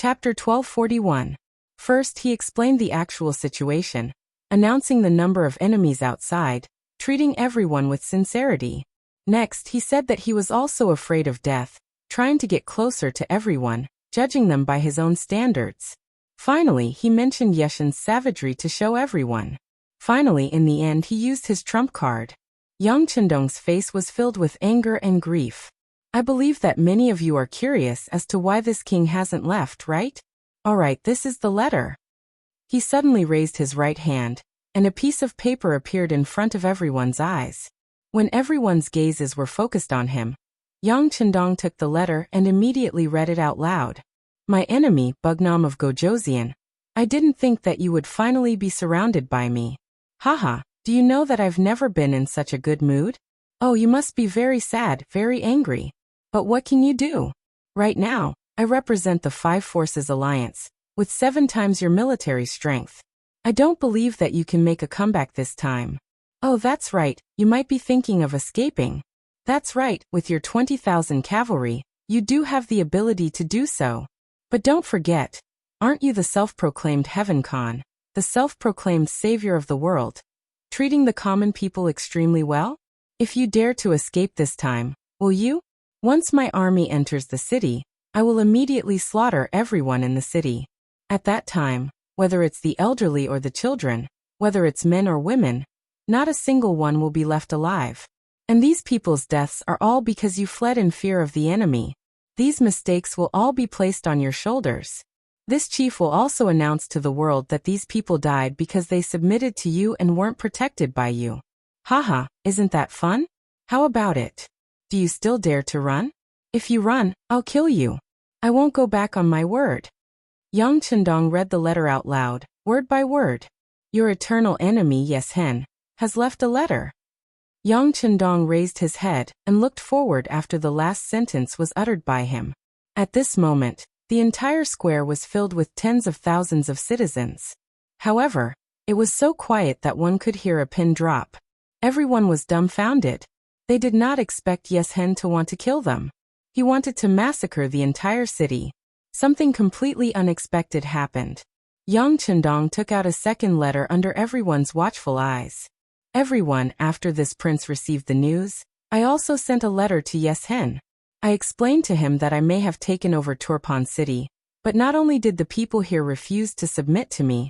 Chapter 1241. First, he explained the actual situation, announcing the number of enemies outside, treating everyone with sincerity. Next, he said that he was also afraid of death, trying to get closer to everyone, judging them by his own standards. Finally, he mentioned Yeshen's savagery to show everyone. Finally, in the end, he used his trump card. Yang Chendong's face was filled with anger and grief. I believe that many of you are curious as to why this king hasn't left, right? Alright, this is the letter. He suddenly raised his right hand, and a piece of paper appeared in front of everyone's eyes. When everyone's gazes were focused on him, Yang Chendong took the letter and immediately read it out loud. My enemy, Bugnam of Gojoseon, I didn't think that you would finally be surrounded by me. Haha, do you know that I've never been in such a good mood? Oh, you must be very sad, very angry. But what can you do? Right now, I represent the Five Forces Alliance, with 7 times your military strength. I don't believe that you can make a comeback this time. Oh, that's right, you might be thinking of escaping. That's right, with your 20,000 cavalry, you do have the ability to do so. But don't forget, aren't you the self-proclaimed Heaven Khan, the self-proclaimed savior of the world, treating the common people extremely well? If you dare to escape this time, will you? Once my army enters the city, I will immediately slaughter everyone in the city. At that time, whether it's the elderly or the children, whether it's men or women, not a single one will be left alive. And these people's deaths are all because you fled in fear of the enemy. These mistakes will all be placed on your shoulders. This chief will also announce to the world that these people died because they submitted to you and weren't protected by you. Haha, isn't that fun? How about it? Do you still dare to run? If you run, I'll kill you. I won't go back on my word. Yang Chendong read the letter out loud, word by word. Your eternal enemy, Yeshen, has left a letter. Yang Chendong raised his head and looked forward after the last sentence was uttered by him. At this moment, the entire square was filled with tens of thousands of citizens. However, it was so quiet that one could hear a pin drop. Everyone was dumbfounded. They did not expect Yeshen to want to kill them. He wanted to massacre the entire city. Something completely unexpected happened. Yang Chendong took out a second letter under everyone's watchful eyes. Everyone, after this prince received the news, I also sent a letter to Yeshen. I explained to him that I may have taken over Turpan City, but not only did the people here refuse to submit to me,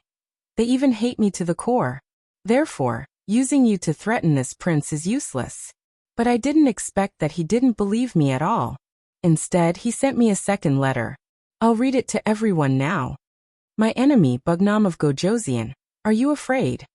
they even hate me to the core. Therefore, using you to threaten this prince is useless. But I didn't expect that he didn't believe me at all. Instead, he sent me a second letter. I'll read it to everyone now. My enemy, Bugnam of Gojoseon, are you afraid?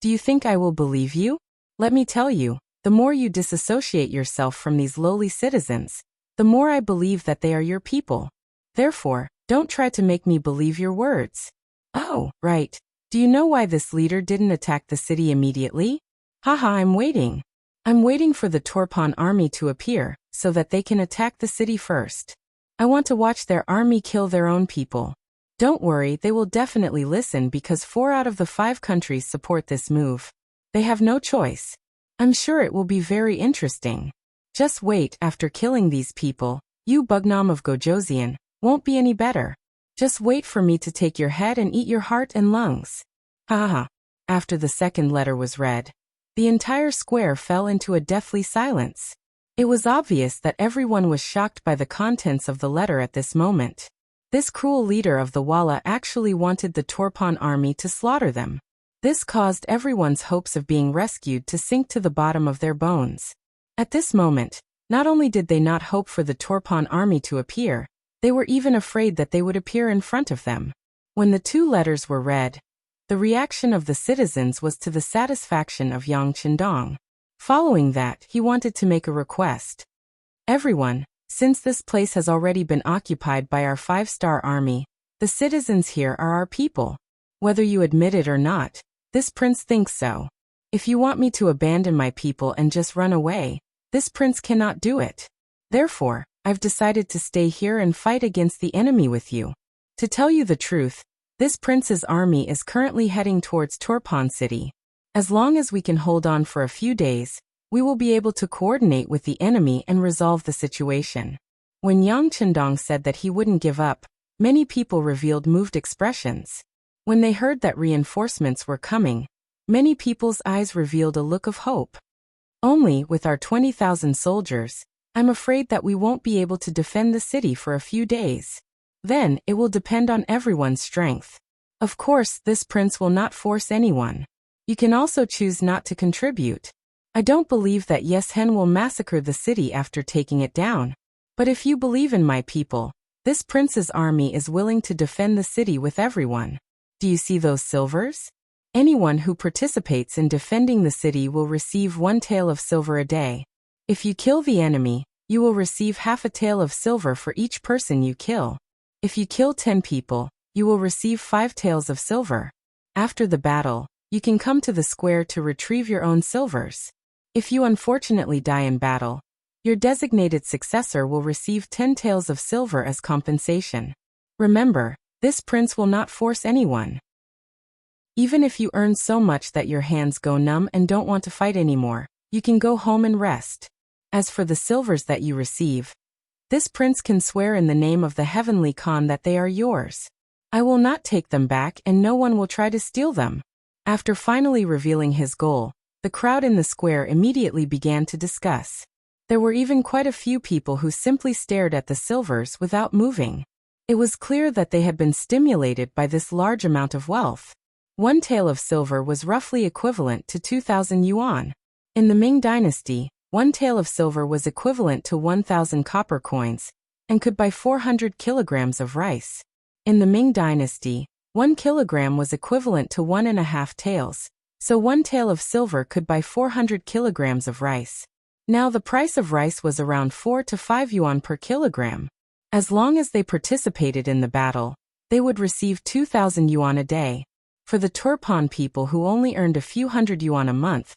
Do you think I will believe you? Let me tell you, the more you disassociate yourself from these lowly citizens, the more I believe that they are your people. Therefore, don't try to make me believe your words. Oh, right. Do you know why this leader didn't attack the city immediately? Haha, I'm waiting. I'm waiting for the Turpan army to appear, so that they can attack the city first. I want to watch their army kill their own people. Don't worry, they will definitely listen because 4 out of the 5 countries support this move. They have no choice. I'm sure it will be very interesting. Just wait, after killing these people, you Bugnam of Gojoseon won't be any better. Just wait for me to take your head and eat your heart and lungs. Haha. After the second letter was read, the entire square fell into a deathly silence. It was obvious that everyone was shocked by the contents of the letter at this moment. This cruel leader of the Walla actually wanted the Turpan army to slaughter them. This caused everyone's hopes of being rescued to sink to the bottom of their bones. At this moment, not only did they not hope for the Turpan army to appear, they were even afraid that they would appear in front of them. When the 2 letters were read, the reaction of the citizens was to the satisfaction of Yang Chendong. Following that, he wanted to make a request. Everyone, since this place has already been occupied by our 5-star army, the citizens here are our people. Whether you admit it or not, this prince thinks so. If you want me to abandon my people and just run away, this prince cannot do it. Therefore, I've decided to stay here and fight against the enemy with you. To tell you the truth, this prince's army is currently heading towards Turpan City. As long as we can hold on for a few days, we will be able to coordinate with the enemy and resolve the situation. When Yang Chendong said that he wouldn't give up, Many people revealed moved expressions. When they heard that reinforcements were coming, many people's eyes revealed a look of hope. Only with our 20,000 soldiers, I'm afraid that we won't be able to defend the city for a few days. Then, it will depend on everyone's strength. Of course, this prince will not force anyone. You can also choose not to contribute. I don't believe that Yeshen will massacre the city after taking it down. But if you believe in my people, this prince's army is willing to defend the city with everyone. Do you see those silvers? Anyone who participates in defending the city will receive 1 tael of silver a day. If you kill the enemy, you will receive half a tael of silver for each person you kill. If you kill 10 people, you will receive 5 taels of silver. After the battle, you can come to the square to retrieve your own silvers. If you unfortunately die in battle, your designated successor will receive 10 taels of silver as compensation. Remember, this prince will not force anyone. Even if you earn so much that your hands go numb and don't want to fight anymore, you can go home and rest. As for the silvers that you receive, this prince can swear in the name of the heavenly Khan that they are yours. I will not take them back and no one will try to steal them. After finally revealing his goal, the crowd in the square immediately began to discuss. There were even quite a few people who simply stared at the silvers without moving. It was clear that they had been stimulated by this large amount of wealth. 1 tael of silver was roughly equivalent to 2,000 yuan. In the Ming Dynasty, 1 tael of silver was equivalent to 1,000 copper coins, and could buy 400 kilograms of rice. In the Ming Dynasty, 1 kilogram was equivalent to 1.5 taels, so 1 tael of silver could buy 400 kilograms of rice. Now the price of rice was around 4 to 5 yuan per kilogram. As long as they participated in the battle, they would receive 2,000 yuan a day. For the Turpan people who only earned a few hundred yuan a month,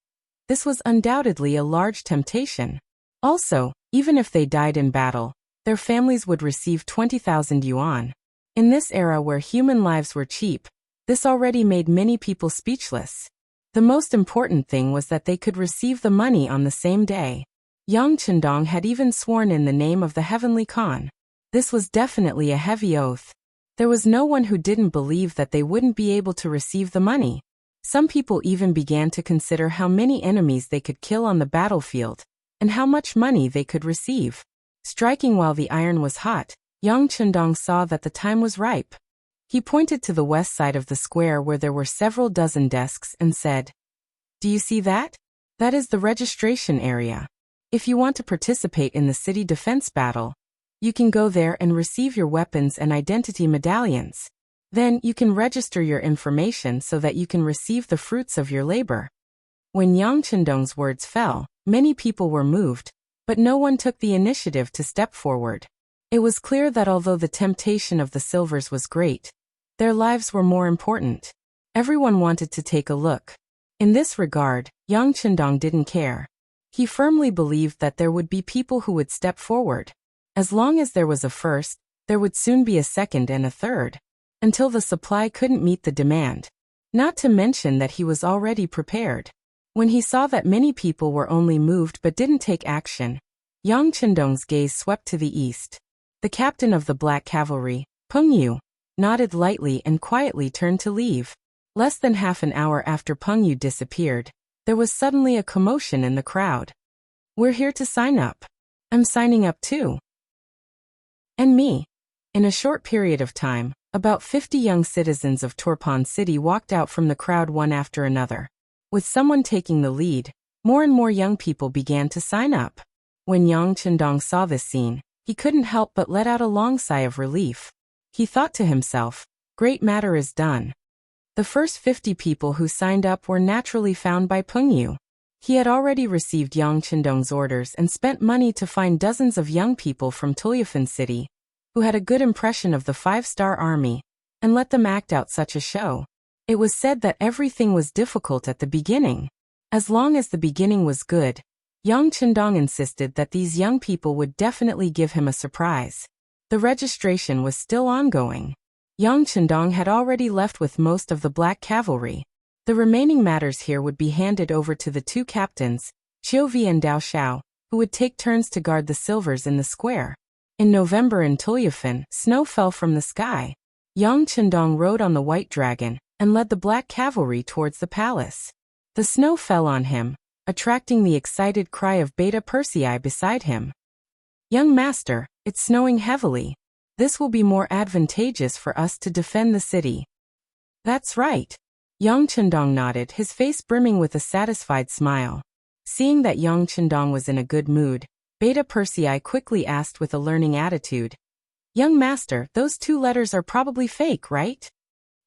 this was undoubtedly a large temptation. Also, even if they died in battle, their families would receive 20,000 yuan. In this era where human lives were cheap, this already made many people speechless. The most important thing was that they could receive the money on the same day. Yang Chendong had even sworn in the name of the heavenly Khan. This was definitely a heavy oath. There was no one who didn't believe that they wouldn't be able to receive the money. Some people even began to consider how many enemies they could kill on the battlefield, and how much money they could receive. Striking while the iron was hot, Yang Chendong saw that the time was ripe. He pointed to the west side of the square where there were several dozen desks and said, "Do you see that? That is the registration area. If you want to participate in the city defense battle, you can go there and receive your weapons and identity medallions. Then you can register your information so that you can receive the fruits of your labor." When Yang Chendong's words fell, many people were moved, but no one took the initiative to step forward. It was clear that although the temptation of the silvers was great, their lives were more important. Everyone wanted to take a look. In this regard, Yang Chendong didn't care. He firmly believed that there would be people who would step forward. As long as there was a first, there would soon be a second and a third, until the supply couldn't meet the demand. Not to mention that he was already prepared. When he saw that many people were only moved but didn't take action, Yang Chendong's gaze swept to the east. The captain of the Black Cavalry, Peng Yu, nodded lightly and quietly turned to leave. Less than half an hour after Peng Yu disappeared, there was suddenly a commotion in the crowd. "We're here to sign up. I'm signing up too. And me." In a short period of time, about 50 young citizens of Turpan City walked out from the crowd one after another. With someone taking the lead, more and more young people began to sign up. When Yang Chendong saw this scene, he couldn't help but let out a long sigh of relief. He thought to himself, "Great matter is done." The first 50 people who signed up were naturally found by Peng Yu. He had already received Yang Chendong's orders and spent money to find dozens of young people from Tulyafan City, who had a good impression of the 5-star army, and let them act out such a show. It was said that everything was difficult at the beginning. As long as the beginning was good, Yang Chendong insisted that these young people would definitely give him a surprise. The registration was still ongoing. Yang Chendong had already left with most of the Black Cavalry. The remaining matters here would be handed over to the two captains, Qiuvi and Dao Shao, who would take turns to guard the silvers in the square. In November in Tulyafan, snow fell from the sky. Yang Chendong rode on the white dragon and led the black cavalry towards the palace. The snow fell on him, attracting the excited cry of Beta Persei beside him. "Young master, it's snowing heavily. This will be more advantageous for us to defend the city." "That's right." Yang Chendong nodded, his face brimming with a satisfied smile. Seeing that Yang Chendong was in a good mood, Beta Persei quickly asked with a learning attitude, "Young master, those 2 letters are probably fake, right?"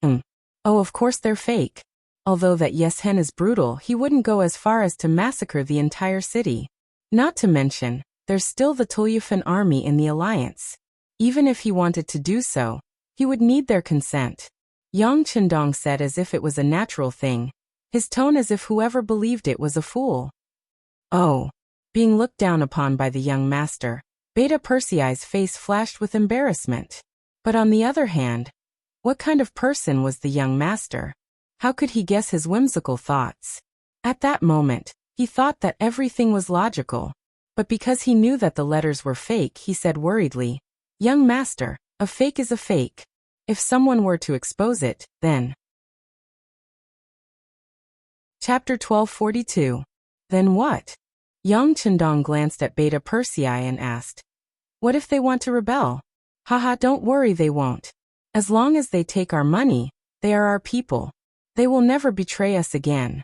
"Oh, of course they're fake." Although that Yeshen is brutal, he wouldn't go as far as to massacre the entire city. Not to mention, there's still the Tulyafan army in the alliance. Even if he wanted to do so, he would need their consent. Yang Chendong said as if it was a natural thing, his tone as if whoever believed it was a fool. Oh. Being looked down upon by the young master, Beta Persei's face flashed with embarrassment. But on the other hand, what kind of person was the young master? How could he guess his whimsical thoughts? At that moment, he thought that everything was logical. But because he knew that the letters were fake, he said worriedly, "Young master, a fake is a fake. If someone were to expose it, then..." Chapter 1242. Then what? Yang Chendong glanced at Beta Persei and asked, "What if they want to rebel?" "Haha, don't worry, they won't. As long as they take our money, they are our people. They will never betray us again."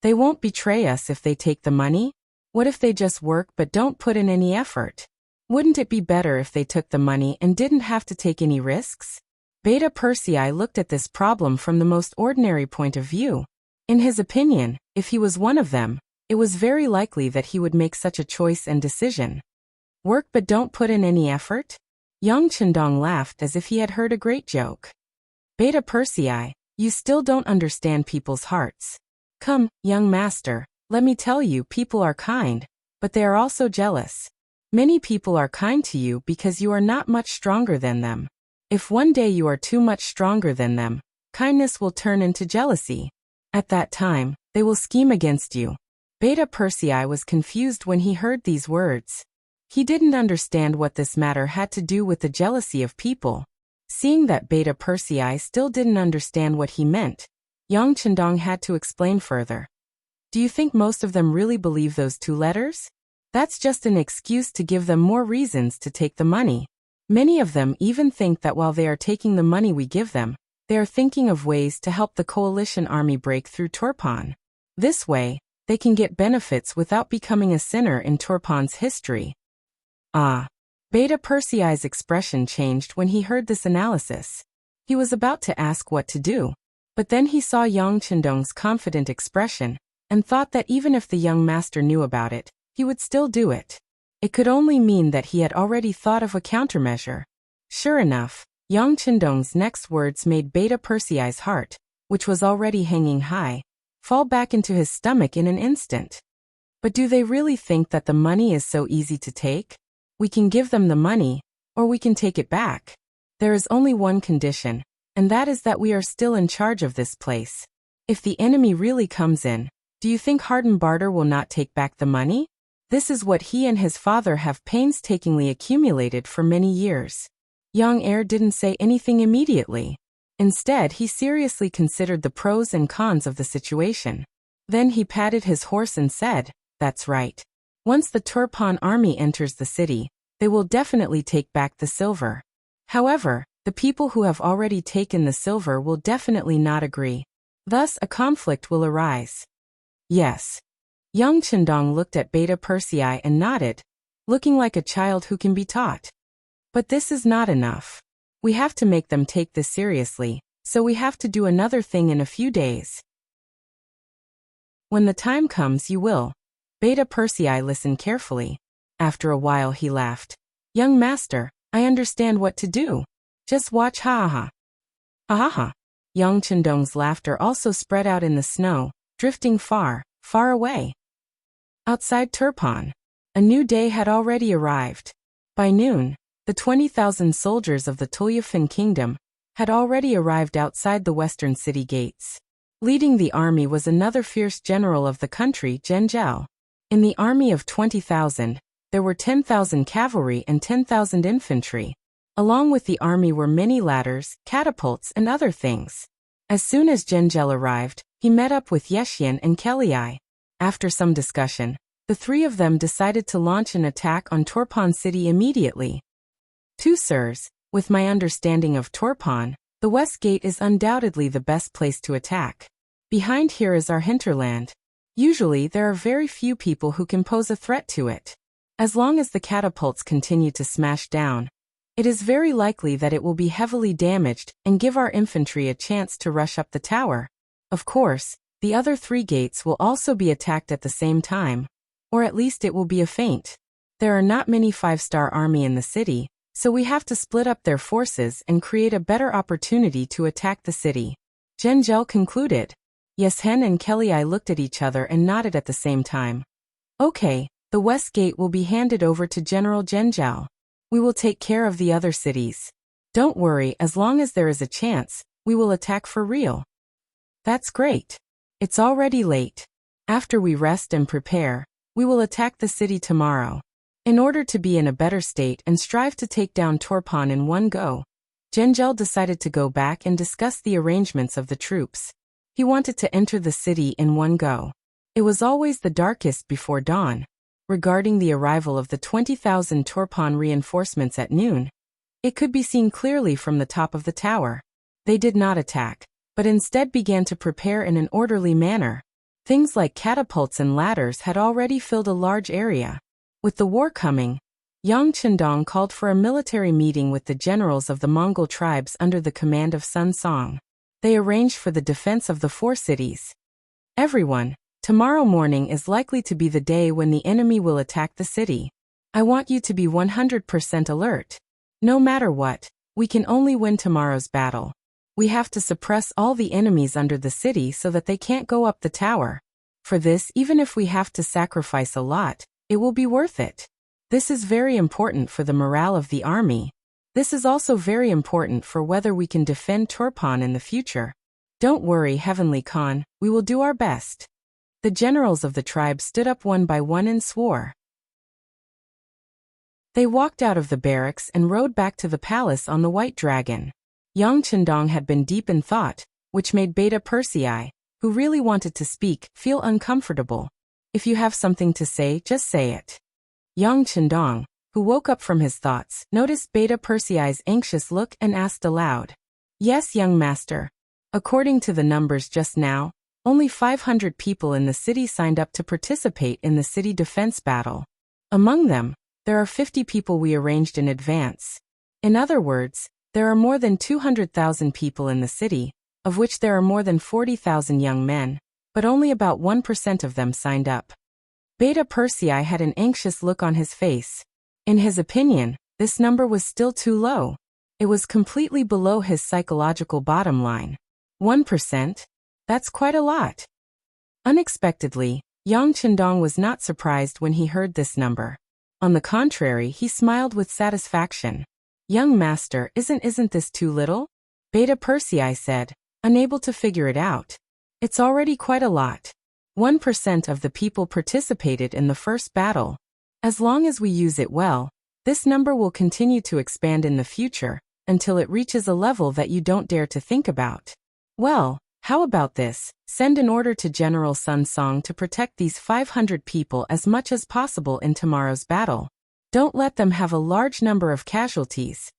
"They won't betray us if they take the money? What if they just work but don't put in any effort? Wouldn't it be better if they took the money and didn't have to take any risks?" Beta Persei looked at this problem from the most ordinary point of view. In his opinion, if he was one of them, it was very likely that he would make such a choice and decision. "Work but don't put in any effort?" Yang Chendong laughed as if he had heard a great joke. "Beta Persei, you still don't understand people's hearts. Come, young master, let me tell you, people are kind, but they are also jealous. Many people are kind to you because you are not much stronger than them. If one day you are too much stronger than them, kindness will turn into jealousy. At that time, they will scheme against you." Beta Persei was confused when he heard these words. He didn't understand what this matter had to do with the jealousy of people. Seeing that Beta Persei still didn't understand what he meant, Yang Chendong had to explain further. "Do you think most of them really believe those 2 letters? That's just an excuse to give them more reasons to take the money. Many of them even think that while they are taking the money we give them, they are thinking of ways to help the coalition army break through Turpan. This way, they can get benefits without becoming a sinner in Turpan's history." Ah. Beta Persei's expression changed when he heard this analysis. He was about to ask what to do, but then he saw Yang Chendong's confident expression and thought that even if the young master knew about it, he would still do it. It could only mean that he had already thought of a countermeasure. Sure enough, Yang Chendong's next words made Beta Persei's heart, which was already hanging high, fall back into his stomach in an instant. But do they really think that the money is so easy to take? We can give them the money, or we can take it back. There is only one condition, and that is that we are still in charge of this place. If the enemy really comes in, do you think Hardenbarter will not take back the money? This is what he and his father have painstakingly accumulated for many years. Young heir didn't say anything immediately. Instead, he seriously considered the pros and cons of the situation. Then he patted his horse and said, "That's right. Once the Turpan army enters the city, they will definitely take back the silver. However, the people who have already taken the silver will definitely not agree. Thus, a conflict will arise." "Yes." Yang Chendong looked at Beta Persei and nodded, looking like a child who can be taught. "But this is not enough. We have to make them take this seriously, so we have to do another thing in a few days." "When the time comes, you will." Beta Persei listened carefully. After a while he laughed. "Young master, I understand what to do. Just watch, ha ha ha." "Ha ha ha." Yang Chendong's laughter also spread out in the snow, drifting far, far away. Outside Turpan, a new day had already arrived. By noon, the 20,000 soldiers of the Tulyafan kingdom had already arrived outside the western city gates. Leading the army was another fierce general of the country, Zhengzhou. In the army of 20,000, there were 10,000 cavalry and 10,000 infantry. Along with the army were many ladders, catapults, and other things. As soon as Zhengzhou arrived, he met up with Yexian and Kelii. After some discussion, the three of them decided to launch an attack on Turpan City immediately. Two sirs, with my understanding of Turpan, the West Gate is undoubtedly the best place to attack. Behind here is our hinterland. Usually there are very few people who can pose a threat to it. As long as the catapults continue to smash down, it is very likely that it will be heavily damaged and give our infantry a chance to rush up the tower. Of course, the other three gates will also be attacked at the same time, or at least it will be a feint. There are not many 5-star army in the city, so we have to split up their forces and create a better opportunity to attack the city. Zhengzhou concluded. Yeshen and Kelii looked at each other and nodded at the same time. Okay, the West Gate will be handed over to General Zhengzhou. We will take care of the other cities. Don't worry, as long as there is a chance, we will attack for real. That's great. It's already late. After we rest and prepare, we will attack the city tomorrow. In order to be in a better state and strive to take down Turpan in one go, Zhengzhou decided to go back and discuss the arrangements of the troops. He wanted to enter the city in one go. It was always the darkest before dawn. Regarding the arrival of the 20,000 Turpan reinforcements at noon, it could be seen clearly from the top of the tower. They did not attack, but instead began to prepare in an orderly manner. Things like catapults and ladders had already filled a large area. With the war coming, Yang Chendong called for a military meeting with the generals of the Mongol tribes under the command of Sun Song. They arranged for the defense of the 4 cities. Everyone, tomorrow morning is likely to be the day when the enemy will attack the city. I want you to be 100% alert. No matter what, we can only win tomorrow's battle. We have to suppress all the enemies under the city so that they can't go up the tower. For this, even if we have to sacrifice a lot, it will be worth it. This is very important for the morale of the army. This is also very important for whether we can defend Turpan in the future. Don't worry, Heavenly Khan, we will do our best. The generals of the tribe stood up one by one and swore. They walked out of the barracks and rode back to the palace on the White Dragon. Yang Chendong had been deep in thought, which made Beta Persei, who really wanted to speak, feel uncomfortable. If you have something to say, just say it. Yang Chendong, who woke up from his thoughts, noticed Beta Persei's anxious look and asked aloud. Yes, young master. According to the numbers just now, only 500 people in the city signed up to participate in the city defense battle. Among them, there are 50 people we arranged in advance. In other words, there are more than 200,000 people in the city, of which there are more than 40,000 young men, but only about 1% of them signed up. Beta Persei had an anxious look on his face. In his opinion, this number was still too low. It was completely below his psychological bottom line. 1%? That's quite a lot. Unexpectedly, Yang Chendong was not surprised when he heard this number. On the contrary, he smiled with satisfaction. Young master, isn't this too little? Beta Persei said, unable to figure it out. It's already quite a lot. 1% of the people participated in the first battle. As long as we use it well, this number will continue to expand in the future, until it reaches a level that you don't dare to think about. Well, how about this? Send an order to General Sun Song to protect these 500 people as much as possible in tomorrow's battle. Don't let them have a large number of casualties.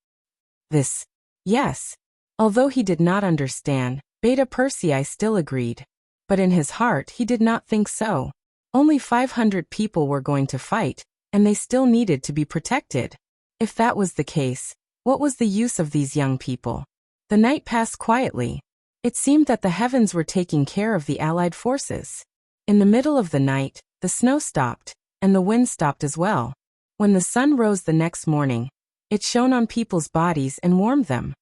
This. Yes. Although he did not understand, Beta Persei still agreed. But in his heart he did not think so. Only 500 people were going to fight, and they still needed to be protected. If that was the case, what was the use of these young people? The night passed quietly. It seemed that the heavens were taking care of the Allied forces. In the middle of the night, the snow stopped, and the wind stopped as well. When the sun rose the next morning, it shone on people's bodies and warmed them.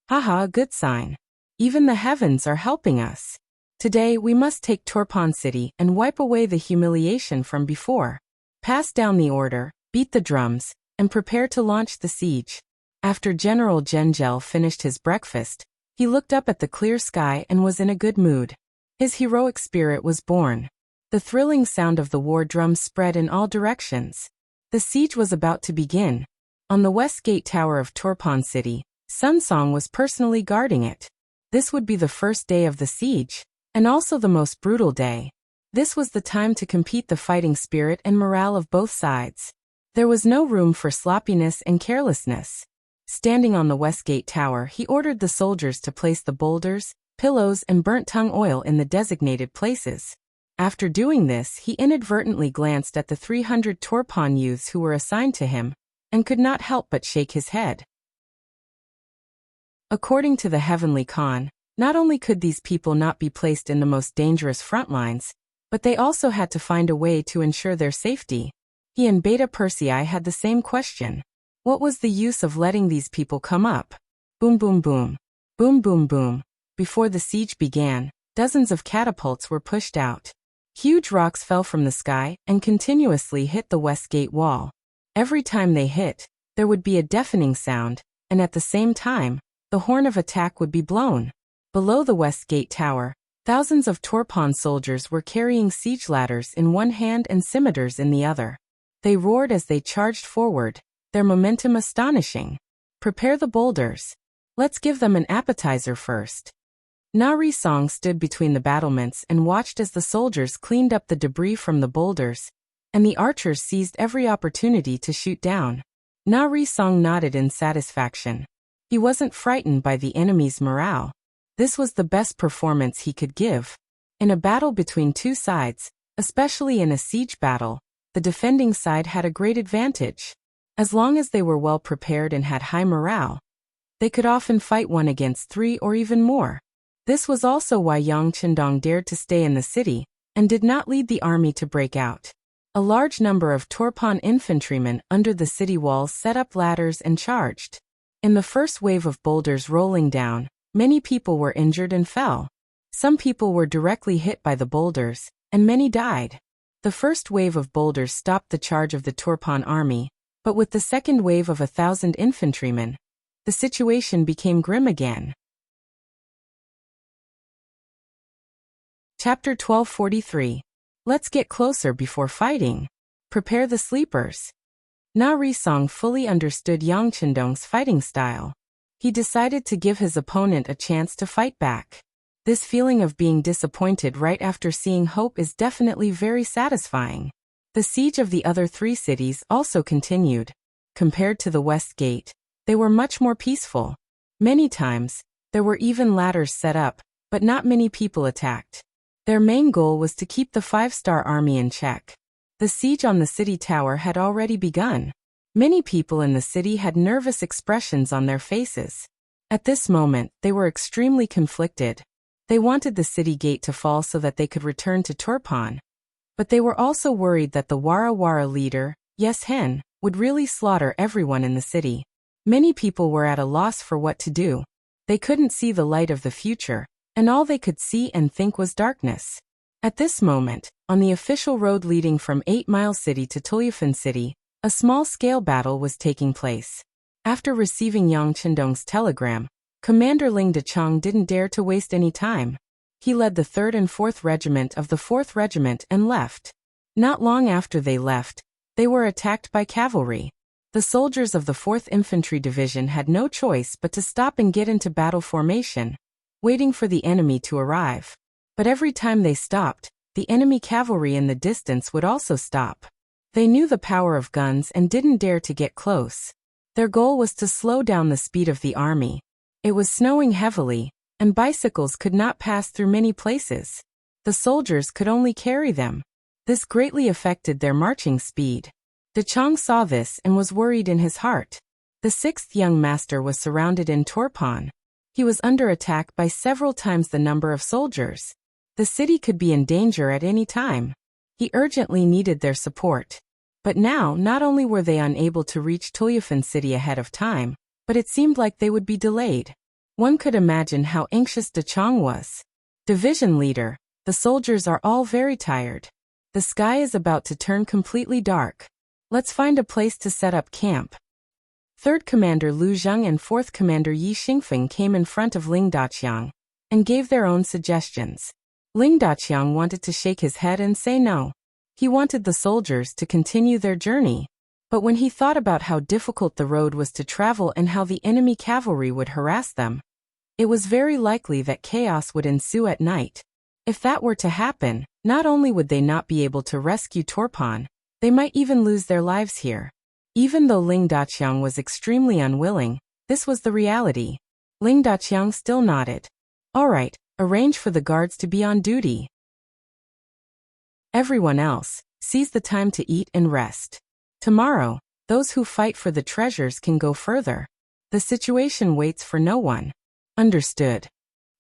Haha, a good sign. Even the heavens are helping us. Today we must take Turpan City and wipe away the humiliation from before. Pass down the order, beat the drums, and prepare to launch the siege. After General Zhengzhou finished his breakfast, he looked up at the clear sky and was in a good mood. His heroic spirit was born. The thrilling sound of the war drums spread in all directions. The siege was about to begin. On the west gate tower of Turpan City, Sun Song was personally guarding it. This would be the first day of the siege, and also the most brutal day. This was the time to compete the fighting spirit and morale of both sides. There was no room for sloppiness and carelessness. Standing on the west gate tower, he ordered the soldiers to place the boulders, pillows, and burnt tongue oil in the designated places. After doing this, he inadvertently glanced at the 300 Turpan youths who were assigned to him, and could not help but shake his head. According to the Heavenly Khan, not only could these people not be placed in the most dangerous front lines, but they also had to find a way to ensure their safety. He and Beta Persei had the same question. What was the use of letting these people come up? Boom boom boom. Boom boom boom. Before the siege began, dozens of catapults were pushed out. Huge rocks fell from the sky and continuously hit the west gate wall. Every time they hit, there would be a deafening sound, and at the same time, the horn of attack would be blown. Below the west gate tower, thousands of Turpan soldiers were carrying siege ladders in one hand and scimitars in the other. They roared as they charged forward, their momentum astonishing. Prepare the boulders. Let's give them an appetizer first. Nari Song stood between the battlements and watched as the soldiers cleaned up the debris from the boulders, and the archers seized every opportunity to shoot down. Nari Song nodded in satisfaction. He wasn't frightened by the enemy's morale. This was the best performance he could give. In a battle between two sides, especially in a siege battle, the defending side had a great advantage. As long as they were well prepared and had high morale, they could often fight one against three or even more. This was also why Yang Chendong dared to stay in the city, and did not lead the army to break out. A large number of Turpan infantrymen under the city walls set up ladders and charged. In the first wave of boulders rolling down, many people were injured and fell. Some people were directly hit by the boulders, and many died. The first wave of boulders stopped the charge of the Turpan army, but with the second wave of 1,000 infantrymen, the situation became grim again. Chapter 1243. Let's get closer before fighting. Prepare the sleepers. Na Risong fully understood Yang Chendong's fighting style. He decided to give his opponent a chance to fight back. This feeling of being disappointed right after seeing hope is definitely very satisfying. The siege of the other three cities also continued. Compared to the West Gate, they were much more peaceful. Many times, there were even ladders set up, but not many people attacked. Their main goal was to keep the five-star army in check. The siege on the city tower had already begun. Many people in the city had nervous expressions on their faces. At this moment, they were extremely conflicted. They wanted the city gate to fall so that they could return to Turpan. But they were also worried that the Wara Wara leader, Yes Hen, would really slaughter everyone in the city. Many people were at a loss for what to do. They couldn't see the light of the future, and all they could see and think was darkness. At this moment, on the official road leading from 8 Mile City to Tulipan City, a small-scale battle was taking place. After receiving Yang Chendong's telegram, Commander Ling Dechang didn't dare to waste any time. He led the 3rd and 4th Regiment of the 4th Regiment and left. Not long after they left, they were attacked by cavalry. The soldiers of the 4th Infantry Division had no choice but to stop and get into battle formation, waiting for the enemy to arrive. But every time they stopped, the enemy cavalry in the distance would also stop. They knew the power of guns and didn't dare to get close. Their goal was to slow down the speed of the army. It was snowing heavily, and bicycles could not pass through many places. The soldiers could only carry them. This greatly affected their marching speed. Dechang saw this and was worried in his heart. The 6th young master was surrounded in Turpan. He was under attack by several times the number of soldiers. The city could be in danger at any time. He urgently needed their support. But now, not only were they unable to reach Tulipan City ahead of time, but it seemed like they would be delayed. One could imagine how anxious Dechang was. Division leader, the soldiers are all very tired. The sky is about to turn completely dark. Let's find a place to set up camp. 3rd Commander Lu Zheng and 4th Commander Yi Xingfeng came in front of Ling Daqiang and gave their own suggestions. Ling Daqiang wanted to shake his head and say no. He wanted the soldiers to continue their journey. But when he thought about how difficult the road was to travel and how the enemy cavalry would harass them, it was very likely that chaos would ensue at night. If that were to happen, not only would they not be able to rescue Turpan, they might even lose their lives here. Even though Ling Daqiang was extremely unwilling, this was the reality. Ling Daqiang still nodded. All right, arrange for the guards to be on duty. Everyone else, seize the time to eat and rest. Tomorrow, those who fight for the treasures can go further. The situation waits for no one. Understood.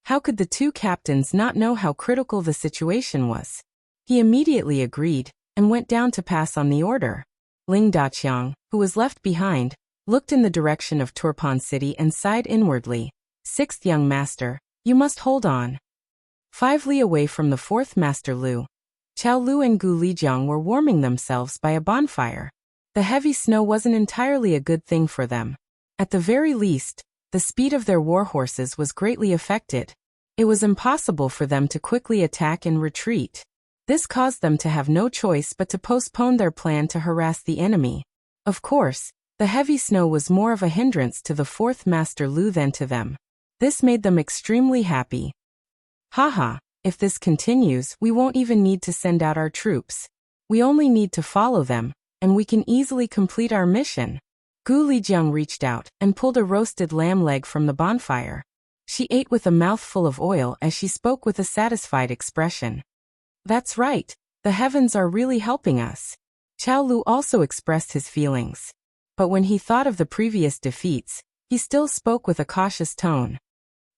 How could the two captains not know how critical the situation was? He immediately agreed, and went down to pass on the order. Ling Daqiang, who was left behind, looked in the direction of Turpan City and sighed inwardly. Sixth young master, you must hold on. 5 li away from the fourth master Lu, Chao Lu and Gu Lijiang were warming themselves by a bonfire. The heavy snow wasn't entirely a good thing for them. At the very least, the speed of their war horses was greatly affected. It was impossible for them to quickly attack and retreat. This caused them to have no choice but to postpone their plan to harass the enemy. Of course, the heavy snow was more of a hindrance to the fourth master Lu than to them. This made them extremely happy. Haha, if this continues, we won't even need to send out our troops. We only need to follow them, and we can easily complete our mission. Gu Lijiang reached out and pulled a roasted lamb leg from the bonfire. She ate with a mouthful of oil as she spoke with a satisfied expression. That's right, the heavens are really helping us. Chao Lu also expressed his feelings. But when he thought of the previous defeats, he still spoke with a cautious tone.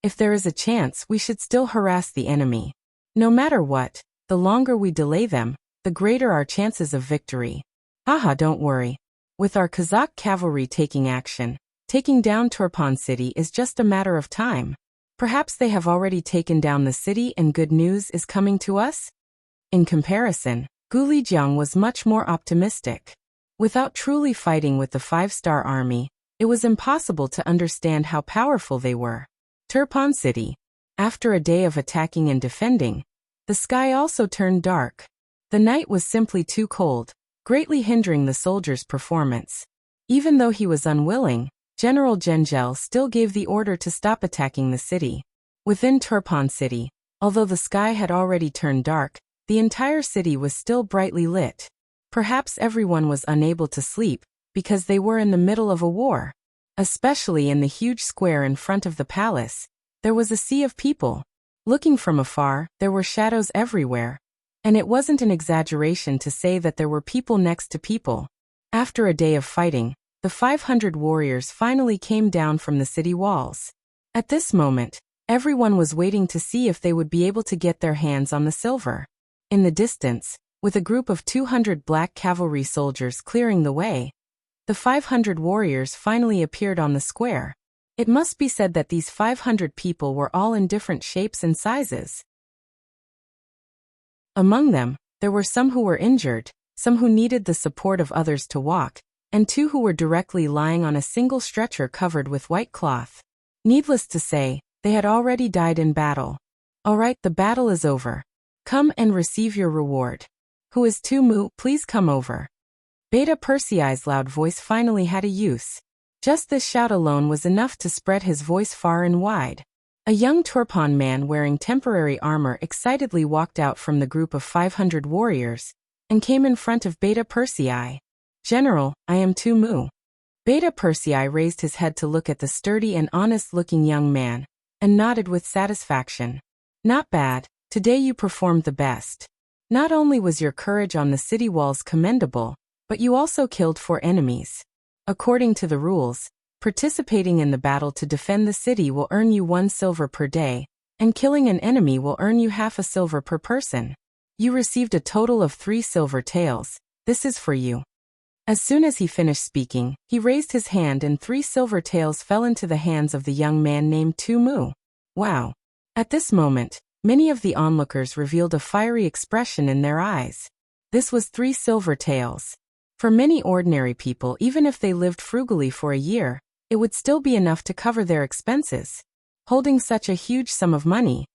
If there is a chance, we should still harass the enemy. No matter what, the longer we delay them, the greater our chances of victory. Haha, don't worry. With our Kazakh cavalry taking action, taking down Turpan City is just a matter of time. Perhaps they have already taken down the city and good news is coming to us? In comparison, Gu Lijiang was much more optimistic. Without truly fighting with the 5-star army, it was impossible to understand how powerful they were. Turpan City. After a day of attacking and defending, the sky also turned dark. The night was simply too cold, greatly hindering the soldiers' performance. Even though he was unwilling, General Zhengzhou still gave the order to stop attacking the city. Within Turpan City, although the sky had already turned dark, the entire city was still brightly lit. Perhaps everyone was unable to sleep, because they were in the middle of a war. Especially in the huge square in front of the palace, there was a sea of people. Looking from afar, there were shadows everywhere. And it wasn't an exaggeration to say that there were people next to people. After a day of fighting, the 500 warriors finally came down from the city walls. At this moment, everyone was waiting to see if they would be able to get their hands on the silver. In the distance, with a group of 200 black cavalry soldiers clearing the way, the 500 warriors finally appeared on the square. It must be said that these 500 people were all in different shapes and sizes. Among them, there were some who were injured, some who needed the support of others to walk, and 2 who were directly lying on a single stretcher covered with white cloth. Needless to say, they had already died in battle. All right, the battle is over. Come and receive your reward. Who is Tumu? Please come over. Beta Persei's loud voice finally had a use. Just this shout alone was enough to spread his voice far and wide. A young Turpan man wearing temporary armor excitedly walked out from the group of 500 warriors, and came in front of Beta Persei. General, I am Tumu. Beta Persei raised his head to look at the sturdy and honest-looking young man, and nodded with satisfaction. Not bad, today you performed the best. Not only was your courage on the city walls commendable, but you also killed 4 enemies. According to the rules, participating in the battle to defend the city will earn you 1 silver per day, and killing an enemy will earn you half a silver per person. You received a total of 3 silver taels. This is for you. As soon as he finished speaking, he raised his hand and 3 silver taels fell into the hands of the young man named Tumu. Wow. At this moment, many of the onlookers revealed a fiery expression in their eyes. This was 3 silver taels. For many ordinary people, even if they lived frugally for a year, it would still be enough to cover their expenses. Holding such a huge sum of money,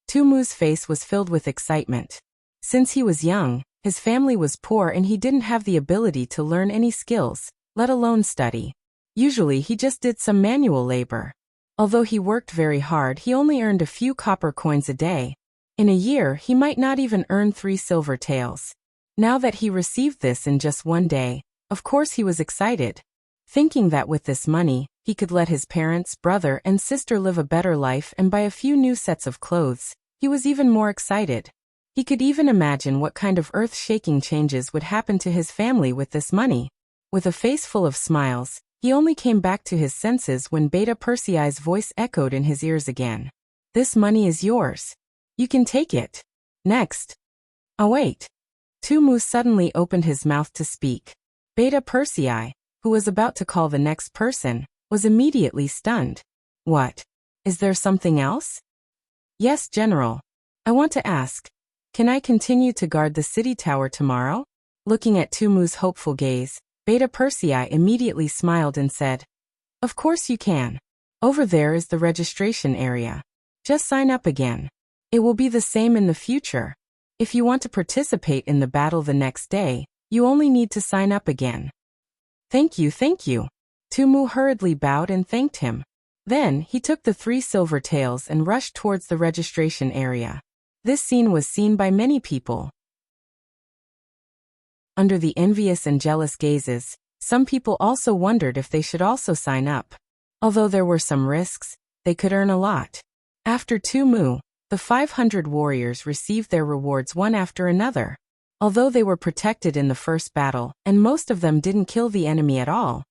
Tumu's face was filled with excitement. Since he was young, His family was poor and he didn't have the ability to learn any skills, let alone study. Usually he just did some manual labor. Although he worked very hard, he only earned a few copper coins a day. In a year, he might not even earn 3 silver taels. Now that he received this in just one day, of course he was excited, thinking that with this money, he could let his parents, brother, and sister live a better life and buy a few new sets of clothes. He was even more excited. He could even imagine what kind of earth-shaking changes would happen to his family with this money. With a face full of smiles, he only came back to his senses when Beta Persei's voice echoed in his ears again. This money is yours. You can take it. Next. Oh wait. Tumu suddenly opened his mouth to speak. Beta Persei, who was about to call the next person, was immediately stunned. What? Is there something else? Yes, General. I want to ask. Can I continue to guard the city tower tomorrow? Looking at Tumu's hopeful gaze, Beta Persei immediately smiled and said, Of course you can. Over there is the registration area. Just sign up again. It will be the same in the future. If you want to participate in the battle the next day, you only need to sign up again. Thank you, thank you. Tumu hurriedly bowed and thanked him. Then, he took the 3 silver taels and rushed towards the registration area. This scene was seen by many people. Under the envious and jealous gazes, some people also wondered if they should also sign up. Although there were some risks, they could earn a lot. After Tumu, the 500 warriors received their rewards one after another. Although they were protected in the first battle, and most of them didn't kill the enemy at all,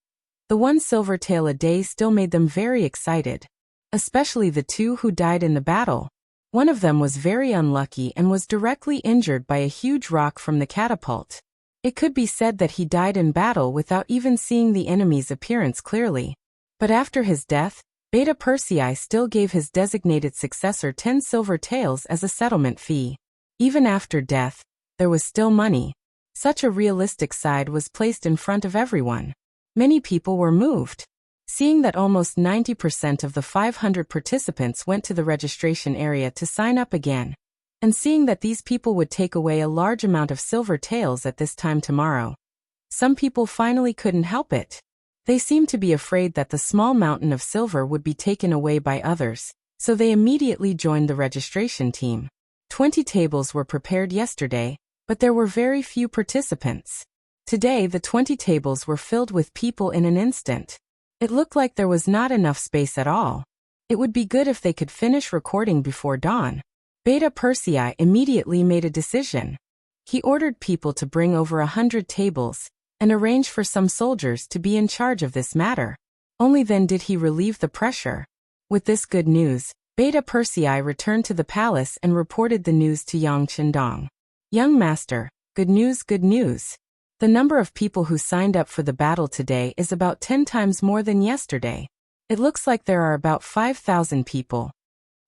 the 1 silver tael a day still made them very excited. Especially the 2 who died in the battle. One of them was very unlucky and was directly injured by a huge rock from the catapult. It could be said that he died in battle without even seeing the enemy's appearance clearly. But after his death, Beta Persei still gave his designated successor 10 silver taels as a settlement fee. Even after death, there was still money. Such a realistic side was placed in front of everyone. Many people were moved. Seeing that almost 90% of the 500 participants went to the registration area to sign up again, and seeing that these people would take away a large amount of silver taels at this time tomorrow, some people finally couldn't help it. They seemed to be afraid that the small mountain of silver would be taken away by others, so they immediately joined the registration team. 20 tables were prepared yesterday, but there were very few participants. Today the 20 tables were filled with people in an instant. It looked like there was not enough space at all. It would be good if they could finish recording before dawn. Beta Persei immediately made a decision. He ordered people to bring over 100 tables, and arrange for some soldiers to be in charge of this matter. Only then did he relieve the pressure. With this good news, Beta Persei returned to the palace and reported the news to Yang Qindong. Young master, good news, good news. The number of people who signed up for the battle today is about 10 times more than yesterday. It looks like there are about 5,000 people.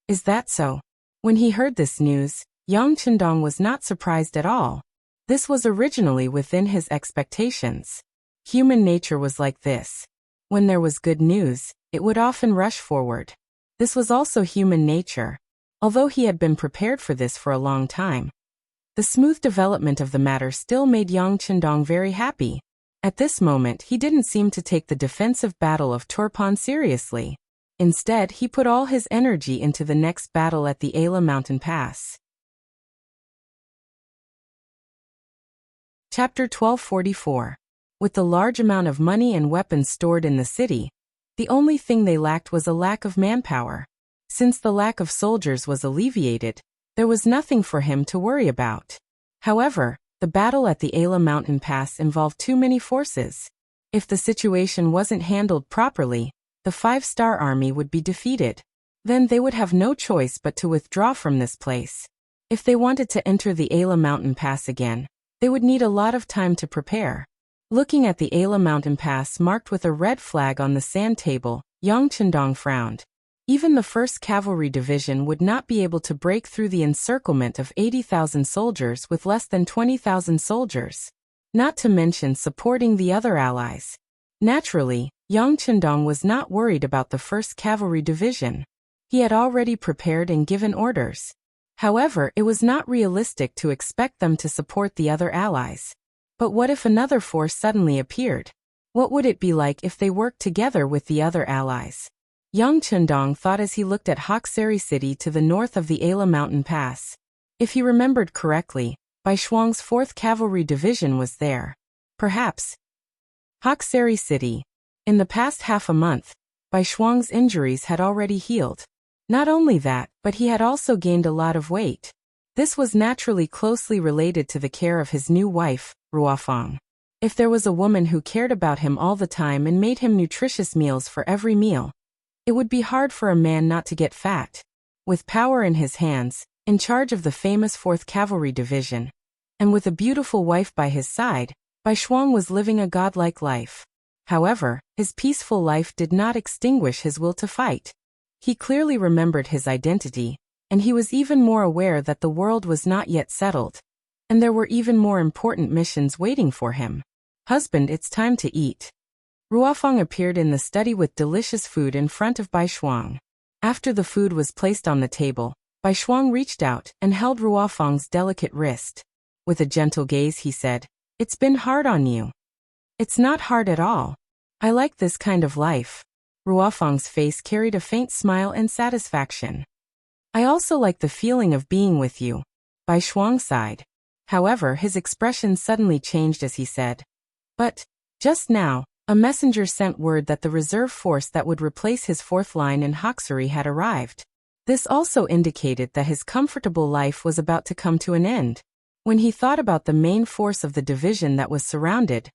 Is that so? When he heard this news, Yang Qindong was not surprised at all. This was originally within his expectations. Human nature was like this. When there was good news, it would often rush forward. This was also human nature. Although he had been prepared for this for a long time, the smooth development of the matter still made Yang Qindong very happy. At this moment he didn't seem to take the defensive battle of Turpan seriously. Instead, he put all his energy into the next battle at the Ala mountain pass. Chapter 1244. With the large amount of money and weapons stored in the city, the only thing they lacked was a lack of manpower. Since the lack of soldiers was alleviated, there was nothing for him to worry about. However, the battle at the Ala mountain pass involved too many forces. If the situation wasn't handled properly, the 5-star army would be defeated. Then they would have no choice but to withdraw from this place. If they wanted to enter the Ala mountain pass again, they would need a lot of time to prepare. Looking at the Ala mountain pass marked with a red flag on the sand table, Yang Qindong frowned. Even the 1st Cavalry Division would not be able to break through the encirclement of 80,000 soldiers with less than 20,000 soldiers. Not to mention supporting the other allies. Naturally, Yang Qindong was not worried about the 1st Cavalry Division. He had already prepared and given orders. However, it was not realistic to expect them to support the other allies. But what if another force suddenly appeared? What would it be like if they worked together with the other allies? Yang Chundong thought as he looked at Hokseri City to the north of the Ala Mountain Pass. If he remembered correctly, Bai Shuang's 4th Cavalry Division was there. Perhaps. Hokseri City. In the past half a month, Bai Shuang's injuries had already healed. Not only that, but he had also gained a lot of weight. This was naturally closely related to the care of his new wife, Ruofang. If there was a woman who cared about him all the time and made him nutritious meals for every meal, it would be hard for a man not to get fat. With power in his hands, in charge of the famous 4th Cavalry Division, and with a beautiful wife by his side, Bai Shuang was living a godlike life. However, his peaceful life did not extinguish his will to fight. He clearly remembered his identity, and he was even more aware that the world was not yet settled, and there were even more important missions waiting for him. Husband, it's time to eat. Ruofang appeared in the study with delicious food in front of Bai Shuang. After the food was placed on the table, Bai Shuang reached out and held Ruofang's delicate wrist. With a gentle gaze he said, "It's been hard on you." "It's not hard at all. I like this kind of life." Ruofang's face carried a faint smile and satisfaction. "I also like the feeling of being with you." Bai Shuang sighed. However, his expression suddenly changed as he said, "But, just now, a messenger sent word that the reserve force that would replace his 4th line in Hokseri had arrived." This also indicated that his comfortable life was about to come to an end. When he thought about the main force of the division that was surrounded,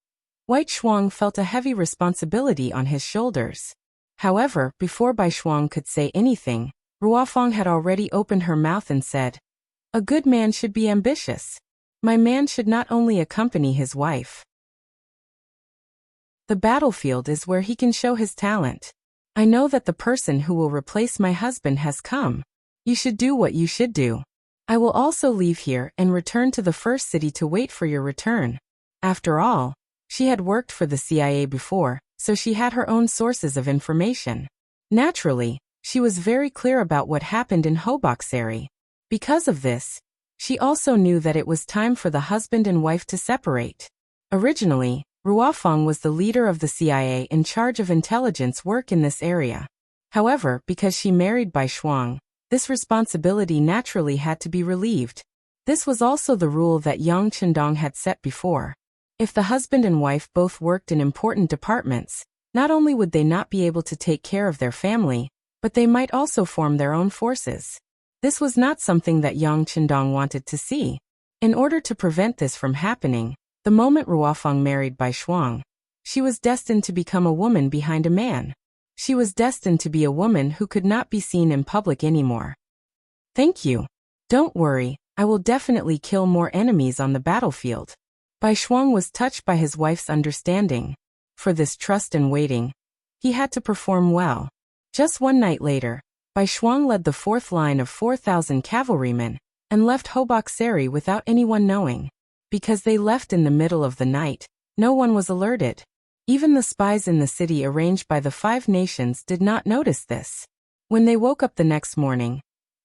White Shuang felt a heavy responsibility on his shoulders. However, before Bai Shuang could say anything, Ruofang had already opened her mouth and said, "A good man should be ambitious. My man should not only accompany his wife. The battlefield is where he can show his talent. I know that the person who will replace my husband has come. You should do what you should do. I will also leave here and return to the first city to wait for your return." After all, she had worked for the CIA before, so she had her own sources of information. Naturally, she was very clear about what happened in Hobokseri. Because of this, she also knew that it was time for the husband and wife to separate. Originally, Ruofang was the leader of the CIA in charge of intelligence work in this area. However, because she married Bai Shuang, this responsibility naturally had to be relieved. This was also the rule that Yang Chundong had set before. If the husband and wife both worked in important departments, not only would they not be able to take care of their family, but they might also form their own forces. This was not something that Yang Chundong wanted to see. In order to prevent this from happening, the moment Ruofang married Bai Shuang, she was destined to become a woman behind a man. She was destined to be a woman who could not be seen in public anymore. "Thank you. Don't worry, I will definitely kill more enemies on the battlefield." Bai Shuang was touched by his wife's understanding. For this trust and waiting, he had to perform well. Just one night later, Bai Shuang led the 4th line of 4,000 cavalrymen and left Hobokseri without anyone knowing. Because they left in the middle of the night, no one was alerted. Even the spies in the city arranged by the 5 nations did not notice this. When they woke up the next morning,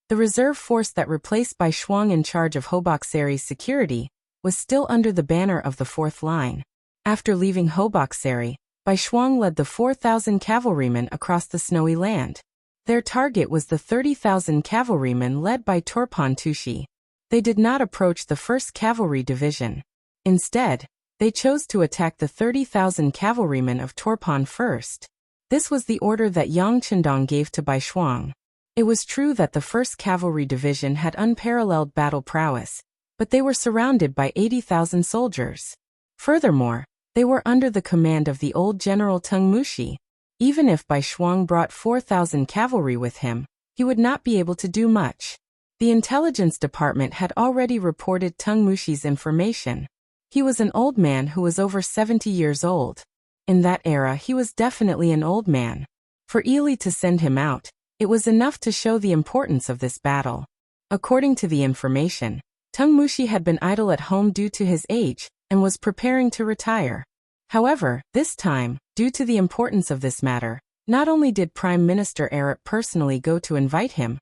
the reserve force that replaced Bai Shuang in charge of Hobokseri's security was still under the banner of the 4th line. After leaving Hobokseri, Bai Shuang led the 4,000 cavalrymen across the snowy land. Their target was the 30,000 cavalrymen led by Torpan Tushi. They did not approach the 1st Cavalry Division. Instead, they chose to attack the 30,000 cavalrymen of Torpan first. This was the order that Yang Chundong gave to Bai Shuang. It was true that the 1st Cavalry Division had unparalleled battle prowess, but they were surrounded by 80,000 soldiers. Furthermore, they were under the command of the old General Tung Mushi. Even if Bai Shuang brought 4,000 cavalry with him, he would not be able to do much. The intelligence department had already reported Tung Mushi's information. He was an old man who was over 70 years old. In that era, he was definitely an old man. For Ili to send him out, it was enough to show the importance of this battle. According to the information, Tung Mushi had been idle at home due to his age and was preparing to retire. However, this time, due to the importance of this matter, not only did Prime Minister Arap personally go to invite him,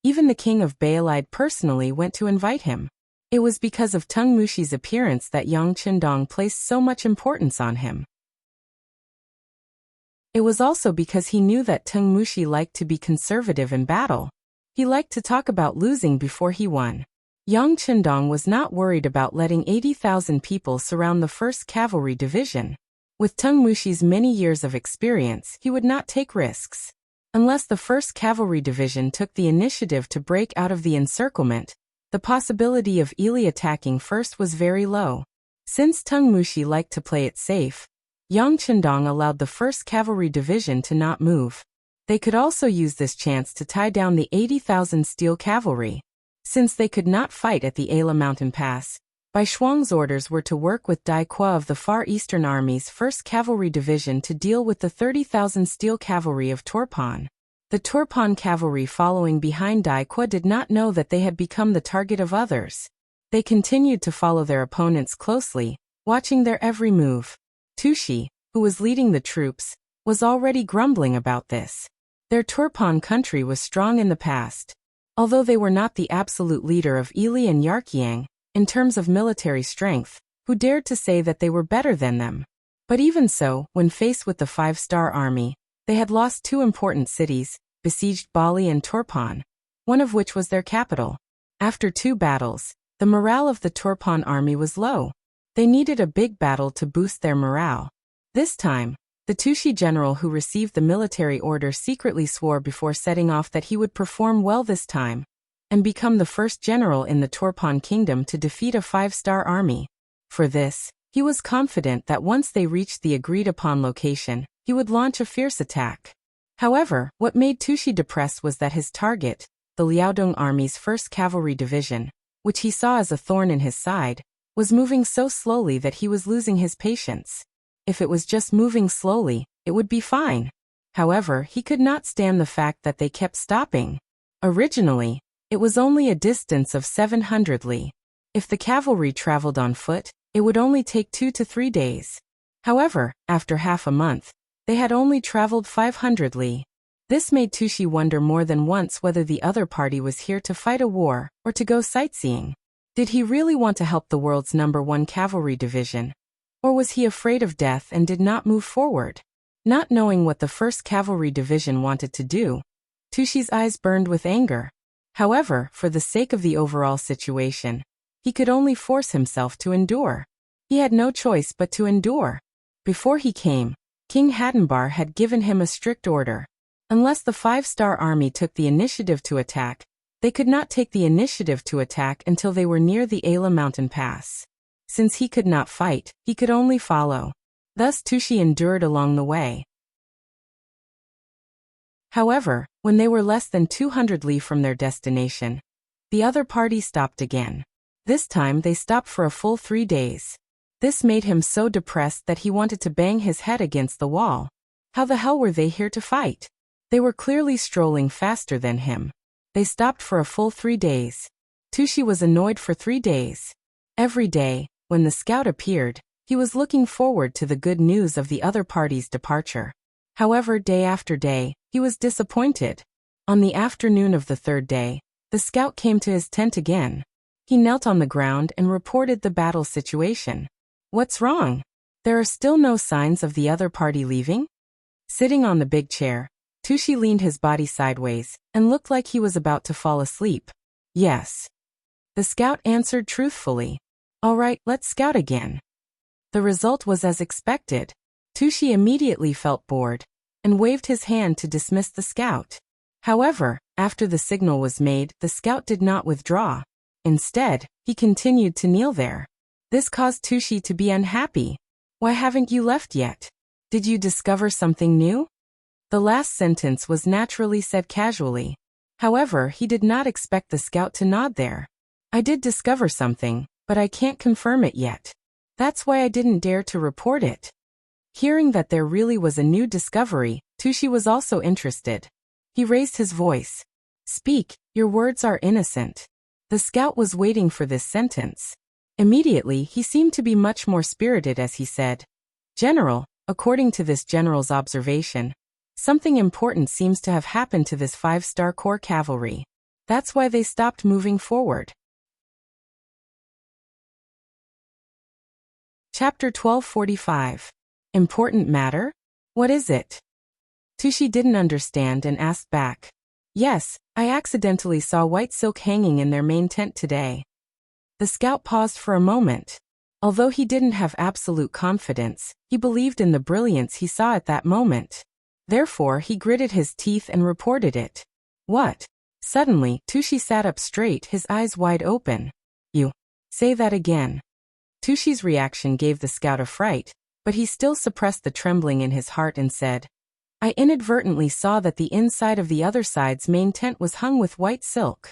Even the king of Baalide personally went to invite him. It was because of Tung Mushi's appearance that Yang Qindong placed so much importance on him. It was also because he knew that Tung Mushi liked to be conservative in battle. He liked to talk about losing before he won. Yang Qindong was not worried about letting 80,000 people surround the 1st Cavalry Division. With Tung Mushi's many years of experience, he would not take risks. Unless the 1st Cavalry Division took the initiative to break out of the encirclement, the possibility of Ili attacking first was very low. Since Tung Mushi liked to play it safe, Yang Qindong allowed the 1st Cavalry Division to not move. They could also use this chance to tie down the 80,000 steel cavalry. Since they could not fight at the Ala Mountain Pass, Bai Shuang's orders were to work with Dai Qua of the Far Eastern Army's 1st Cavalry Division to deal with the 30,000 steel cavalry of Turpan. The Turpan cavalry following behind Dai Qua did not know that they had become the target of others. They continued to follow their opponents closely, watching their every move. Tushi, who was leading the troops, was already grumbling about this. Their Turpan country was strong in the past. Although they were not the absolute leader of Ili and Yarkyang, in terms of military strength, who dared to say that they were better than them. But even so, when faced with the 5-star army, they had lost 2 important cities, besieged Bali and Turpan, one of which was their capital. After 2 battles, the morale of the Turpan army was low. They needed a big battle to boost their morale. This time, the Tushi general who received the military order secretly swore before setting off that he would perform well this time, and become the first general in the Turpan kingdom to defeat a 5-star army. For this, he was confident that once they reached the agreed-upon location, he would launch a fierce attack. However, what made Tushi depressed was that his target, the Liaodong Army's 1st Cavalry Division, which he saw as a thorn in his side, was moving so slowly that he was losing his patience. If it was just moving slowly, it would be fine. However, he could not stand the fact that they kept stopping. Originally, it was only a distance of 700 li. If the cavalry traveled on foot, it would only take 2 to 3 days. However, after half a month, they had only traveled 500 li. This made Tushi wonder more than once whether the other party was here to fight a war or to go sightseeing. Did he really want to help the world's #1 cavalry division? Or was he afraid of death and did not move forward? Not knowing what the 1st Cavalry Division wanted to do, Tushi's eyes burned with anger. However, for the sake of the overall situation, he could only force himself to endure. He had no choice but to endure. Before he came, King Hadenbar had given him a strict order. Unless the 5-star army took the initiative to attack, they could not take the initiative to attack until they were near the Ala Mountain Pass. Since he could not fight, he could only follow. Thus Tushi endured along the way. However, when they were less than 200 li from their destination, the other party stopped again. This time they stopped for a full 3 days. This made him so depressed that he wanted to bang his head against the wall. How the hell were they here to fight? They were clearly strolling faster than him. They stopped for a full 3 days. Tushi was annoyed for 3 days. Every day, when the scout appeared, he was looking forward to the good news of the other party's departure. However, day after day, he was disappointed. On the afternoon of the 3rd day, the scout came to his tent again. He knelt on the ground and reported the battle situation. What's wrong? There are still no signs of the other party leaving? Sitting on the big chair, Tushi leaned his body sideways and looked like he was about to fall asleep. Yes. The scout answered truthfully. All right, let's scout again. The result was as expected. Tushi immediately felt bored and waved his hand to dismiss the scout. However, after the signal was made, the scout did not withdraw. Instead, he continued to kneel there. This caused Tushi to be unhappy. Why haven't you left yet? Did you discover something new? The last sentence was naturally said casually. However, he did not expect the scout to nod there. I did discover something, but I can't confirm it yet. That's why I didn't dare to report it. Hearing that there really was a new discovery, Tushi was also interested. He raised his voice. Speak, your words are innocent. The scout was waiting for this sentence. Immediately, he seemed to be much more spirited as he said, General, according to this general's observation, something important seems to have happened to this 5-star corps cavalry. That's why they stopped moving forward. Chapter 1245. Important matter? What is it? Tushi didn't understand and asked back. Yes, I accidentally saw white silk hanging in their main tent today. The scout paused for a moment. Although he didn't have absolute confidence, he believed in the brilliance he saw at that moment. Therefore, he gritted his teeth and reported it. What? Suddenly, Tushi sat up straight, his eyes wide open. You. Say that again. Tushi's reaction gave the scout a fright, but he still suppressed the trembling in his heart and said, I inadvertently saw that the inside of the other side's main tent was hung with white silk.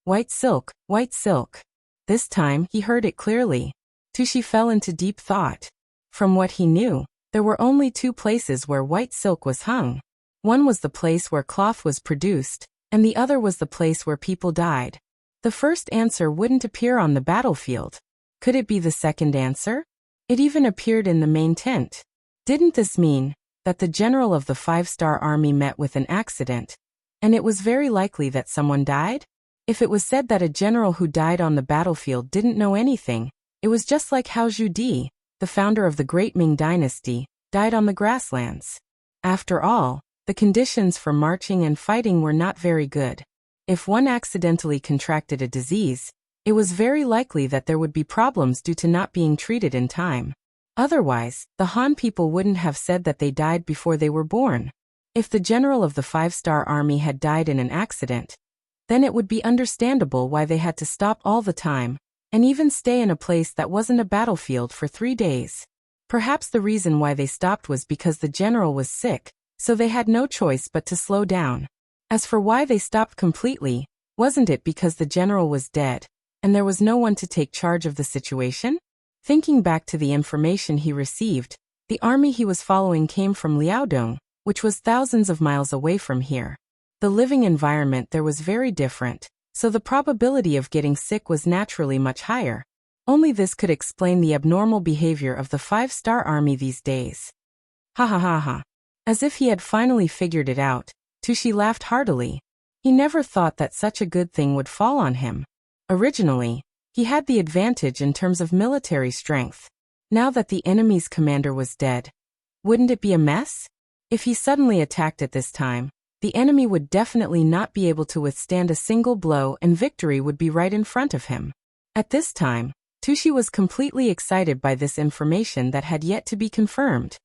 White silk, white silk. This time, he heard it clearly. Tushi fell into deep thought. From what he knew, there were only two places where white silk was hung. One was the place where cloth was produced, and the other was the place where people died. The first answer wouldn't appear on the battlefield. Could it be the second answer? It even appeared in the main tent. Didn't this mean that the general of the 5-star army met with an accident, and it was very likely that someone died? If it was said that a general who died on the battlefield didn't know anything, it was just like how Zhu Di, the founder of the Great Ming Dynasty, died on the grasslands. After all, the conditions for marching and fighting were not very good. If one accidentally contracted a disease, it was very likely that there would be problems due to not being treated in time. Otherwise, the Han people wouldn't have said that they died before they were born. If the general of the 5-star army had died in an accident, then it would be understandable why they had to stop all the time, and even stay in a place that wasn't a battlefield for 3 days. Perhaps the reason why they stopped was because the general was sick, so they had no choice but to slow down. As for why they stopped completely, wasn't it because the general was dead, and there was no one to take charge of the situation? Thinking back to the information he received, the army he was following came from Liaodong, which was thousands of miles away from here. The living environment there was very different, so the probability of getting sick was naturally much higher. Only this could explain the abnormal behavior of the 5-star army these days. Ha ha ha ha. As if he had finally figured it out, Tushi laughed heartily. He never thought that such a good thing would fall on him. Originally, he had the advantage in terms of military strength. Now that the enemy's commander was dead, wouldn't it be a mess? If he suddenly attacked at this time, the enemy would definitely not be able to withstand a single blow and victory would be right in front of him. At this time, Tushi was completely excited by this information that had yet to be confirmed.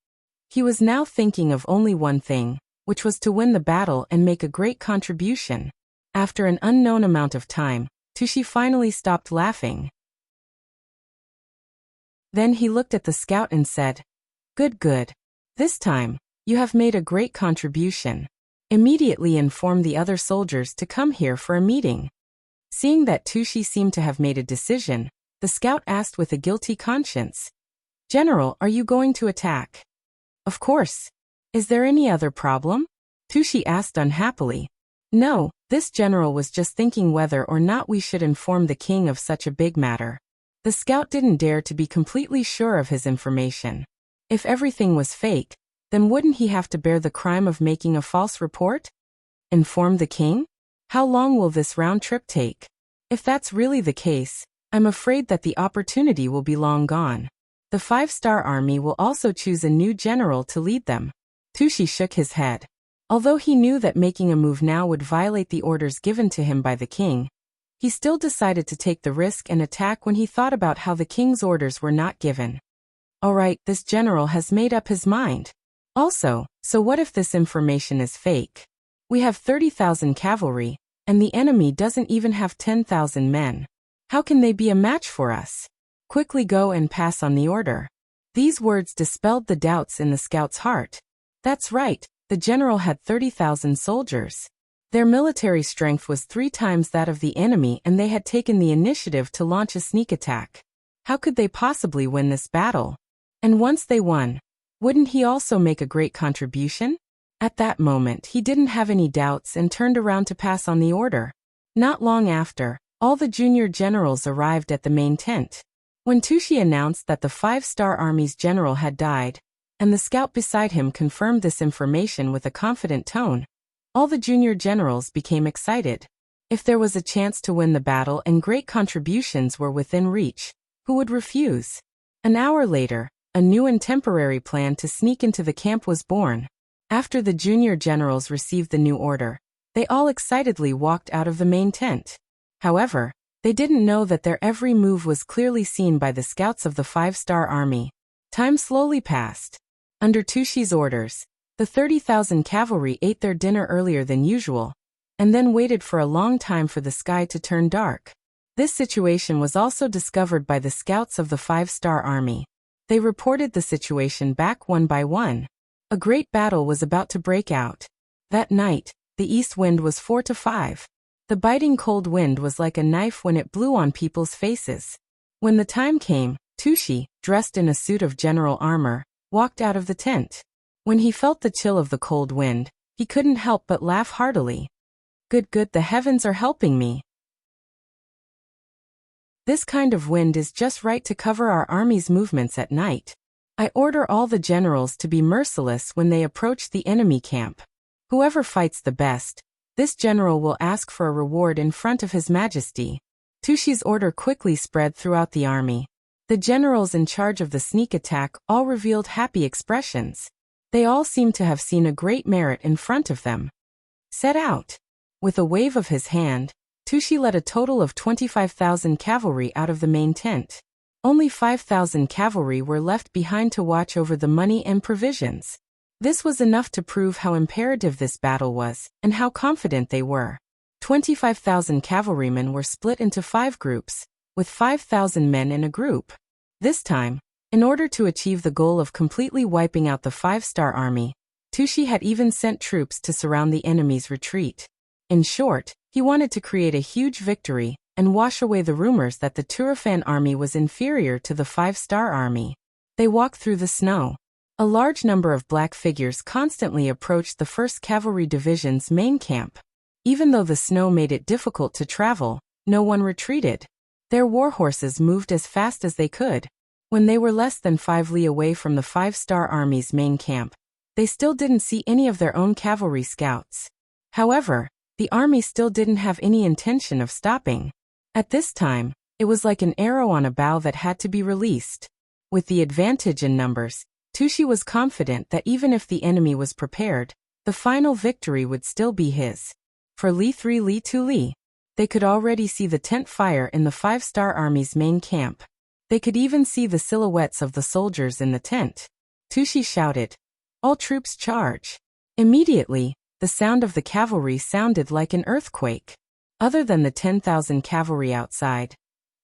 He was now thinking of only one thing, which was to win the battle and make a great contribution. After an unknown amount of time, Tushi finally stopped laughing. Then he looked at the scout and said, Good, good. This time, you have made a great contribution. Immediately inform the other soldiers to come here for a meeting. Seeing that Tushi seemed to have made a decision, the scout asked with a guilty conscience, General, are you going to attack? Of course. Is there any other problem? Tushi asked unhappily. No, this general was just thinking whether or not we should inform the king of such a big matter. The scout didn't dare to be completely sure of his information. If everything was fake, then wouldn't he have to bear the crime of making a false report? Inform the king? How long will this round trip take? If that's really the case, I'm afraid that the opportunity will be long gone. The 5-star army will also choose a new general to lead them. Tushi shook his head. Although he knew that making a move now would violate the orders given to him by the king, he still decided to take the risk and attack when he thought about how the king's orders were not given. Alright, this general has made up his mind. Also, so what if this information is fake? We have 30,000 cavalry, and the enemy doesn't even have 10,000 men. How can they be a match for us? Quickly go and pass on the order. These words dispelled the doubts in the scout's heart. That's right, the general had 30,000 soldiers. Their military strength was 3 times that of the enemy and they had taken the initiative to launch a sneak attack. How could they possibly win this battle? And once they won, wouldn't he also make a great contribution? At that moment he didn't have any doubts and turned around to pass on the order. Not long after, all the junior generals arrived at the main tent. When Tushi announced that the 5-star army's general had died, and the scout beside him confirmed this information with a confident tone, all the junior generals became excited. If there was a chance to win the battle and great contributions were within reach, who would refuse? An hour later, a new and temporary plan to sneak into the camp was born. After the junior generals received the new order, they all excitedly walked out of the main tent. However, they didn't know that their every move was clearly seen by the scouts of the 5-star army. Time slowly passed. Under Tushi's orders, the 30,000 cavalry ate their dinner earlier than usual, and then waited for a long time for the sky to turn dark. This situation was also discovered by the scouts of the 5-star army. They reported the situation back one by one. A great battle was about to break out. That night, the east wind was 4 to 5. The biting cold wind was like a knife when it blew on people's faces. When the time came, Tushi, dressed in a suit of general armor, walked out of the tent. When he felt the chill of the cold wind, he couldn't help but laugh heartily. Good, the heavens are helping me. This kind of wind is just right to cover our army's movements at night. I order all the generals to be merciless when they approach the enemy camp. Whoever fights the best, this general will ask for a reward in front of His Majesty. Tushi's order quickly spread throughout the army. The generals in charge of the sneak attack all revealed happy expressions. They all seemed to have seen a great merit in front of them. Set out. With a wave of his hand, Tushi led a total of 25,000 cavalry out of the main tent. Only 5,000 cavalry were left behind to watch over the money and provisions. This was enough to prove how imperative this battle was, and how confident they were. 25,000 cavalrymen were split into 5 groups, with 5,000 men in a group. This time, in order to achieve the goal of completely wiping out the 5-star army, Tushi had even sent troops to surround the enemy's retreat. In short, he wanted to create a huge victory, and wash away the rumors that the Turfan army was inferior to the 5-star army. They walked through the snow. A large number of black figures constantly approached the 1st Cavalry Division's main camp. Even though the snow made it difficult to travel, no one retreated. Their war horses moved as fast as they could. When they were less than 5 li away from the 5-star army's main camp, they still didn't see any of their own cavalry scouts. However, the army still didn't have any intention of stopping. At this time, it was like an arrow on a bow that had to be released. With the advantage in numbers, Tushi was confident that even if the enemy was prepared, the final victory would still be his. For Li 3 Li 2 Li, they could already see the tent fire in the 5-star army's main camp. They could even see the silhouettes of the soldiers in the tent. Tushi shouted, "All troops charge!" Immediately, the sound of the cavalry sounded like an earthquake. Other than the 10,000 cavalry outside,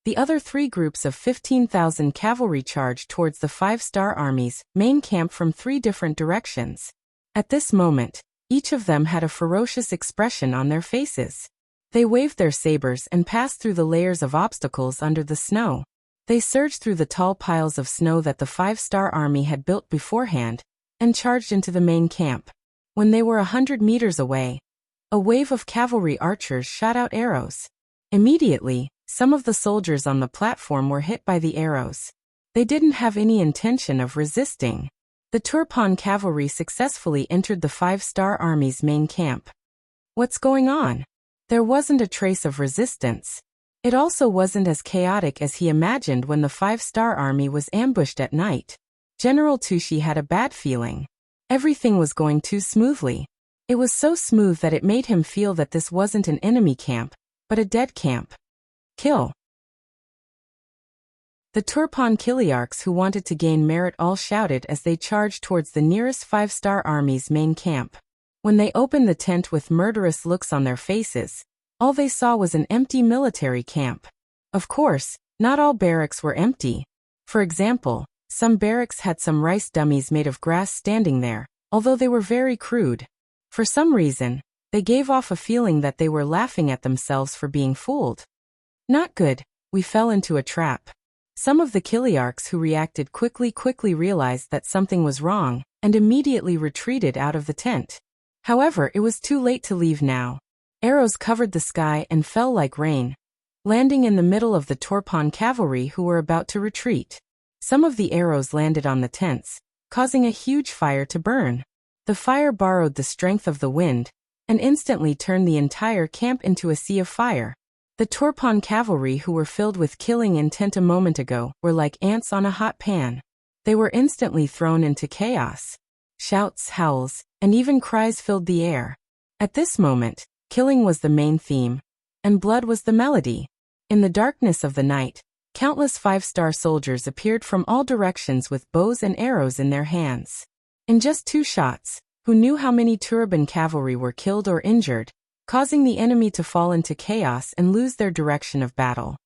the other 3 groups of 15,000 cavalry charged towards the 5-star army's main camp from 3 different directions. At this moment, each of them had a ferocious expression on their faces. They waved their sabers and passed through the layers of obstacles under the snow. They surged through the tall piles of snow that the 5-star army had built beforehand, and charged into the main camp. When they were 100 meters away, a wave of cavalry archers shot out arrows. Immediately, some of the soldiers on the platform were hit by the arrows. They didn't have any intention of resisting. The Turpan cavalry successfully entered the 5-star army's main camp. What's going on? There wasn't a trace of resistance. It also wasn't as chaotic as he imagined when the 5-star army was ambushed at night. General Tushi had a bad feeling. Everything was going too smoothly. It was so smooth that it made him feel that this wasn't an enemy camp, but a dead camp. Kill. The Turpan Kiliarchs who wanted to gain merit all shouted as they charged towards the nearest 5-star army's main camp. When they opened the tent with murderous looks on their faces, all they saw was an empty military camp. Of course, not all barracks were empty. For example, some barracks had some rice dummies made of grass standing there, although they were very crude. For some reason, they gave off a feeling that they were laughing at themselves for being fooled. Not good, we fell into a trap. Some of the Kiliarchs who reacted quickly realized that something was wrong, and immediately retreated out of the tent. However, it was too late to leave now. Arrows covered the sky and fell like rain, landing in the middle of the Turpan cavalry who were about to retreat. Some of the arrows landed on the tents, causing a huge fire to burn. The fire borrowed the strength of the wind, and instantly turned the entire camp into a sea of fire. The Turpan cavalry, who were filled with killing intent a moment ago, were like ants on a hot pan. They were instantly thrown into chaos. Shouts, howls, and even cries filled the air. At this moment, killing was the main theme, and blood was the melody. In the darkness of the night, countless 5-star soldiers appeared from all directions with bows and arrows in their hands. In just 2 shots, who knew how many Turban cavalry were killed or injured, causing the enemy to fall into chaos and lose their direction of battle.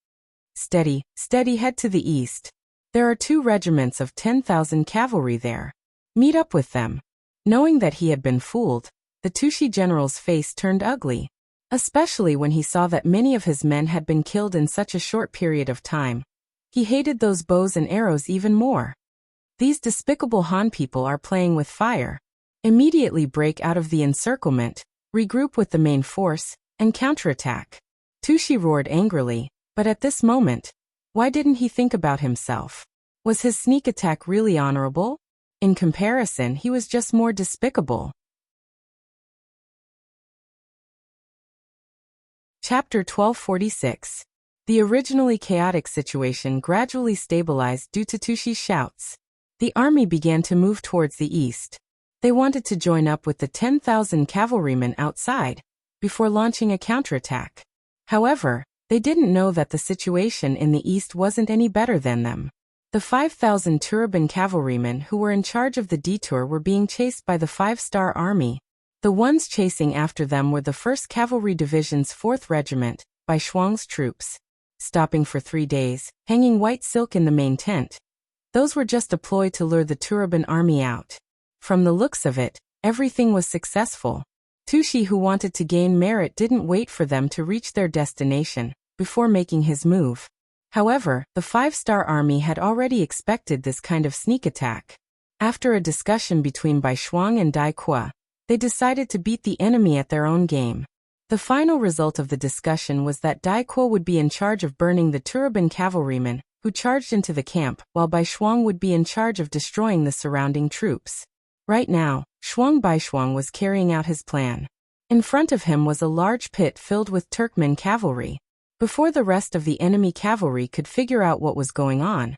Steady, steady, head to the east. There are 2 regiments of 10,000 cavalry there. Meet up with them. Knowing that he had been fooled, the Tushi general's face turned ugly, especially when he saw that many of his men had been killed in such a short period of time. He hated those bows and arrows even more. These despicable Han people are playing with fire. Immediately break out of the encirclement, regroup with the main force, and counterattack. Tushi roared angrily, but at this moment, why didn't he think about himself? Was his sneak attack really honorable? In comparison, he was just more despicable. Chapter 1246. The originally chaotic situation gradually stabilized due to Tushi's shouts. The army began to move towards the east. They wanted to join up with the 10,000 cavalrymen outside, before launching a counterattack. However, they didn't know that the situation in the east wasn't any better than them. The 5,000 Turban cavalrymen who were in charge of the detour were being chased by the 5-star army. The ones chasing after them were the 1st Cavalry Division's 4th Regiment, by Shuang's troops. Stopping for 3 days, hanging white silk in the main tent. Those were just a ploy to lure the Turban army out. From the looks of it, everything was successful. Tushi, who wanted to gain merit, didn't wait for them to reach their destination before making his move. However, the 5-star army had already expected this kind of sneak attack. After a discussion between Bai Shuang and Dai Qua, they decided to beat the enemy at their own game. The final result of the discussion was that Dai Qua would be in charge of burning the Turban cavalrymen who charged into the camp, while Bai Shuang would be in charge of destroying the surrounding troops. Right now, Bai Shuang was carrying out his plan. In front of him was a large pit filled with Turkmen cavalry. Before the rest of the enemy cavalry could figure out what was going on,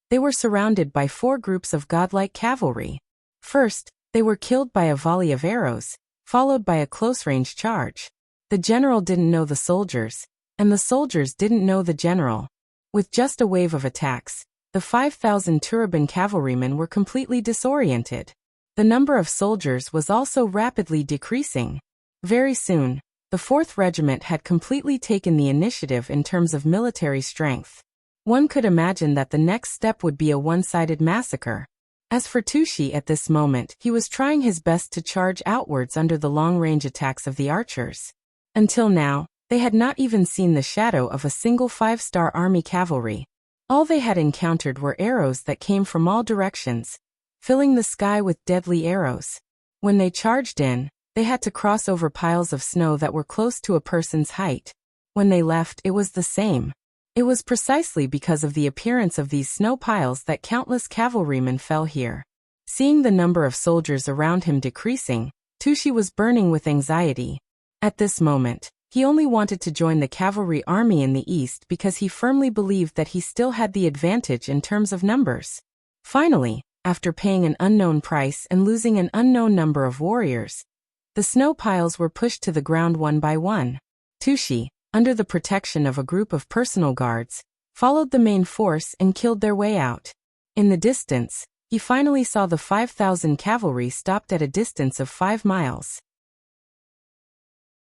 they were surrounded by 4 groups of godlike cavalry. First, they were killed by a volley of arrows, followed by a close-range charge. The general didn't know the soldiers, and the soldiers didn't know the general. With just a wave of attacks, the 5,000 Turban cavalrymen were completely disoriented. The number of soldiers was also rapidly decreasing. Very soon, the 4th Regiment had completely taken the initiative in terms of military strength. One could imagine that the next step would be a one-sided massacre. As for Tushi, at this moment, he was trying his best to charge outwards under the long-range attacks of the archers. Until now, they had not even seen the shadow of a single 5-star army cavalry. All they had encountered were arrows that came from all directions, filling the sky with deadly arrows. When they charged in, they had to cross over piles of snow that were close to a person's height. When they left, it was the same. It was precisely because of the appearance of these snow piles that countless cavalrymen fell here. Seeing the number of soldiers around him decreasing, Tushi was burning with anxiety. At this moment, he only wanted to join the cavalry army in the east because he firmly believed that he still had the advantage in terms of numbers. Finally, after paying an unknown price and losing an unknown number of warriors, the snow piles were pushed to the ground one by one. Tushi, under the protection of a group of personal guards, followed the main force and killed their way out. In the distance, he finally saw the 5,000 cavalry stopped at a distance of 5 miles.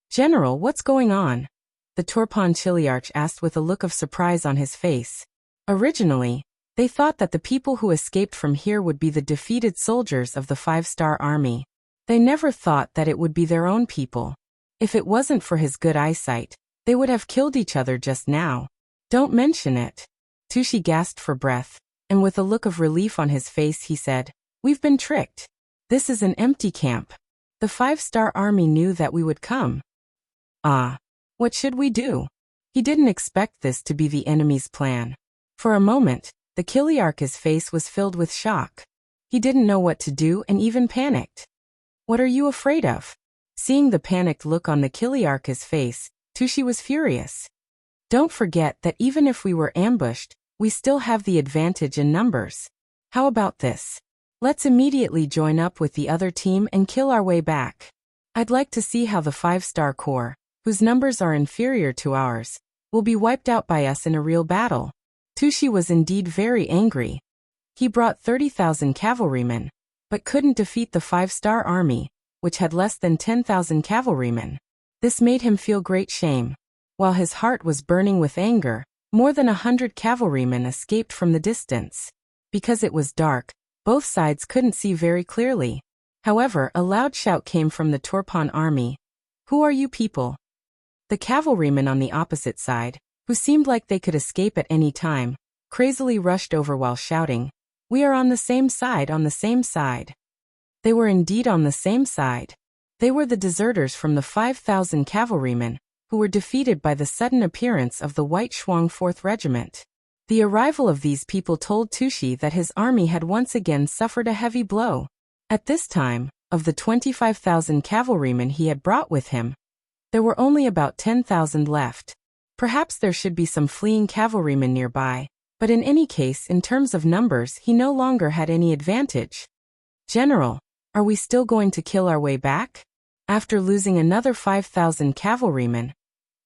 "General, what's going on?" the Turpan Chiliarch asked with a look of surprise on his face. Originally, they thought that the people who escaped from here would be the defeated soldiers of the 5-star army. They never thought that it would be their own people. If it wasn't for his good eyesight, they would have killed each other just now. "Don't mention it." Tushi gasped for breath, and with a look of relief on his face he said, "We've been tricked. This is an empty camp. The 5-star army knew that we would come." "Ah. What should we do?" He didn't expect this to be the enemy's plan. For a moment, the Kiliarch's face was filled with shock. He didn't know what to do and even panicked. "What are you afraid of?" Seeing the panicked look on the Kiliarch's face, Tushi was furious. Don't forget that even if we were ambushed, we still have the advantage in numbers. How about this? Let's immediately join up with the other team and kill our way back. I'd like to see how the 5-star corps, whose numbers are inferior to ours, will be wiped out by us in a real battle. Tushi was indeed very angry. He brought 30,000 cavalrymen, but couldn't defeat the 5-star army, which had less than 10,000 cavalrymen. This made him feel great shame. While his heart was burning with anger, more than 100 cavalrymen escaped from the distance. Because it was dark, both sides couldn't see very clearly. However, a loud shout came from the Turpan army. "Who are you people?" The cavalrymen on the opposite side, who seemed like they could escape at any time, crazily rushed over while shouting, "We are on the same side, on the same side." They were indeed on the same side. They were the deserters from the 5,000 cavalrymen, who were defeated by the sudden appearance of the White Shuang 4th Regiment. The arrival of these people told Tushi that his army had once again suffered a heavy blow. At this time, of the 25,000 cavalrymen he had brought with him, there were only about 10,000 left. Perhaps there should be some fleeing cavalrymen nearby, but in any case, in terms of numbers, he no longer had any advantage. "General, are we still going to kill our way back?" After losing another 5,000 cavalrymen,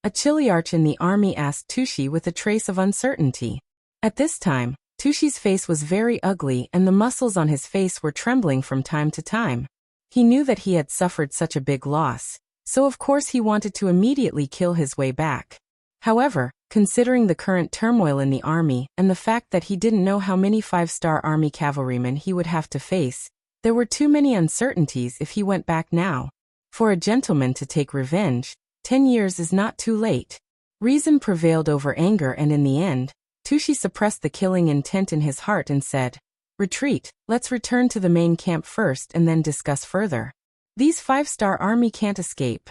a Chiliarch in the army asked Tushi with a trace of uncertainty. At this time, Tushi's face was very ugly and the muscles on his face were trembling from time to time. He knew that he had suffered such a big loss, so of course he wanted to immediately kill his way back. However, considering the current turmoil in the army and the fact that he didn't know how many 5-star army cavalrymen he would have to face, there were too many uncertainties if he went back now. For a gentleman to take revenge, 10 years is not too late. Reason prevailed over anger and in the end, Tushi suppressed the killing intent in his heart and said, "Retreat, let's return to the main camp first and then discuss further. These 5-star army can't escape."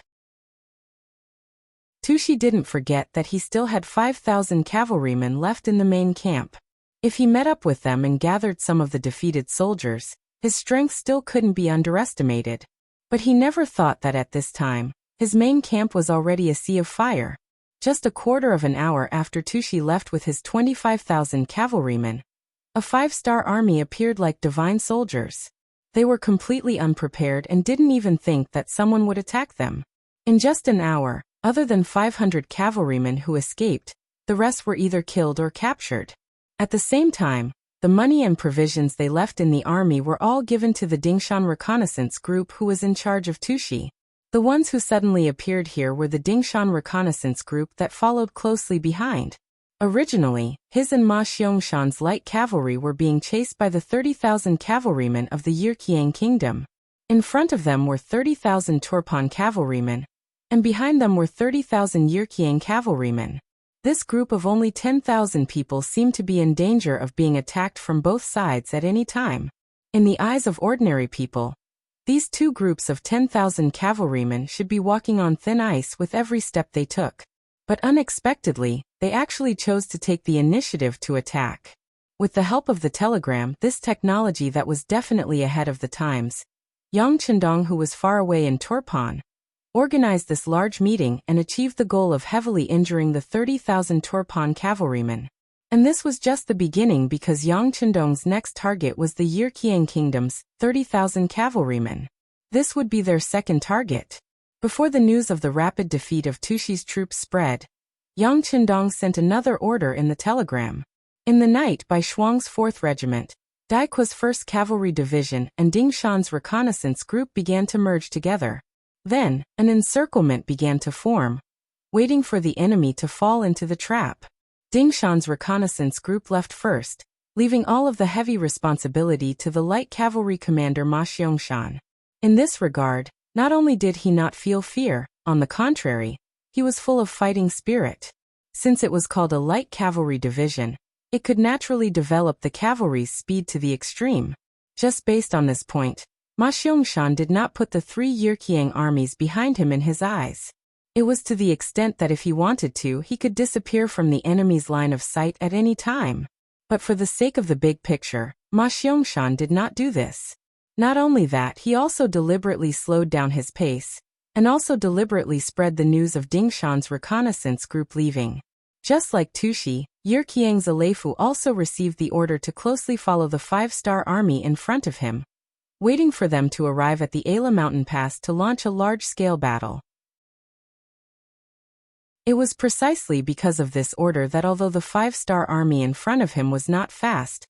Tushi didn't forget that he still had 5,000 cavalrymen left in the main camp. If he met up with them and gathered some of the defeated soldiers, his strength still couldn't be underestimated. But he never thought that at this time, his main camp was already a sea of fire. Just a quarter of an hour after Tushi left with his 25,000 cavalrymen, a 5-star army appeared like divine soldiers. They were completely unprepared and didn't even think that someone would attack them. In just an hour, other than 500 cavalrymen who escaped, the rest were either killed or captured. At the same time, the money and provisions they left in the army were all given to the Dingshan reconnaissance group who was in charge of Tushi. The ones who suddenly appeared here were the Dingshan reconnaissance group that followed closely behind. Originally, his and Ma Xiangshan's light cavalry were being chased by the 30,000 cavalrymen of the Yirqiang kingdom. In front of them were 30,000 Turpan cavalrymen, and behind them were 30,000 Yirqiang cavalrymen. This group of only 10,000 people seemed to be in danger of being attacked from both sides at any time. In the eyes of ordinary people, these two groups of 10,000 cavalrymen should be walking on thin ice with every step they took. But unexpectedly, they actually chose to take the initiative to attack. With the help of the telegram, this technology that was definitely ahead of the times, Yang Chendong, who was far away in Turpan, organized this large meeting and achieved the goal of heavily injuring the 30,000 Turpan cavalrymen. And this was just the beginning because Yang Chendong's next target was the Yirqiang kingdom's 30,000 cavalrymen. This would be their second target. Before the news of the rapid defeat of Tushi's troops spread, Yang Chendong sent another order in the telegram. In the night, by Shuang's 4th Regiment, Daiqua's 1st Cavalry Division and Dingshan's reconnaissance group began to merge together. Then, an encirclement began to form, waiting for the enemy to fall into the trap. Dingshan's reconnaissance group left first, leaving all of the heavy responsibility to the light cavalry commander Ma Xiangshan. In this regard, not only did he not feel fear, on the contrary, he was full of fighting spirit. Since it was called a light cavalry division, it could naturally develop the cavalry's speed to the extreme. Just based on this point, Ma Xiangshan did not put the 3 Yirqiang armies behind him in his eyes. It was to the extent that if he wanted to, he could disappear from the enemy's line of sight at any time. But for the sake of the big picture, Ma Xiangshan did not do this. Not only that, he also deliberately slowed down his pace, and also deliberately spread the news of Dingshan's reconnaissance group leaving. Just like Tushi, Yerkiang's Aleifu also received the order to closely follow the 5-star army in front of him, waiting for them to arrive at the Ayla mountain pass to launch a large-scale battle. It was precisely because of this order that although the 5-star army in front of him was not fast,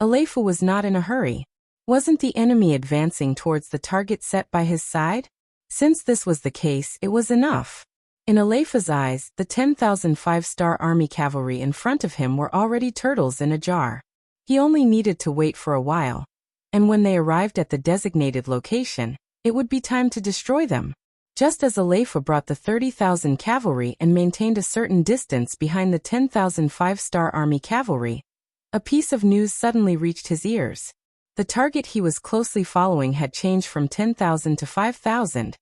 Aleifu was not in a hurry. Wasn't the enemy advancing towards the target set by his side? Since this was the case, it was enough. In Aleifu's eyes, the 10,000 5-star army cavalry in front of him were already turtles in a jar. He only needed to wait for a while, and when they arrived at the designated location, it would be time to destroy them. Just as Aleifu brought the 30,000 cavalry and maintained a certain distance behind the 10,000 5-star army cavalry, a piece of news suddenly reached his ears. The target he was closely following had changed from 10,000 to 5,000,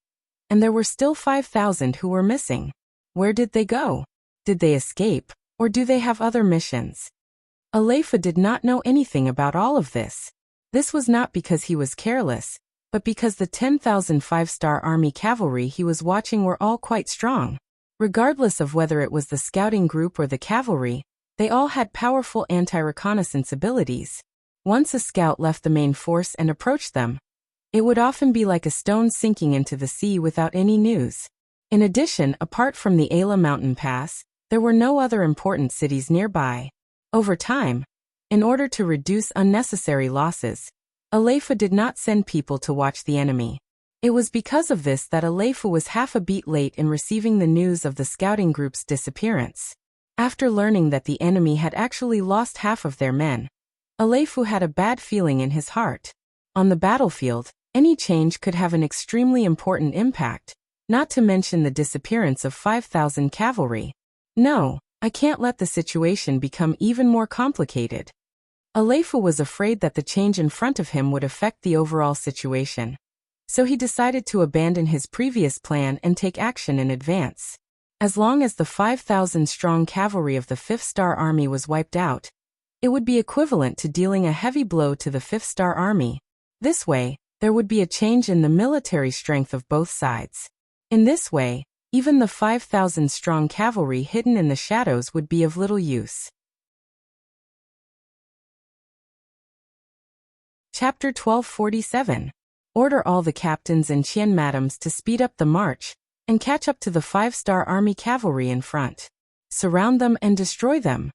and there were still 5,000 who were missing. Where did they go? Did they escape, or do they have other missions? Aleifu did not know anything about all of this. This was not because he was careless, but because the 10,000 5-star army cavalry he was watching were all quite strong. Regardless of whether it was the scouting group or the cavalry, they all had powerful anti-reconnaissance abilities. Once a scout left the main force and approached them, it would often be like a stone sinking into the sea without any news. In addition, apart from the Ayla mountain pass, there were no other important cities nearby. Over time, in order to reduce unnecessary losses, Aleifu did not send people to watch the enemy. It was because of this that Aleifu was half a beat late in receiving the news of the scouting group's disappearance. After learning that the enemy had actually lost half of their men, Aleifu had a bad feeling in his heart. On the battlefield, any change could have an extremely important impact, not to mention the disappearance of 5,000 cavalry. No, I can't let the situation become even more complicated. Aleifu was afraid that the change in front of him would affect the overall situation. So he decided to abandon his previous plan and take action in advance. As long as the 5,000-strong cavalry of the 5th-star army was wiped out, it would be equivalent to dealing a heavy blow to the 5th-star army. This way, there would be a change in the military strength of both sides. In this way, even the 5,000-strong cavalry hidden in the shadows would be of little use. Chapter 1247. Order all the captains and Qian madams to speed up the march and catch up to the 5-star army cavalry in front. Surround them and destroy them.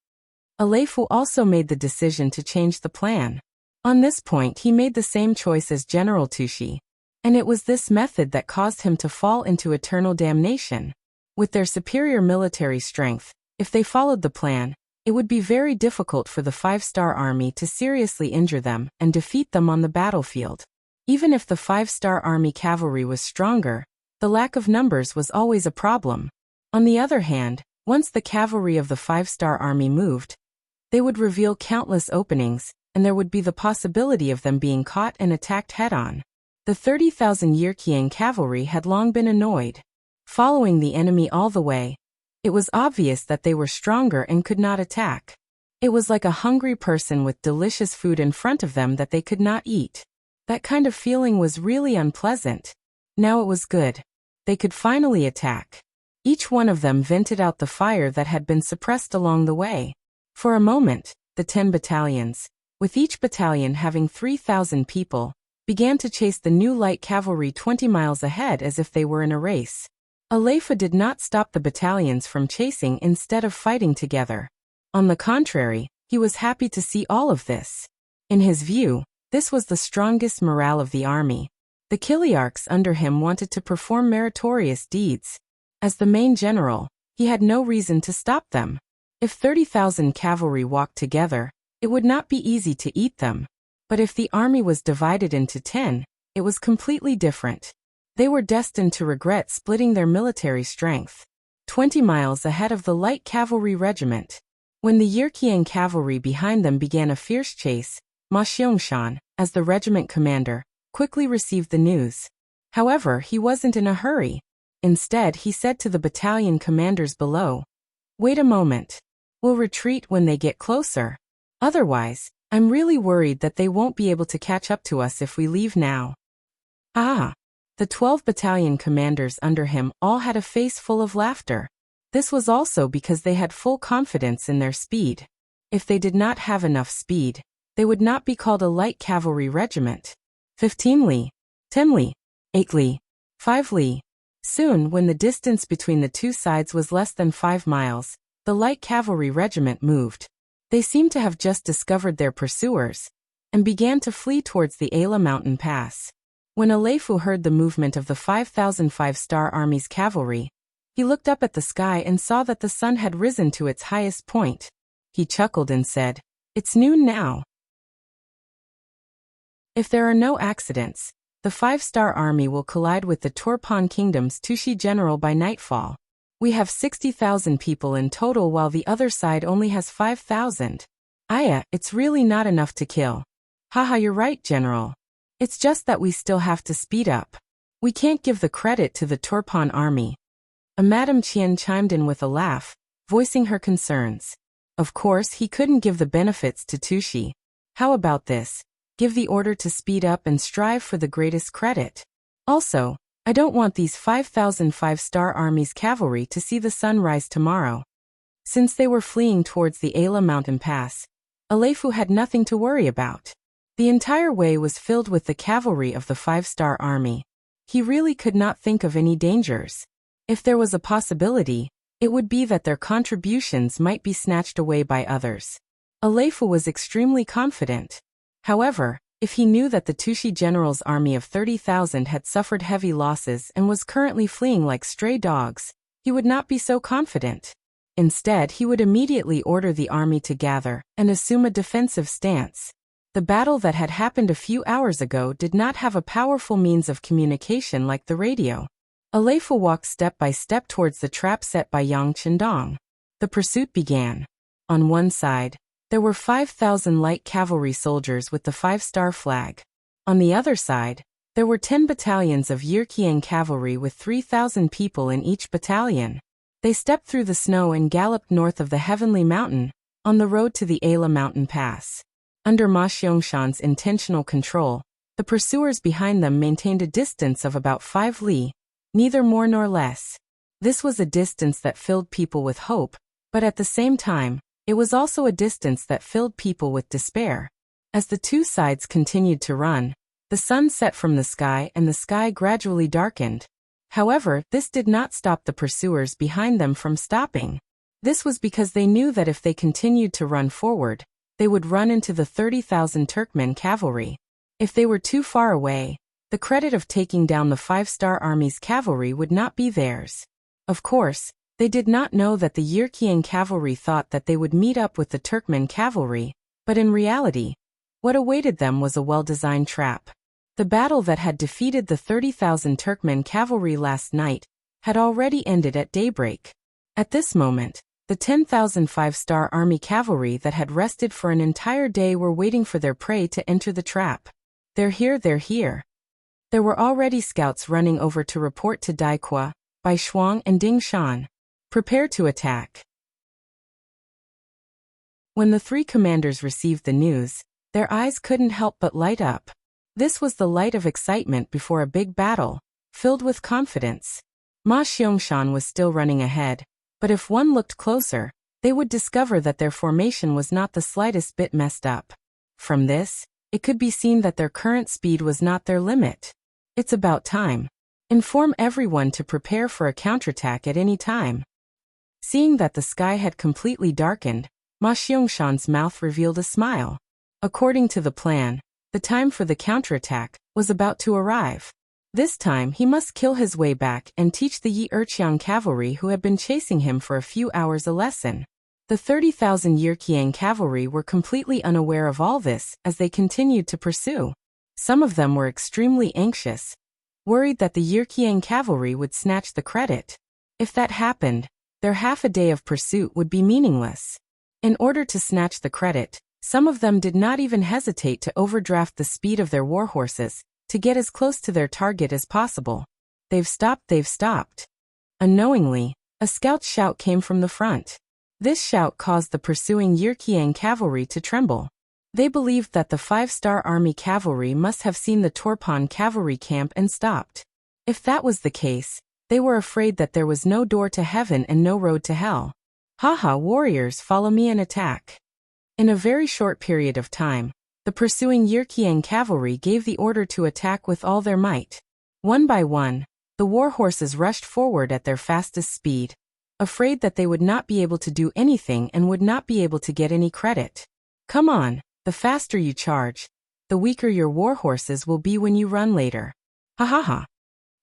Aleifu also made the decision to change the plan. On this point, he made the same choice as General Tushi, and it was this method that caused him to fall into eternal damnation. With their superior military strength, if they followed the plan, it would be very difficult for the 5-star army to seriously injure them and defeat them on the battlefield. Even if the 5-star army cavalry was stronger, the lack of numbers was always a problem. On the other hand, once the cavalry of the 5-star army moved, they would reveal countless openings, and there would be the possibility of them being caught and attacked head-on. The 30,000 Yerkiang cavalry had long been annoyed. Following the enemy all the way, it was obvious that they were stronger and could not attack. It was like a hungry person with delicious food in front of them that they could not eat. That kind of feeling was really unpleasant. Now it was good. They could finally attack. Each one of them vented out the fire that had been suppressed along the way. For a moment, the 10 battalions, with each battalion having 3,000 people, began to chase the new light cavalry 20 miles ahead as if they were in a race. Aleifu did not stop the battalions from chasing instead of fighting together. On the contrary, he was happy to see all of this. In his view, this was the strongest morale of the army. The Kiliarchs under him wanted to perform meritorious deeds. As the main general, he had no reason to stop them. If 30,000 cavalry walked together, it would not be easy to eat them. But if the army was divided into 10, it was completely different. They were destined to regret splitting their military strength. 20 miles ahead of the light cavalry regiment, when the Yerkiang cavalry behind them began a fierce chase, Ma Xiangshan, as the regiment commander, quickly received the news. However, he wasn't in a hurry. Instead, he said to the battalion commanders below, "Wait a moment. We'll retreat when they get closer. Otherwise, I'm really worried that they won't be able to catch up to us if we leave now." "Ah, The 12 battalion commanders under him all had a face full of laughter. This was also because they had full confidence in their speed. If they did not have enough speed, they would not be called a light cavalry regiment. 15 li, 10 li, 8 li, 5 li. Soon, when the distance between the two sides was less than 5 miles, the light cavalry regiment moved. They seemed to have just discovered their pursuers and began to flee towards the Ala mountain pass. When Alefu heard the movement of the 5,000 5-star Army's cavalry, he looked up at the sky and saw that the sun had risen to its highest point. He chuckled and said, "It's noon now. If there are no accidents, the 5-star army will collide with the Turpan Kingdom's Tushi general by nightfall. We have 60,000 people in total while the other side only has 5,000. Aya, it's really not enough to kill." "Haha, you're right, General. It's just that we still have to speed up. We can't give the credit to the Turpan army." A Madame Chien chimed in with a laugh, voicing her concerns. Of course, he couldn't give the benefits to Tushi. How about this? Give the order to speed up and strive for the greatest credit. Also, I don't want these 5,000 5-star Army's cavalry to see the sun rise tomorrow. Since they were fleeing towards the Ala mountain pass, Alefu had nothing to worry about. The entire way was filled with the cavalry of the 5-star army. He really could not think of any dangers. If there was a possibility, it would be that their contributions might be snatched away by others. Alefu was extremely confident. However, if he knew that the Tushi general's army of 30,000 had suffered heavy losses and was currently fleeing like stray dogs, he would not be so confident. Instead, he would immediately order the army to gather and assume a defensive stance. The battle that had happened a few hours ago did not have a powerful means of communication like the radio. Alefu walked step by step towards the trap set by Yang Chendong. The pursuit began. On one side, there were 5,000 light cavalry soldiers with the 5-star flag. On the other side, there were 10 battalions of Yirkiang cavalry with 3,000 people in each battalion. They stepped through the snow and galloped north of the Heavenly Mountain, on the road to the Ala mountain pass. Under Ma Xiangshan's intentional control, the pursuers behind them maintained a distance of about 5 li, neither more nor less. This was a distance that filled people with hope, but at the same time, it was also a distance that filled people with despair. As the two sides continued to run, the sun set from the sky and the sky gradually darkened. However, this did not stop the pursuers behind them from stopping. This was because they knew that if they continued to run forward, they would run into the 30,000 Turkmen cavalry. If they were too far away, the credit of taking down the 5-star army's cavalry would not be theirs. Of course, they did not know that the Yirkiang cavalry thought that they would meet up with the Turkmen cavalry, but in reality, what awaited them was a well-designed trap. The battle that had defeated the 30,000 Turkmen cavalry last night had already ended at daybreak. At this moment, the 10,000 5-star army cavalry that had rested for an entire day were waiting for their prey to enter the trap. "They're here, they're here." There were already scouts running over to report to Daikua, Bai Shuang and Ding Shan. "Prepare to attack." When the three commanders received the news, their eyes couldn't help but light up. This was the light of excitement before a big battle, filled with confidence. Ma Xiangshan was still running ahead, but if one looked closer, they would discover that their formation was not the slightest bit messed up. From this, it could be seen that their current speed was not their limit. "It's about time. Inform everyone to prepare for a counterattack at any time." Seeing that the sky had completely darkened, Ma Xiangshan's mouth revealed a smile. According to the plan, the time for the counterattack was about to arrive. This time he must kill his way back and teach the Yi Erqiang cavalry who had been chasing him for a few hours a lesson. The 30,000 Yirkiang cavalry were completely unaware of all this as they continued to pursue. Some of them were extremely anxious, worried that the Yirkiang cavalry would snatch the credit. If that happened, their half a day of pursuit would be meaningless. In order to snatch the credit, some of them did not even hesitate to overdraft the speed of their war horses to get as close to their target as possible. They've stopped. Unknowingly, a scout's shout came from the front. This shout caused the pursuing Yirkiang cavalry to tremble. They believed that the 5-star army cavalry must have seen the Turpan cavalry camp and stopped. If that was the case, they were afraid that there was no door to heaven and no road to hell. Haha, warriors, follow me and attack. In a very short period of time, the pursuing Yirkiang cavalry gave the order to attack with all their might. One by one, the war horses rushed forward at their fastest speed, afraid that they would not be able to do anything and would not be able to get any credit. Come on, the faster you charge, the weaker your war horses will be when you run later. Ha ha ha.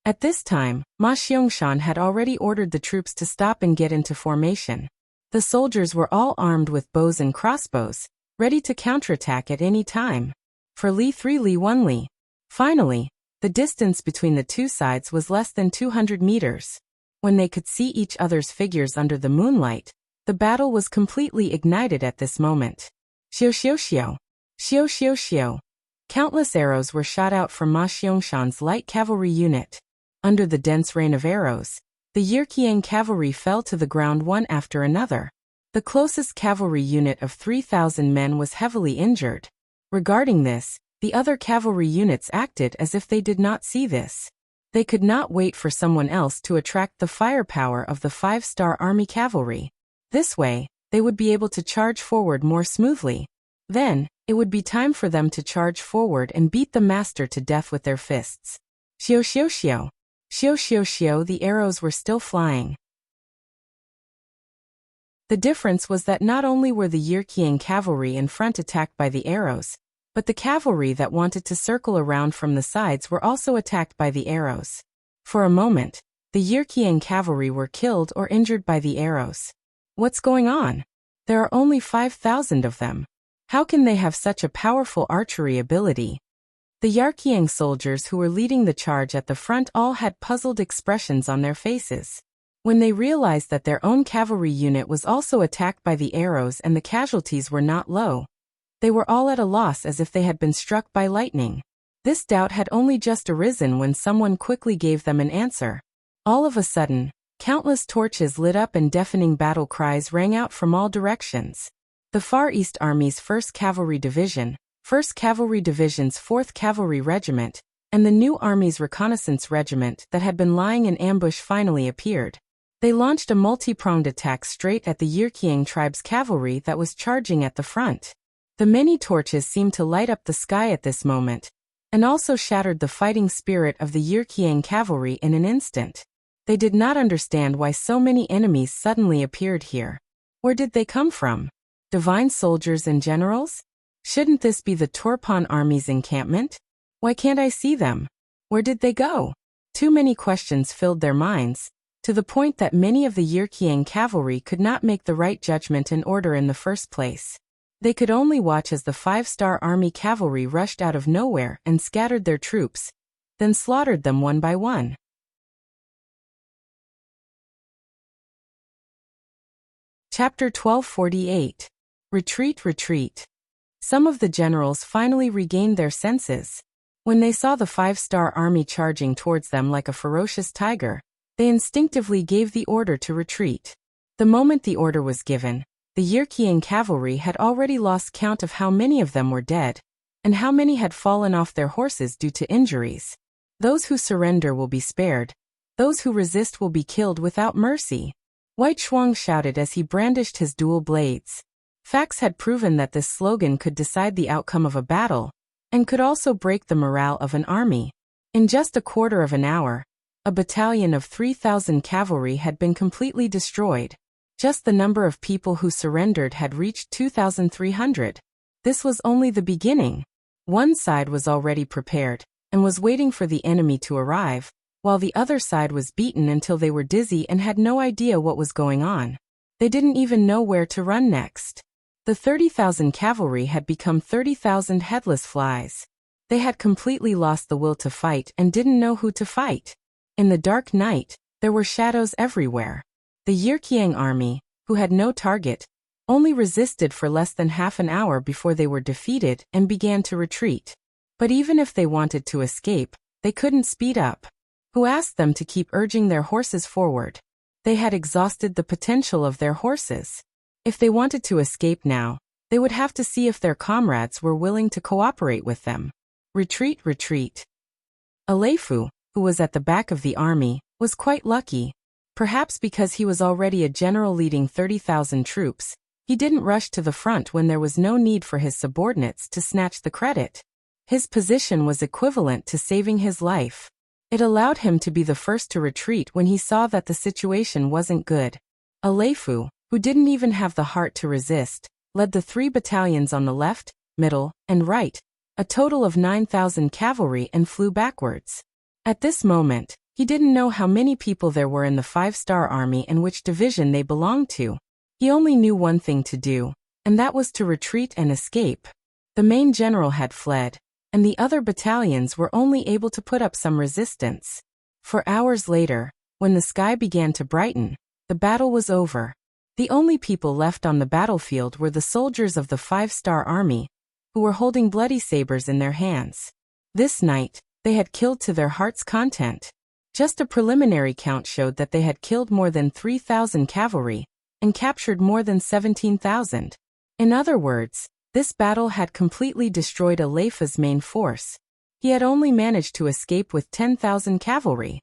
At this time, Ma Xiangshan had already ordered the troops to stop and get into formation. The soldiers were all armed with bows and crossbows, ready to counterattack at any time. For Li 3 Li 1 Li. Finally, the distance between the two sides was less than 200 meters. When they could see each other's figures under the moonlight, the battle was completely ignited at this moment. Xiao xiao xiao. Xiao xiao xiao. Countless arrows were shot out from Ma Xiangshan's light cavalry unit. Under the dense rain of arrows, the Yirkiang cavalry fell to the ground one after another. The closest cavalry unit of 3,000 men was heavily injured. Regarding this, the other cavalry units acted as if they did not see this. They could not wait for someone else to attract the firepower of the 5-star army cavalry. This way, they would be able to charge forward more smoothly. Then, it would be time for them to charge forward and beat the master to death with their fists. Xiao xiao xiao. Xiao xiao xiao, the arrows were still flying. The difference was that not only were the Yirkiang cavalry in front attacked by the arrows, but the cavalry that wanted to circle around from the sides were also attacked by the arrows. For a moment, the Yirkiang cavalry were killed or injured by the arrows. What's going on? There are only 5,000 of them. How can they have such a powerful archery ability? The Yirkiang soldiers who were leading the charge at the front all had puzzled expressions on their faces. When they realized that their own cavalry unit was also attacked by the arrows and the casualties were not low, they were all at a loss as if they had been struck by lightning. This doubt had only just arisen when someone quickly gave them an answer. All of a sudden, countless torches lit up and deafening battle cries rang out from all directions. The Far East Army's 1st Cavalry Division, 1st Cavalry Division's 4th Cavalry Regiment, and the new Army's Reconnaissance Regiment that had been lying in ambush finally appeared. They launched a multi-pronged attack straight at the Yirkiang tribe's cavalry that was charging at the front. The many torches seemed to light up the sky at this moment, and also shattered the fighting spirit of the Yirkiang cavalry in an instant. They did not understand why so many enemies suddenly appeared here. Where did they come from? Divine soldiers and generals? Shouldn't this be the Turpan army's encampment? Why can't I see them? Where did they go? Too many questions filled their minds, to the point that many of the Yirkiang cavalry could not make the right judgment and order in the first place. They could only watch as the 5-star army cavalry rushed out of nowhere and scattered their troops, then slaughtered them one by one. Chapter 1248. Retreat, Retreat. Some of the generals finally regained their senses. When they saw the 5-star army charging towards them like a ferocious tiger, they instinctively gave the order to retreat. The moment the order was given, the Yirkiang cavalry had already lost count of how many of them were dead, and how many had fallen off their horses due to injuries. Those who surrender will be spared. Those who resist will be killed without mercy. White Shuang shouted as he brandished his dual blades. Facts had proven that this slogan could decide the outcome of a battle, and could also break the morale of an army. In just a quarter of an hour, a battalion of 3,000 cavalry had been completely destroyed. Just the number of people who surrendered had reached 2,300. This was only the beginning. One side was already prepared, and was waiting for the enemy to arrive, while the other side was beaten until they were dizzy and had no idea what was going on. They didn't even know where to run next. The 30,000 cavalry had become 30,000 headless flies. They had completely lost the will to fight and didn't know who to fight. In the dark night, there were shadows everywhere. The Yirkiang army, who had no target, only resisted for less than half an hour before they were defeated and began to retreat. But even if they wanted to escape, they couldn't speed up. Who asked them to keep urging their horses forward? They had exhausted the potential of their horses. If they wanted to escape now, they would have to see if their comrades were willing to cooperate with them. Retreat, retreat. Aleifu, who was at the back of the army, was quite lucky. Perhaps because he was already a general leading 30,000 troops, he didn't rush to the front when there was no need for his subordinates to snatch the credit. His position was equivalent to saving his life. It allowed him to be the first to retreat when he saw that the situation wasn't good. Aleifu, who didn't even have the heart to resist, led the 3 battalions on the left, middle, and right, a total of 9,000 cavalry, and flew backwards. At this moment, he didn't know how many people there were in the 5-star army and which division they belonged to. He only knew one thing to do, and that was to retreat and escape. The main general had fled, and the other battalions were only able to put up some resistance. For hours later, when the sky began to brighten, the battle was over. The only people left on the battlefield were the soldiers of the 5-star army, who were holding bloody sabers in their hands. This night, they had killed to their heart's content. Just a preliminary count showed that they had killed more than 3,000 cavalry, and captured more than 17,000. In other words, this battle had completely destroyed Aleifu's main force. He had only managed to escape with 10,000 cavalry.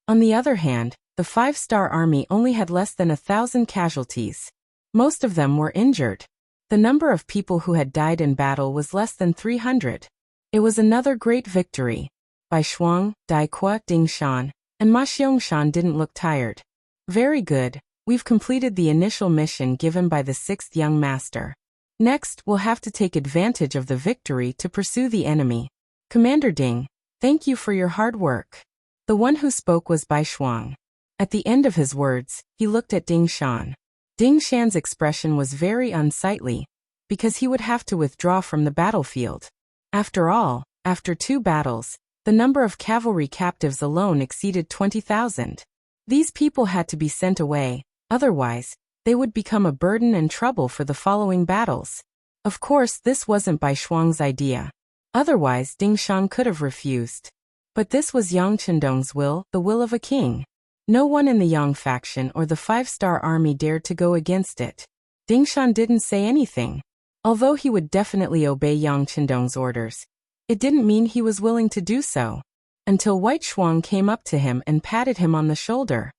On the other hand, the 5-star army only had less than 1,000 casualties. Most of them were injured. The number of people who had died in battle was less than 300. It was another great victory. Bai Shuang, Dai Qua, Ding Shan, and Ma Xiangshan didn't look tired. Very good, we've completed the initial mission given by the 6th young master. Next, we'll have to take advantage of the victory to pursue the enemy. Commander Ding, thank you for your hard work. The one who spoke was Bai Shuang. At the end of his words, he looked at Ding Shan. Ding Shan's expression was very unsightly, because he would have to withdraw from the battlefield. After all, after 2 battles, the number of cavalry captives alone exceeded 20,000. These people had to be sent away, otherwise, they would become a burden and trouble for the following battles. Of course, this wasn't Bai Shuang's idea. Otherwise, Ding Shan could have refused. But this was Yang Chendong's will, the will of a king. No one in the Yang faction or the 5-star army dared to go against it. Ding Shan didn't say anything. Although he would definitely obey Yang Chendong's orders, it didn't mean he was willing to do so. Until White Shuang came up to him and patted him on the shoulder.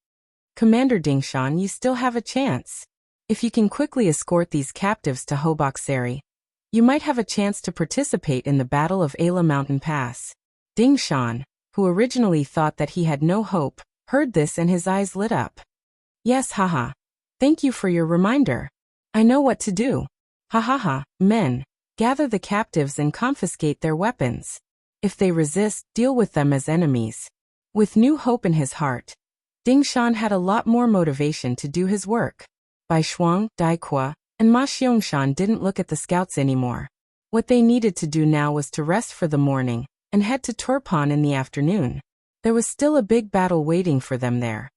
Commander Ding Shan, you still have a chance. If you can quickly escort these captives to Hobokseri, you might have a chance to participate in the Battle of Ala Mountain Pass. Ding Shan, who originally thought that he had no hope, heard this and his eyes lit up. Yes, haha. Thank you for your reminder. I know what to do. Ha ha ha, men, gather the captives and confiscate their weapons. If they resist, deal with them as enemies. With new hope in his heart, Ding Shan had a lot more motivation to do his work. Bai Shuang, Dai Qua, and Ma Xiangshan didn't look at the scouts anymore. What they needed to do now was to rest for the morning, and head to Turpan in the afternoon. There was still a big battle waiting for them there.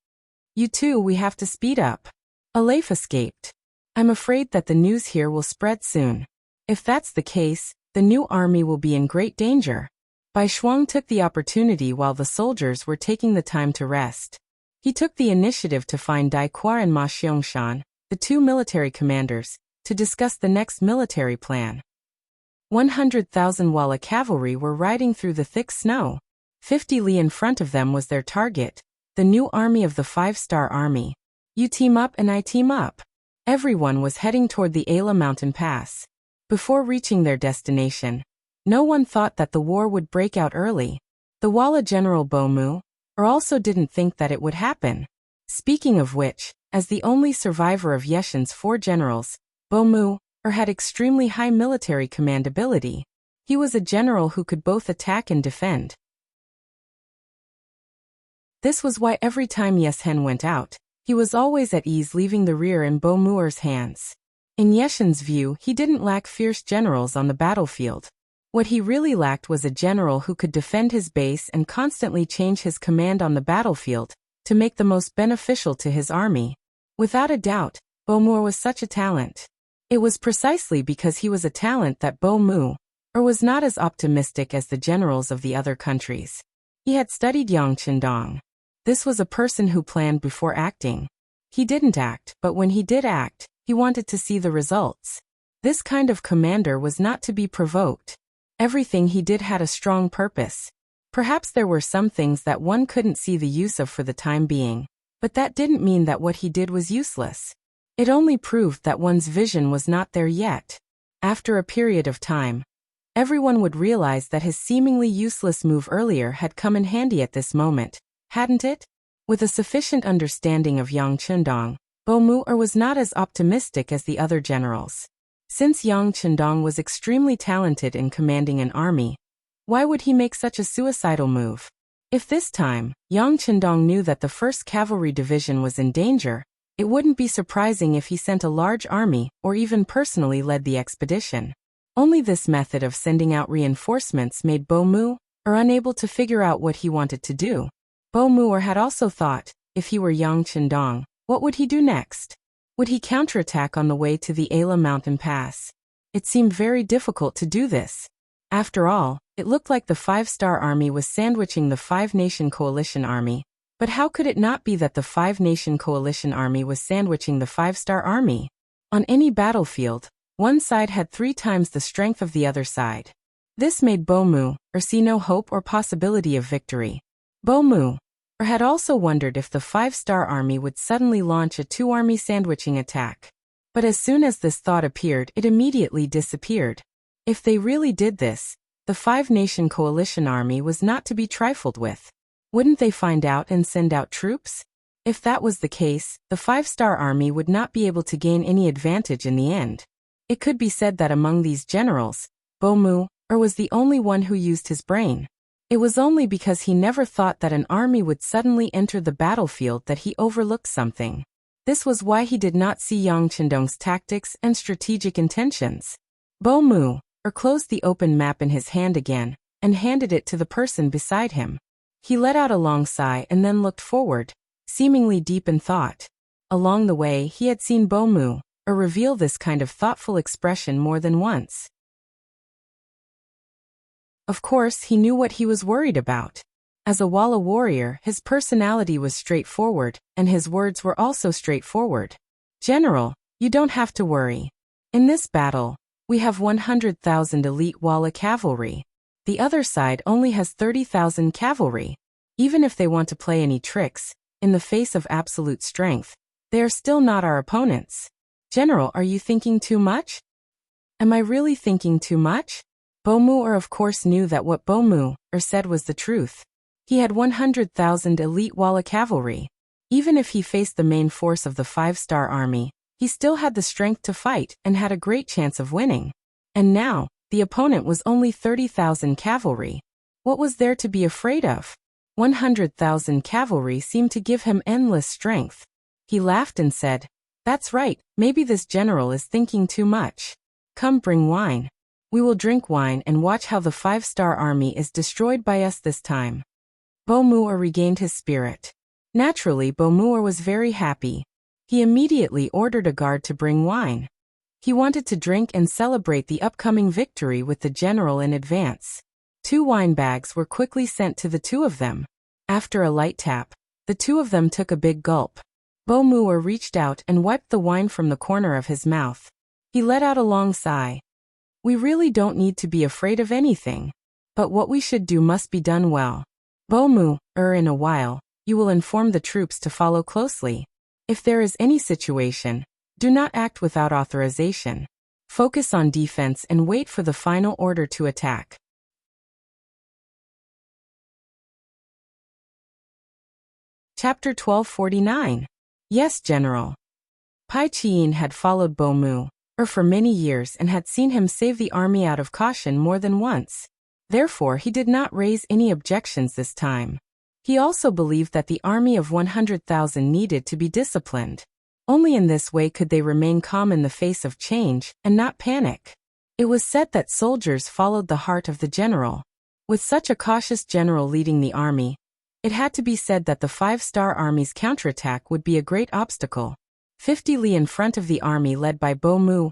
You two, we have to speed up. Aleph escaped. I'm afraid that the news here will spread soon. If that's the case, the new army will be in great danger. Bai Shuang took the opportunity while the soldiers were taking the time to rest. He took the initiative to find Dai Qua and Ma Xiangshan, the 2 military commanders, to discuss the next military plan. 100,000 Walla cavalry were riding through the thick snow. 50 li in front of them was their target, the new army of the 5-star army. You team up and I team up. Everyone was heading toward the Ala Mountain Pass. Before reaching their destination, no one thought that the war would break out early. The Walla General Bomu also didn't think that it would happen. Speaking of which, as the only survivor of Yeshin's 4 generals, Bomu had extremely high military command ability. He was a general who could both attack and defend. This was why every time Yeshen went out, he was always at ease leaving the rear in Bomu's hands. In Yeshen's view, he didn't lack fierce generals on the battlefield. What he really lacked was a general who could defend his base and constantly change his command on the battlefield to make the most beneficial to his army. Without a doubt, Bomu was such a talent. It was precisely because he was a talent that Bomu was not as optimistic as the generals of the other countries. He had studied Yang Chendong. This was a person who planned before acting. He didn't act, but when he did act, he wanted to see the results. This kind of commander was not to be provoked. Everything he did had a strong purpose. Perhaps there were some things that one couldn't see the use of for the time being, but that didn't mean that what he did was useless. It only proved that one's vision was not there yet. After a period of time, everyone would realize that his seemingly useless move earlier had come in handy at this moment, hadn't it? With a sufficient understanding of Yang Chundong, Bo-mu was not as optimistic as the other generals. Since Yang Chundong was extremely talented in commanding an army, why would he make such a suicidal move? If this time, Yang Chundong knew that the 1st Cavalry Division was in danger, it wouldn't be surprising if he sent a large army or even personally led the expedition. Only this method of sending out reinforcements made Bo-mu unable to figure out what he wanted to do. Bo-mu had also thought, if he were Yang Chundong, what would he do next? Would he counterattack on the way to the Ala mountain pass? It seemed very difficult to do this. After all, it looked like the 5-star army was sandwiching the 5-nation coalition army. But how could it not be that the 5-nation coalition army was sandwiching the 5-star army? On any battlefield, one side had 3 times the strength of the other side. This made Bo-mu see no hope or possibility of victory. Bo-mu had also wondered if the 5-star army would suddenly launch a 2-army sandwiching attack. But as soon as this thought appeared, it immediately disappeared. If they really did this, the 5-nation coalition army was not to be trifled with. Wouldn't they find out and send out troops? If that was the case, the 5-star army would not be able to gain any advantage in the end. It could be said that among these generals, Bo-mu was the only one who used his brain. It was only because he never thought that an army would suddenly enter the battlefield that he overlooked something. This was why he did not see Yang Chundong's tactics and strategic intentions. Bo-mu closed the open map in his hand again and handed it to the person beside him. He let out a long sigh and then looked forward, seemingly deep in thought. Along the way, he had seen Bo-mu reveal this kind of thoughtful expression more than once. Of course, he knew what he was worried about. As a Walla warrior, his personality was straightforward, and his words were also straightforward. General, you don't have to worry. In this battle, we have 100,000 elite Walla cavalry. The other side only has 30,000 cavalry. Even if they want to play any tricks, in the face of absolute strength, they are still not our opponents. General, are you thinking too much? Am I really thinking too much? Bo-mu of course knew that what Bo-mu said was the truth. He had 100,000 elite Walla cavalry. Even if he faced the main force of the 5-star army, he still had the strength to fight and had a great chance of winning. And now, the opponent was only 30,000 cavalry. What was there to be afraid of? 100,000 cavalry seemed to give him endless strength. He laughed and said, "That's right, maybe this general is thinking too much. Come, bring wine. We will drink wine and watch how the 5-star army is destroyed by us this time." Bo-mu regained his spirit. Naturally, Bo-mu was very happy. He immediately ordered a guard to bring wine. He wanted to drink and celebrate the upcoming victory with the general in advance. 2 wine bags were quickly sent to the 2 of them. After a light tap, the 2 of them took a big gulp. Bo-mu reached out and wiped the wine from the corner of his mouth. He let out a long sigh. We really don't need to be afraid of anything. But what we should do must be done well. Bo-mu, in a while, you will inform the troops to follow closely. If there is any situation, do not act without authorization. Focus on defense and wait for the final order to attack. Chapter 1249. Yes, General. Pai Qiyin had followed Bo-mu for many years and had seen him save the army out of caution more than once. Therefore, he did not raise any objections this time. He also believed that the army of 100,000 needed to be disciplined. Only in this way could they remain calm in the face of change and not panic. It was said that soldiers followed the heart of the general. With such a cautious general leading the army, it had to be said that the 5-star army's counterattack would be a great obstacle. 50 li in front of the army led by Bo-mu,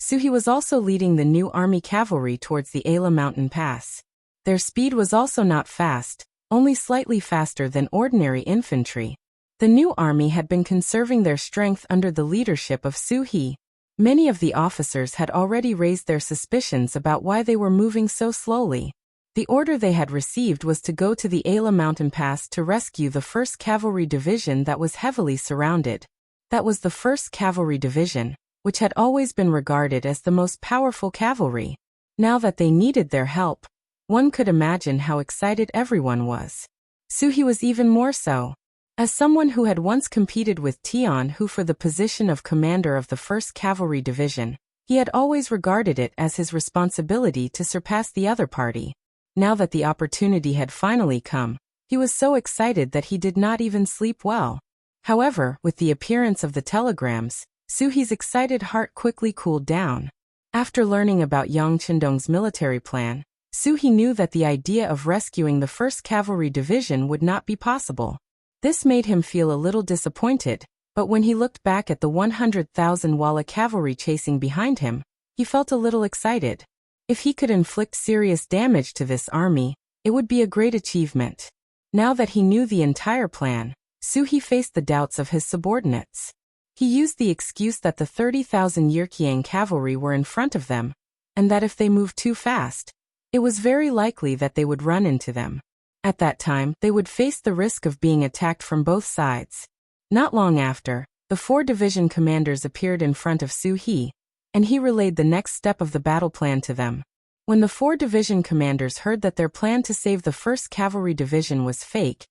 Suhi was also leading the new army cavalry towards the Ala mountain pass. Their speed was also not fast, only slightly faster than ordinary infantry. The new army had been conserving their strength under the leadership of Suhi. Many of the officers had already raised their suspicions about why they were moving so slowly. The order they had received was to go to the Ayla mountain pass to rescue the 1st Cavalry Division that was heavily surrounded. That was the 1st Cavalry Division, which had always been regarded as the most powerful cavalry. Now that they needed their help, one could imagine how excited everyone was. Suhi was even more so. As someone who had once competed with Tian Hu for the position of commander of the 1st Cavalry Division, he had always regarded it as his responsibility to surpass the other party. Now that the opportunity had finally come, he was so excited that he did not even sleep well. However, with the appearance of the telegrams, Suhi's excited heart quickly cooled down. After learning about Yang Qindong's military plan, Suhi knew that the idea of rescuing the 1st Cavalry Division would not be possible. This made him feel a little disappointed, but when he looked back at the 100,000 Walla cavalry chasing behind him, he felt a little excited. If he could inflict serious damage to this army, it would be a great achievement. Now that he knew the entire plan, Suhi faced the doubts of his subordinates. He used the excuse that the 30,000 Yirkiang cavalry were in front of them, and that if they moved too fast, it was very likely that they would run into them. At that time, they would face the risk of being attacked from both sides. Not long after, the 4 division commanders appeared in front of Suhi, and he relayed the next step of the battle plan to them. When the 4 division commanders heard that their plan to save the 1st Cavalry Division was fake,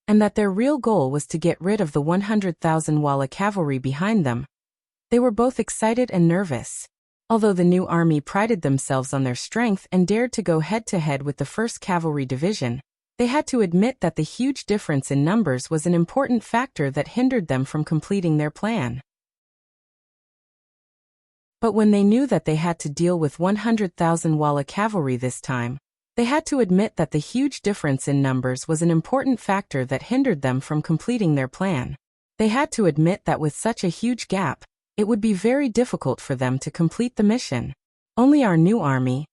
and that their real goal was to get rid of the 100,000 Walla cavalry behind them, they were both excited and nervous. Although the new army prided themselves on their strength and dared to go head-to-head with the 1st Cavalry Division, they had to admit that the huge difference in numbers was an important factor that hindered them from completing their plan. But when they knew that they had to deal with 100,000 Walla cavalry this time, they had to admit that the huge difference in numbers was an important factor that hindered them from completing their plan. They had to admit that with such a huge gap, it would be very difficult for them to complete the mission. Only our new army,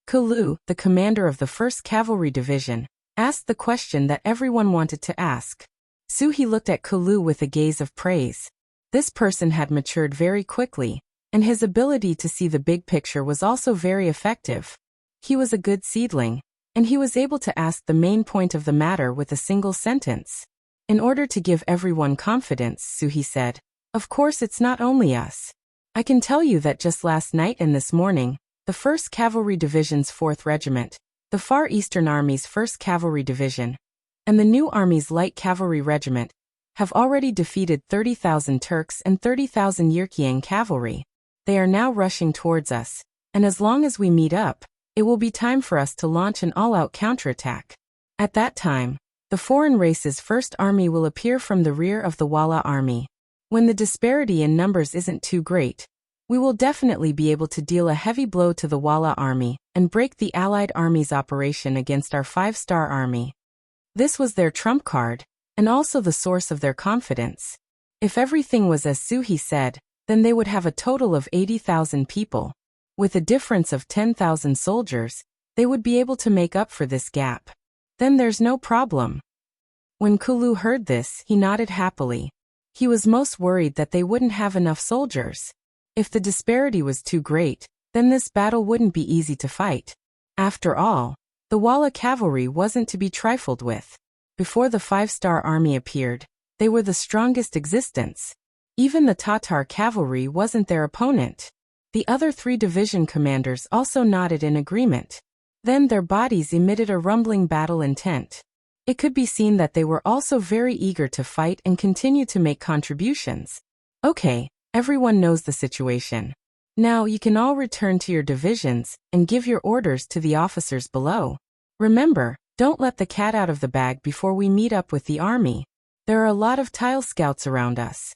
Kulu, the commander of the 1st Cavalry Division, asked the question that everyone wanted to ask. Suhi looked at Kulu with a gaze of praise. This person had matured very quickly, and his ability to see the big picture was also very effective. He was a good seedling, and he was able to ask the main point of the matter with a single sentence. In order to give everyone confidence, Suhi said, "Of course it's not only us. I can tell you that just last night and this morning, the 1st Cavalry Division's 4th Regiment, the Far Eastern Army's 1st Cavalry Division, and the New Army's Light Cavalry Regiment have already defeated 30,000 Turks and 30,000 Yirkiang cavalry. They are now rushing towards us, and as long as we meet up, it will be time for us to launch an all-out counterattack. At that time, the foreign race's 1st Army will appear from the rear of the Walla Army. When the disparity in numbers isn't too great, we will definitely be able to deal a heavy blow to the Walla Army and break the Allied Army's operation against our 5-star army." This was their trump card, and also the source of their confidence. If everything was as Suhi said, then they would have a total of 80,000 people. With a difference of 10,000 soldiers, they would be able to make up for this gap. Then there's no problem. When Kulu heard this, he nodded happily. He was most worried that they wouldn't have enough soldiers. If the disparity was too great, then this battle wouldn't be easy to fight. After all, the Walla cavalry wasn't to be trifled with. Before the 5-star army appeared, they were the strongest existence. Even the Tatar cavalry wasn't their opponent. The other 3 division commanders also nodded in agreement. Then their bodies emitted a rumbling battle intent. It could be seen that they were also very eager to fight and continue to make contributions. Okay, everyone knows the situation. Now you can all return to your divisions and give your orders to the officers below. Remember, don't let the cat out of the bag before we meet up with the army. There are a lot of tile scouts around us.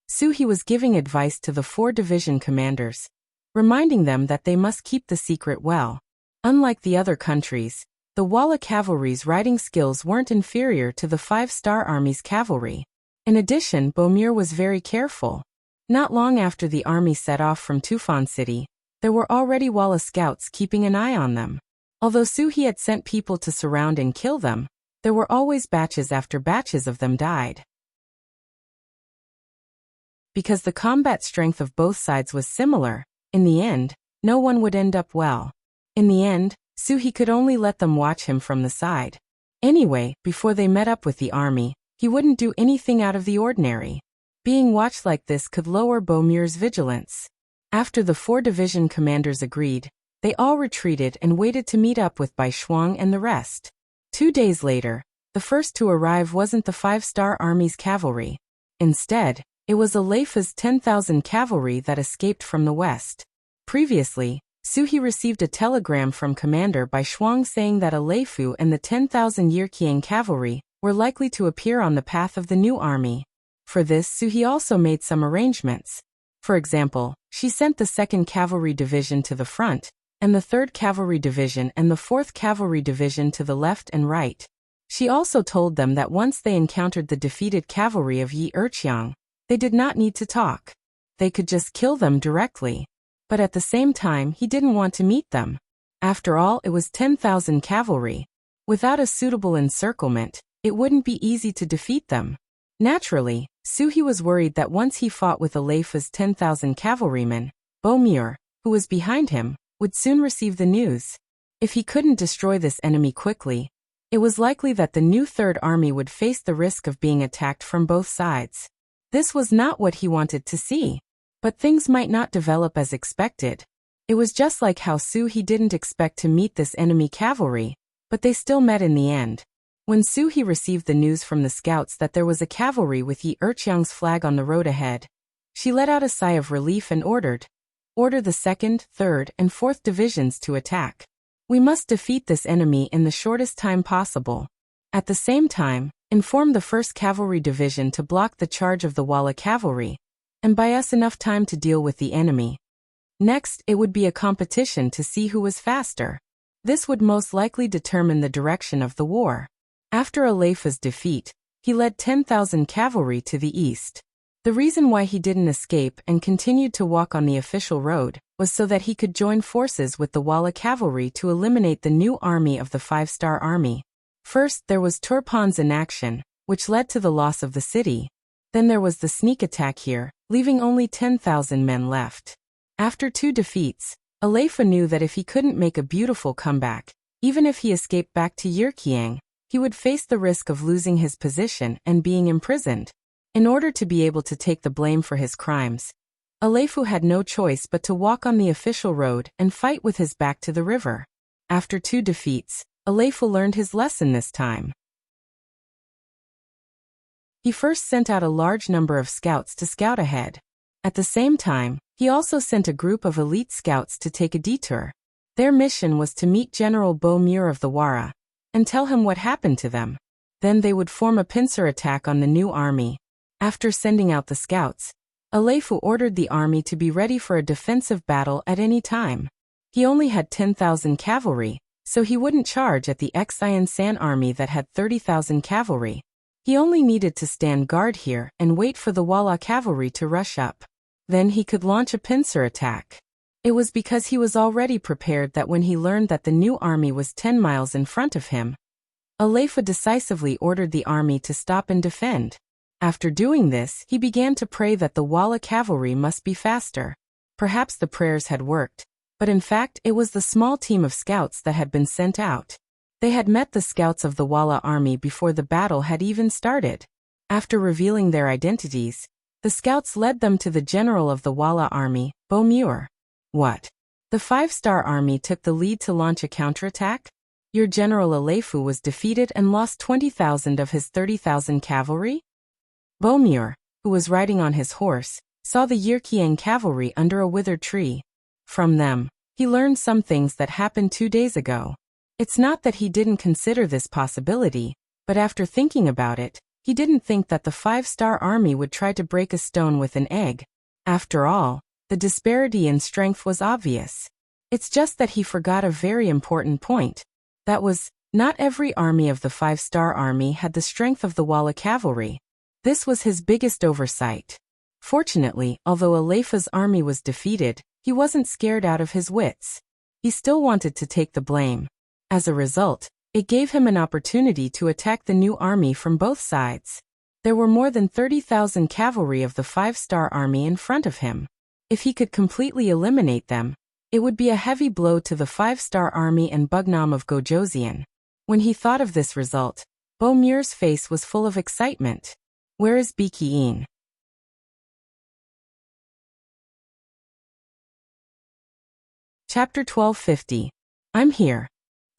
Suhi was giving advice to the 4 division commanders, reminding them that they must keep the secret well. Unlike the other countries, the Walla cavalry's riding skills weren't inferior to the 5-star army's cavalry. In addition, Bomir was very careful. Not long after the army set off from Tufan City, there were already Walla scouts keeping an eye on them. Although Suhi had sent people to surround and kill them, there were always batches after batches of them died. Because the combat strength of both sides was similar, in the end, no one would end up well. In the end, so he could only let them watch him from the side. Anyway, before they met up with the army, he wouldn't do anything out of the ordinary. Being watched like this could lower Beaumuir's vigilance. After the 4 division commanders agreed, they all retreated and waited to meet up with Bai Shuang and the rest. 2 days later, the first to arrive wasn't the 5-star army's cavalry. Instead, it was Aleifa's 10,000 cavalry that escaped from the west. Previously, Suhi received a telegram from Commander Bai Shuang saying that Aleifu and the 10,000 Yirqiang cavalry were likely to appear on the path of the new army. For this, Suhi also made some arrangements. For example, she sent the 2nd Cavalry Division to the front, and the 3rd Cavalry Division and the 4th Cavalry Division to the left and right. She also told them that once they encountered the defeated cavalry of Yi Erqiang, they did not need to talk. They could just kill them directly. But at the same time, he didn't want to meet them. After all, it was 10,000 cavalry. Without a suitable encirclement, it wouldn't be easy to defeat them. Naturally, Suhi was worried that once he fought with Aleifa's 10,000 cavalrymen, Beaumuir, who was behind him, would soon receive the news. If he couldn't destroy this enemy quickly, it was likely that the new Third Army would face the risk of being attacked from both sides. This was not what he wanted to see. But things might not develop as expected. It was just like how Suhi didn't expect to meet this enemy cavalry, but they still met in the end. When Suhi received the news from the scouts that there was a cavalry with Yi Erqiang's flag on the road ahead, she let out a sigh of relief and order the 2nd, 3rd, and 4th divisions to attack. We must defeat this enemy in the shortest time possible. At the same time, inform the 1st Cavalry Division to block the charge of the Walla cavalry, and buy us enough time to deal with the enemy. Next, it would be a competition to see who was faster. This would most likely determine the direction of the war. After Aleifa's defeat, he led 10,000 cavalry to the east. The reason why he didn't escape and continued to walk on the official road was so that he could join forces with the Walla cavalry to eliminate the new army of the 5-star army. First, there was Turpan's inaction, which led to the loss of the city. Then there was the sneak attack here, leaving only 10,000 men left. After 2 defeats, Aleifa knew that if he couldn't make a beautiful comeback, even if he escaped back to Yirqiang, he would face the risk of losing his position and being imprisoned. In order to be able to take the blame for his crimes, Aleifu had no choice but to walk on the official road and fight with his back to the river. After 2 defeats, Aleifu learned his lesson this time. He first sent out a large number of scouts to scout ahead. At the same time, he also sent a group of elite scouts to take a detour. Their mission was to meet General Beaumuir of the Wara and tell him what happened to them. Then they would form a pincer attack on the new army. After sending out the scouts, Aleifu ordered the army to be ready for a defensive battle at any time. He only had 10,000 cavalry, so he wouldn't charge at the Xian San army that had 30,000 cavalry. He only needed to stand guard here and wait for the Walla cavalry to rush up. Then he could launch a pincer attack. It was because he was already prepared that when he learned that the new army was 10 miles in front of him, Aleifa decisively ordered the army to stop and defend. After doing this, he began to pray that the Walla cavalry must be faster. Perhaps the prayers had worked, but in fact it was the small team of scouts that had been sent out. They had met the scouts of the Walla army before the battle had even started. After revealing their identities, the scouts led them to the general of the Walla army, Beaumuir. What? The 5-star army took the lead to launch a counterattack? Your general Aleifu was defeated and lost 20,000 of his 30,000 cavalry? Beaumuir, who was riding on his horse, saw the Yirqiang cavalry under a withered tree. From them, he learned some things that happened 2 days ago. It's not that he didn't consider this possibility, but after thinking about it, he didn't think that the 5-star army would try to break a stone with an egg. After all, the disparity in strength was obvious. It's just that he forgot a very important point. That was, not every army of the 5-star army had the strength of the Walla cavalry. This was his biggest oversight. Fortunately, although Aleifa's army was defeated, he wasn't scared out of his wits. He still wanted to take the blame. As a result, it gave him an opportunity to attack the new army from both sides. There were more than 30,000 cavalry of the 5-star army in front of him. If he could completely eliminate them, It would be a heavy blow to the 5-star army and Bugnam of Gojoseon. When he thought of this result, Bo-Muir's face was full of excitement. Where is Bikiin? Chapter 1250. I'm here.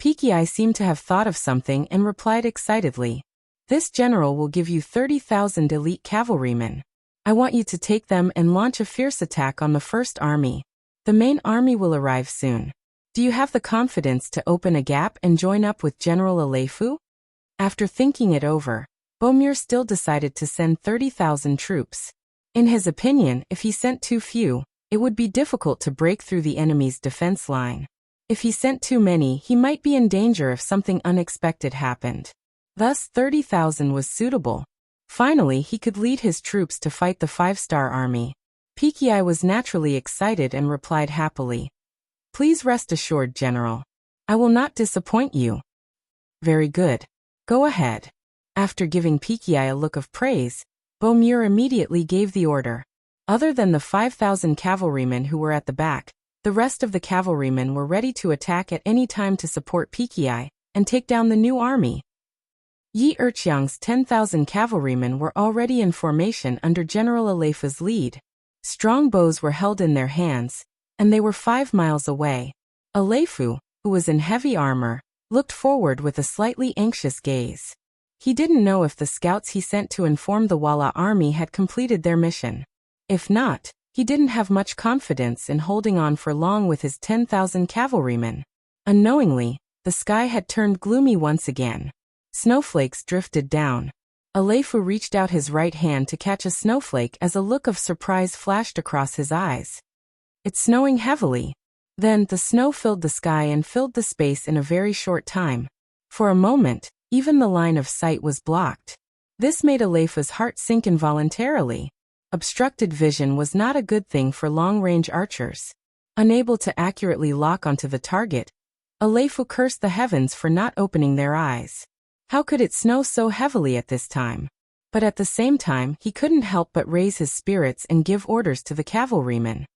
Pekiai seemed to have thought of something and replied excitedly. This general will give you 30,000 elite cavalrymen. I want you to take them and launch a fierce attack on the first army. The main army will arrive soon. Do you have the confidence to open a gap and join up with General Aleifu? After thinking it over, Bo-Muir still decided to send 30,000 troops. In his opinion, if he sent too few, it would be difficult to break through the enemy's defense line. If he sent too many, he might be in danger if something unexpected happened. Thus, 30,000 was suitable. Finally, he could lead his troops to fight the 5-star army. Pekiai was naturally excited and replied happily. Please rest assured, General. I will not disappoint you. Very good. Go ahead. After giving Pekiai a look of praise, Bo-Muir immediately gave the order. Other than the 5,000 cavalrymen who were at the back, the rest of the cavalrymen were ready to attack at any time to support Pekiai and take down the new army. Yi Erqiang's 10,000 cavalrymen were already in formation under General Aleifu's lead. Strong bows were held in their hands, and they were 5 miles away. Aleifu, who was in heavy armor, looked forward with a slightly anxious gaze. He didn't know if the scouts he sent to inform the Walla army had completed their mission. If not, he didn't have much confidence in holding on for long with his 10,000 cavalrymen. Unknowingly, the sky had turned gloomy once again. Snowflakes drifted down. Aleifu reached out his right hand to catch a snowflake as a look of surprise flashed across his eyes. It's snowing heavily. Then, the snow filled the sky and filled the space in a very short time. For a moment, even the line of sight was blocked. This made Aleifu's heart sink involuntarily. Obstructed vision was not a good thing for long-range archers. Unable to accurately lock onto the target, Aleifu cursed the heavens for not opening their eyes. How could it snow so heavily at this time? But at the same time, he couldn't help but raise his spirits and give orders to the cavalrymen.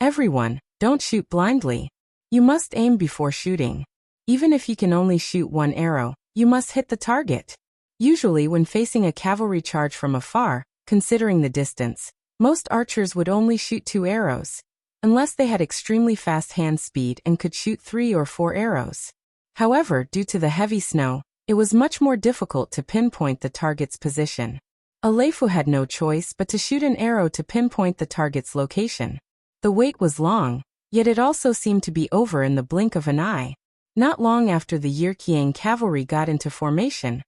Everyone, don't shoot blindly. You must aim before shooting. Even if you can only shoot one arrow, you must hit the target. Usually when facing a cavalry charge from afar, considering the distance, most archers would only shoot 2 arrows, unless they had extremely fast hand speed and could shoot 3 or 4 arrows. However, due to the heavy snow, it was much more difficult to pinpoint the target's position. Aleifu had no choice but to shoot an arrow to pinpoint the target's location. The wait was long, yet it also seemed to be over in the blink of an eye. Not long after the Yerkiang cavalry got into formation,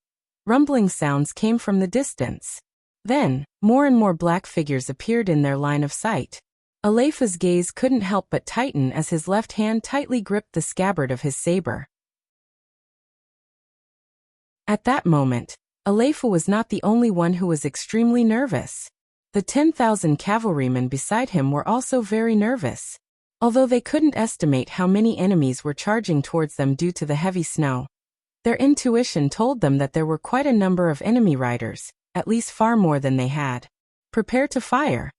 rumbling sounds came from the distance. Then, more and more black figures appeared in their line of sight. Aleifu's gaze couldn't help but tighten as his left hand tightly gripped the scabbard of his saber. At that moment, Aleifu was not the only one who was extremely nervous. The 10,000 cavalrymen beside him were also very nervous. Although they couldn't estimate how many enemies were charging towards them due to the heavy snow, their intuition told them that there were quite a number of enemy riders, at least far more than they had. Prepare to fire.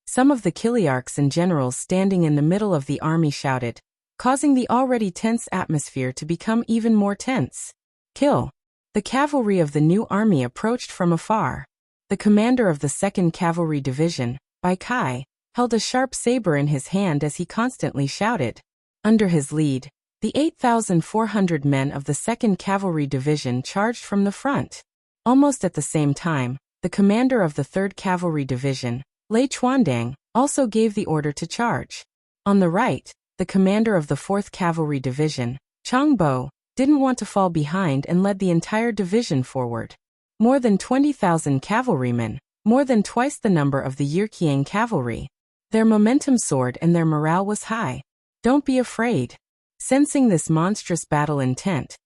Some of the Kiliarchs and generals standing in the middle of the army shouted, causing the already tense atmosphere to become even more tense. Kill. The cavalry of the new army approached from afar. The commander of the 2nd Cavalry Division, Bai Kai, held a sharp saber in his hand as he constantly shouted. Under his lead, the 8,400 men of the 2nd Cavalry Division charged from the front. Almost at the same time, the commander of the 3rd Cavalry Division, Lei Chuandang, also gave the order to charge. On the right, the commander of the 4th Cavalry Division, Chang Bo, didn't want to fall behind and led the entire division forward. More than 20,000 cavalrymen, more than twice the number of the Yerkiang cavalry. Their momentum soared and their morale was high. Don't be afraid. Sensing this monstrous battle intent,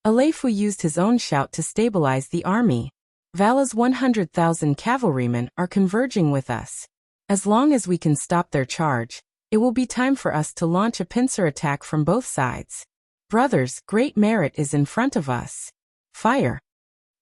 Aleifu used his own shout to stabilize the army. Vala's 100,000 cavalrymen are converging with us. As long as we can stop their charge, it will be time for us to launch a pincer attack from both sides. Brothers, great merit is in front of us. Fire.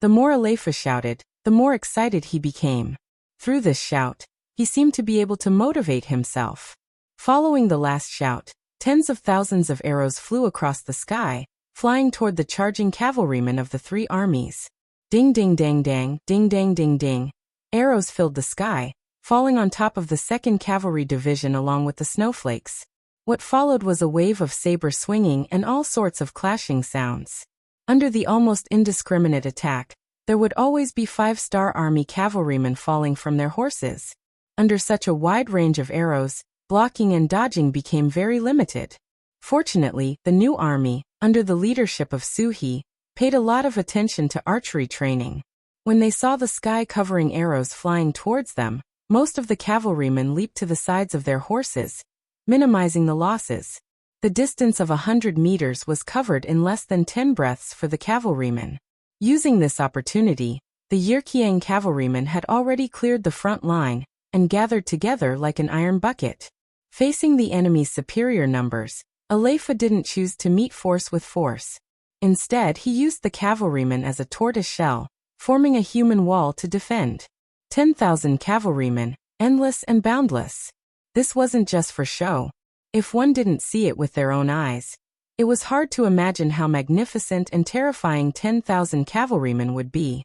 The more Aleifu shouted, the more excited he became. Through this shout, he seemed to be able to motivate himself. Following the last shout, Tens of thousands of arrows flew across the sky, flying toward the charging cavalrymen of the three armies. Ding ding dang dang, ding dang ding ding. Arrows filled the sky, falling on top of the 2nd Cavalry Division along with the snowflakes. What followed was a wave of saber swinging and all sorts of clashing sounds. Under the almost indiscriminate attack, there would always be 5-star army cavalrymen falling from their horses. Under such a wide range of arrows, blocking and dodging became very limited. Fortunately, the new army, under the leadership of Suhi, paid a lot of attention to archery training. When they saw the sky covering arrows flying towards them, most of the cavalrymen leaped to the sides of their horses, minimizing the losses. The distance of 100 meters was covered in less than 10 breaths for the cavalrymen. Using this opportunity, the Yirkiang cavalrymen had already cleared the front line and gathered together like an iron bucket. Facing the enemy's superior numbers, Aleifa didn't choose to meet force with force. Instead, he used the cavalrymen as a tortoise shell, forming a human wall to defend. 10,000 cavalrymen, endless and boundless. This wasn't just for show. If one didn't see it with their own eyes, it was hard to imagine how magnificent and terrifying 10,000 cavalrymen would be.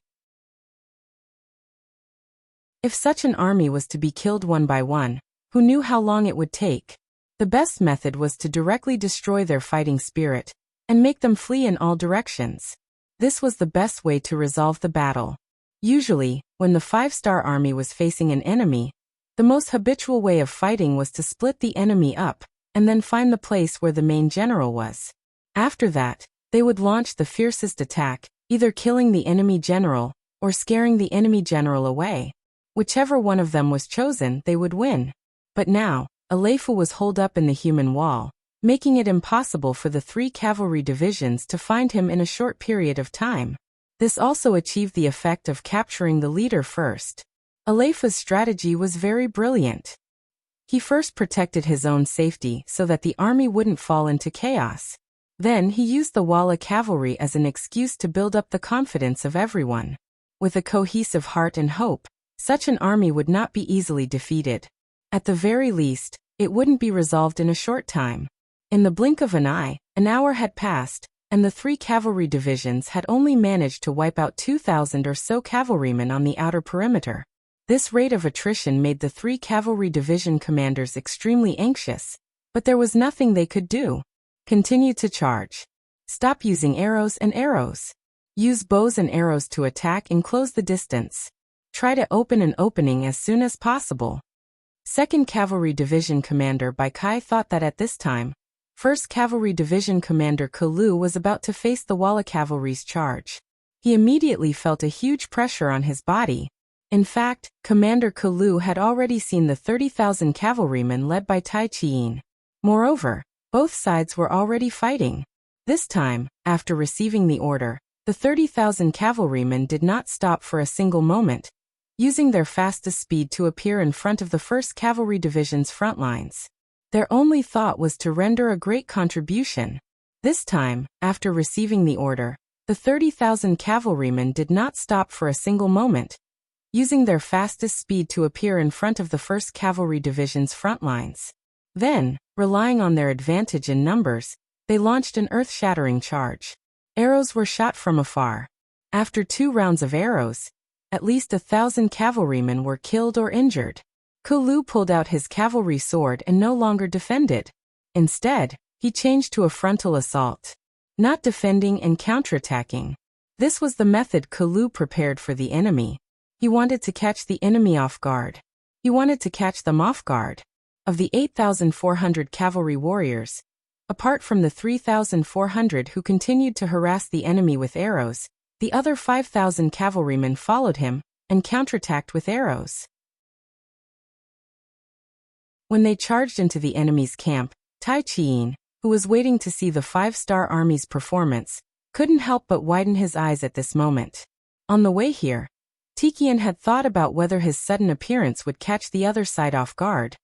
If such an army was to be killed one by one, who knew how long it would take? The best method was to directly destroy their fighting spirit and make them flee in all directions. This was the best way to resolve the battle. Usually, when the 5-star army was facing an enemy, the most habitual way of fighting was to split the enemy up and then find the place where the main general was. After that, they would launch the fiercest attack, either killing the enemy general or scaring the enemy general away. Whichever one of them was chosen, they would win. But now, Aleifa was holed up in the human wall, making it impossible for the 3 cavalry divisions to find him in a short period of time. This also achieved the effect of capturing the leader first. Aleifa's strategy was very brilliant. He first protected his own safety so that the army wouldn't fall into chaos. Then he used the Walla cavalry as an excuse to build up the confidence of everyone. With a cohesive heart and hope, such an army would not be easily defeated. At the very least, it wouldn't be resolved in a short time. In the blink of an eye, an hour had passed, and the 3 cavalry divisions had only managed to wipe out 2,000 or so cavalrymen on the outer perimeter. This rate of attrition made the 3 cavalry division commanders extremely anxious, but there was nothing they could do. Continue to charge. Stop using arrows and arrows. Use bows and arrows to attack and close the distance. Try to open an opening as soon as possible. 2nd Cavalry Division Commander Bai Kai thought that at this time, 1st Cavalry Division Commander Kalu was about to face the Walla cavalry's charge. He immediately felt a huge pressure on his body. In fact, Commander Kalu had already seen the 30,000 cavalrymen led by Tai Chiyin. Moreover, both sides were already fighting. This time, after receiving the order, the 30,000 cavalrymen did not stop for a single moment, using their fastest speed to appear in front of the 1st Cavalry Division's front lines. Their only thought was to render a great contribution. This time, after receiving the order, the 30,000 cavalrymen did not stop for a single moment, using their fastest speed to appear in front of the 1st Cavalry Division's front lines. Then, relying on their advantage in numbers, they launched an earth-shattering charge. Arrows were shot from afar. After 2 rounds of arrows, at least 1,000 cavalrymen were killed or injured. Kalu pulled out his cavalry sword and no longer defended. Instead, he changed to a frontal assault, not defending and counterattacking. This was the method Kalu prepared for the enemy. He wanted to catch the enemy off guard. He wanted to catch them off guard. Of the 8,400 cavalry warriors, apart from the 3,400 who continued to harass the enemy with arrows, the other 5,000 cavalrymen followed him and counterattacked with arrows. When they charged into the enemy's camp, Tai Chiyin, who was waiting to see the 5-star army's performance, couldn't help but widen his eyes at this moment. On the way here, Tikian had thought about whether his sudden appearance would catch the other side off guard,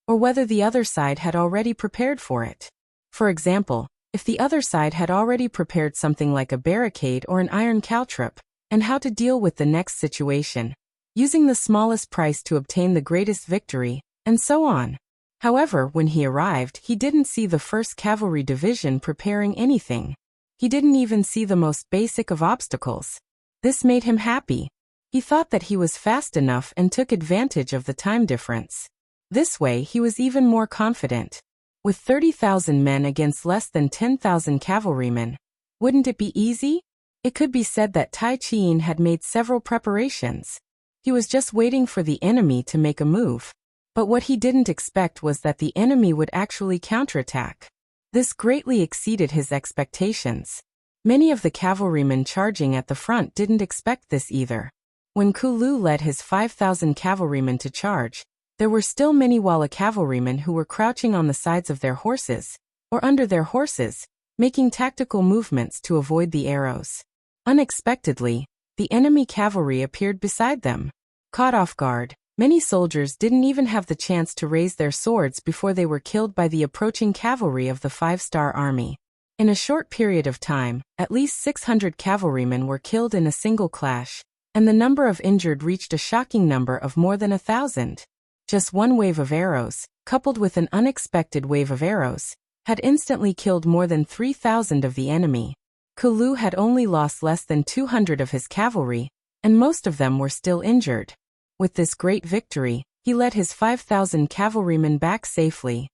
or whether the other side had already prepared for it. For example, if the other side had already prepared something like a barricade or an iron caltrop, and how to deal with the next situation, using the smallest price to obtain the greatest victory, and so on. However, when he arrived, he didn't see the 1st Cavalry Division preparing anything. He didn't even see the most basic of obstacles. This made him happy. He thought that he was fast enough and took advantage of the time difference. This way, he was even more confident. With 30,000 men against less than 10,000 cavalrymen, wouldn't it be easy? It could be said that Tai Chien had made several preparations. He was just waiting for the enemy to make a move. But what he didn't expect was that the enemy would actually counterattack. This greatly exceeded his expectations. Many of the cavalrymen charging at the front didn't expect this either. When Kulu led his 5,000 cavalrymen to charge, there were still many Walla cavalrymen who were crouching on the sides of their horses, or under their horses, making tactical movements to avoid the arrows. Unexpectedly, the enemy cavalry appeared beside them. Caught off guard, many soldiers didn't even have the chance to raise their swords before they were killed by the approaching cavalry of the 5-star army. In a short period of time, at least 600 cavalrymen were killed in a single clash, and the number of injured reached a shocking number of more than 1,000. Just one wave of arrows, coupled with an unexpected wave of arrows, had instantly killed more than 3,000 of the enemy. Kulu had only lost less than 200 of his cavalry, and most of them were still injured. With this great victory, he led his 5,000 cavalrymen back safely.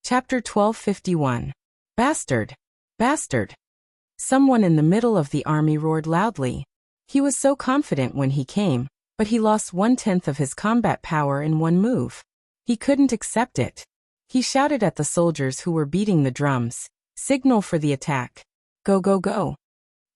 Chapter 1251. Bastard! Bastard! Someone in the middle of the army roared loudly. He was so confident when he came, but he lost 1/10 of his combat power in one move. He couldn't accept it. He shouted at the soldiers who were beating the drums, "Signal for the attack. Go, go, go."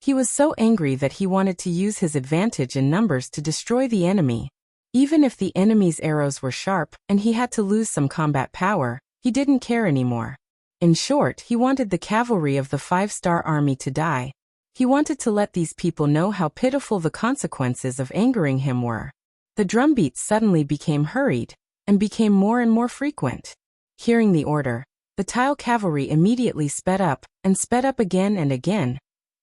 He was so angry that he wanted to use his advantage in numbers to destroy the enemy. Even if the enemy's arrows were sharp and he had to lose some combat power, he didn't care anymore. In short, he wanted the cavalry of the 5-star army to die. He wanted to let these people know how pitiful the consequences of angering him were. The drumbeats suddenly became hurried, and became more and more frequent. Hearing the order, the Tile cavalry immediately sped up, and sped up again and again,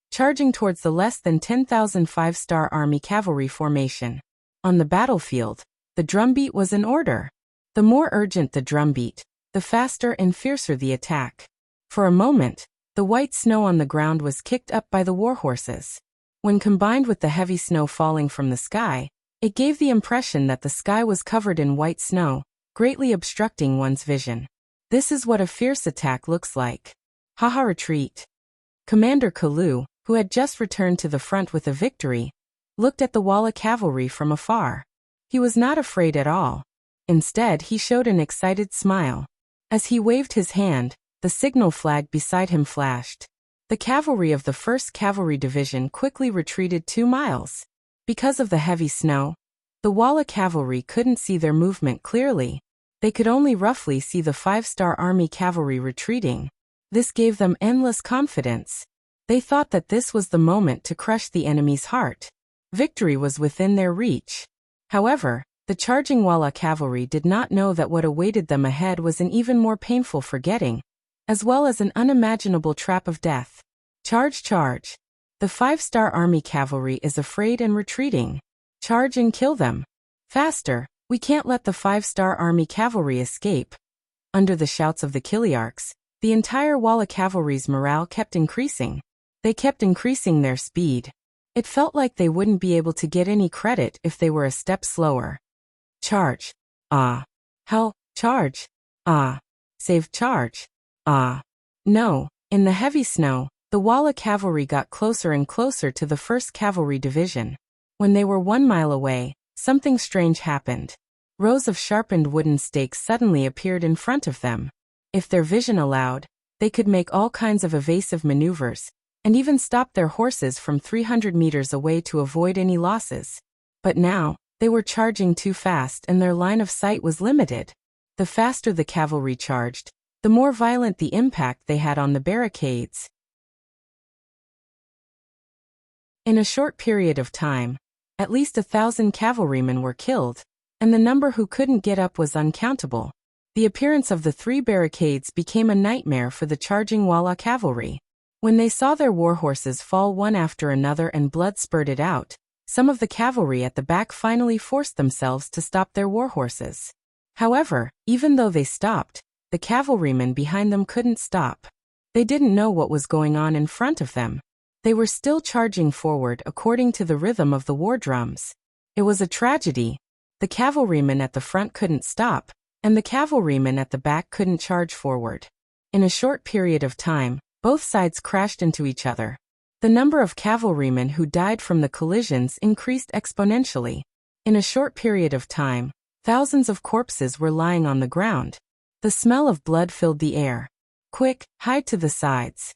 charging towards the less than 10,000 5-star army cavalry formation. On the battlefield, the drumbeat was in order. The more urgent the drumbeat, the faster and fiercer the attack. For a moment, the white snow on the ground was kicked up by the warhorses. When combined with the heavy snow falling from the sky, it gave the impression that the sky was covered in white snow, greatly obstructing one's vision. This is what a fierce attack looks like. Haha, retreat. Commander Kulu, who had just returned to the front with a victory, looked at the Walla cavalry from afar. He was not afraid at all. Instead, he showed an excited smile. As he waved his hand, the signal flag beside him flashed. The cavalry of the 1st Cavalry Division quickly retreated 2 miles. Because of the heavy snow, the Walla cavalry couldn't see their movement clearly. They could only roughly see the 5-star army cavalry retreating. This gave them endless confidence. They thought that this was the moment to crush the enemy's heart. Victory was within their reach. However, the charging Walla cavalry did not know that what awaited them ahead was an even more painful forgetting, as well as an unimaginable trap of death. Charge, charge. The 5-star army cavalry is afraid and retreating. Charge and kill them. Faster, we can't let the 5-star army cavalry escape. Under the shouts of the Kiliarchs, the entire Walla cavalry's morale kept increasing. They kept increasing their speed. It felt like they wouldn't be able to get any credit if they were a step slower. Charge. Ah. Hell, charge. Ah. Save, charge. Ah. No. In the heavy snow, the Walla cavalry got closer and closer to the 1st Cavalry Division. When they were 1 mile away, something strange happened. Rows of sharpened wooden stakes suddenly appeared in front of them. If their vision allowed, they could make all kinds of evasive maneuvers, and even stop their horses from 300 meters away to avoid any losses. But now, they were charging too fast and their line of sight was limited. The faster the cavalry charged, the more violent the impact they had on the barricades. In a short period of time, at least 1,000 cavalrymen were killed, and the number who couldn't get up was uncountable. The appearance of the 3 barricades became a nightmare for the charging Walla cavalry. When they saw their warhorses fall one after another and blood spurted out, Some of the cavalry at the back finally forced themselves to stop their war horses. However, even though they stopped, the cavalrymen behind them couldn't stop. They didn't know what was going on in front of them. They were still charging forward according to the rhythm of the war drums. It was a tragedy. The cavalrymen at the front couldn't stop, and the cavalrymen at the back couldn't charge forward. In a short period of time, both sides crashed into each other. The number of cavalrymen who died from the collisions increased exponentially. In a short period of time, thousands of corpses were lying on the ground. The smell of blood filled the air. "Quick, hide to the sides."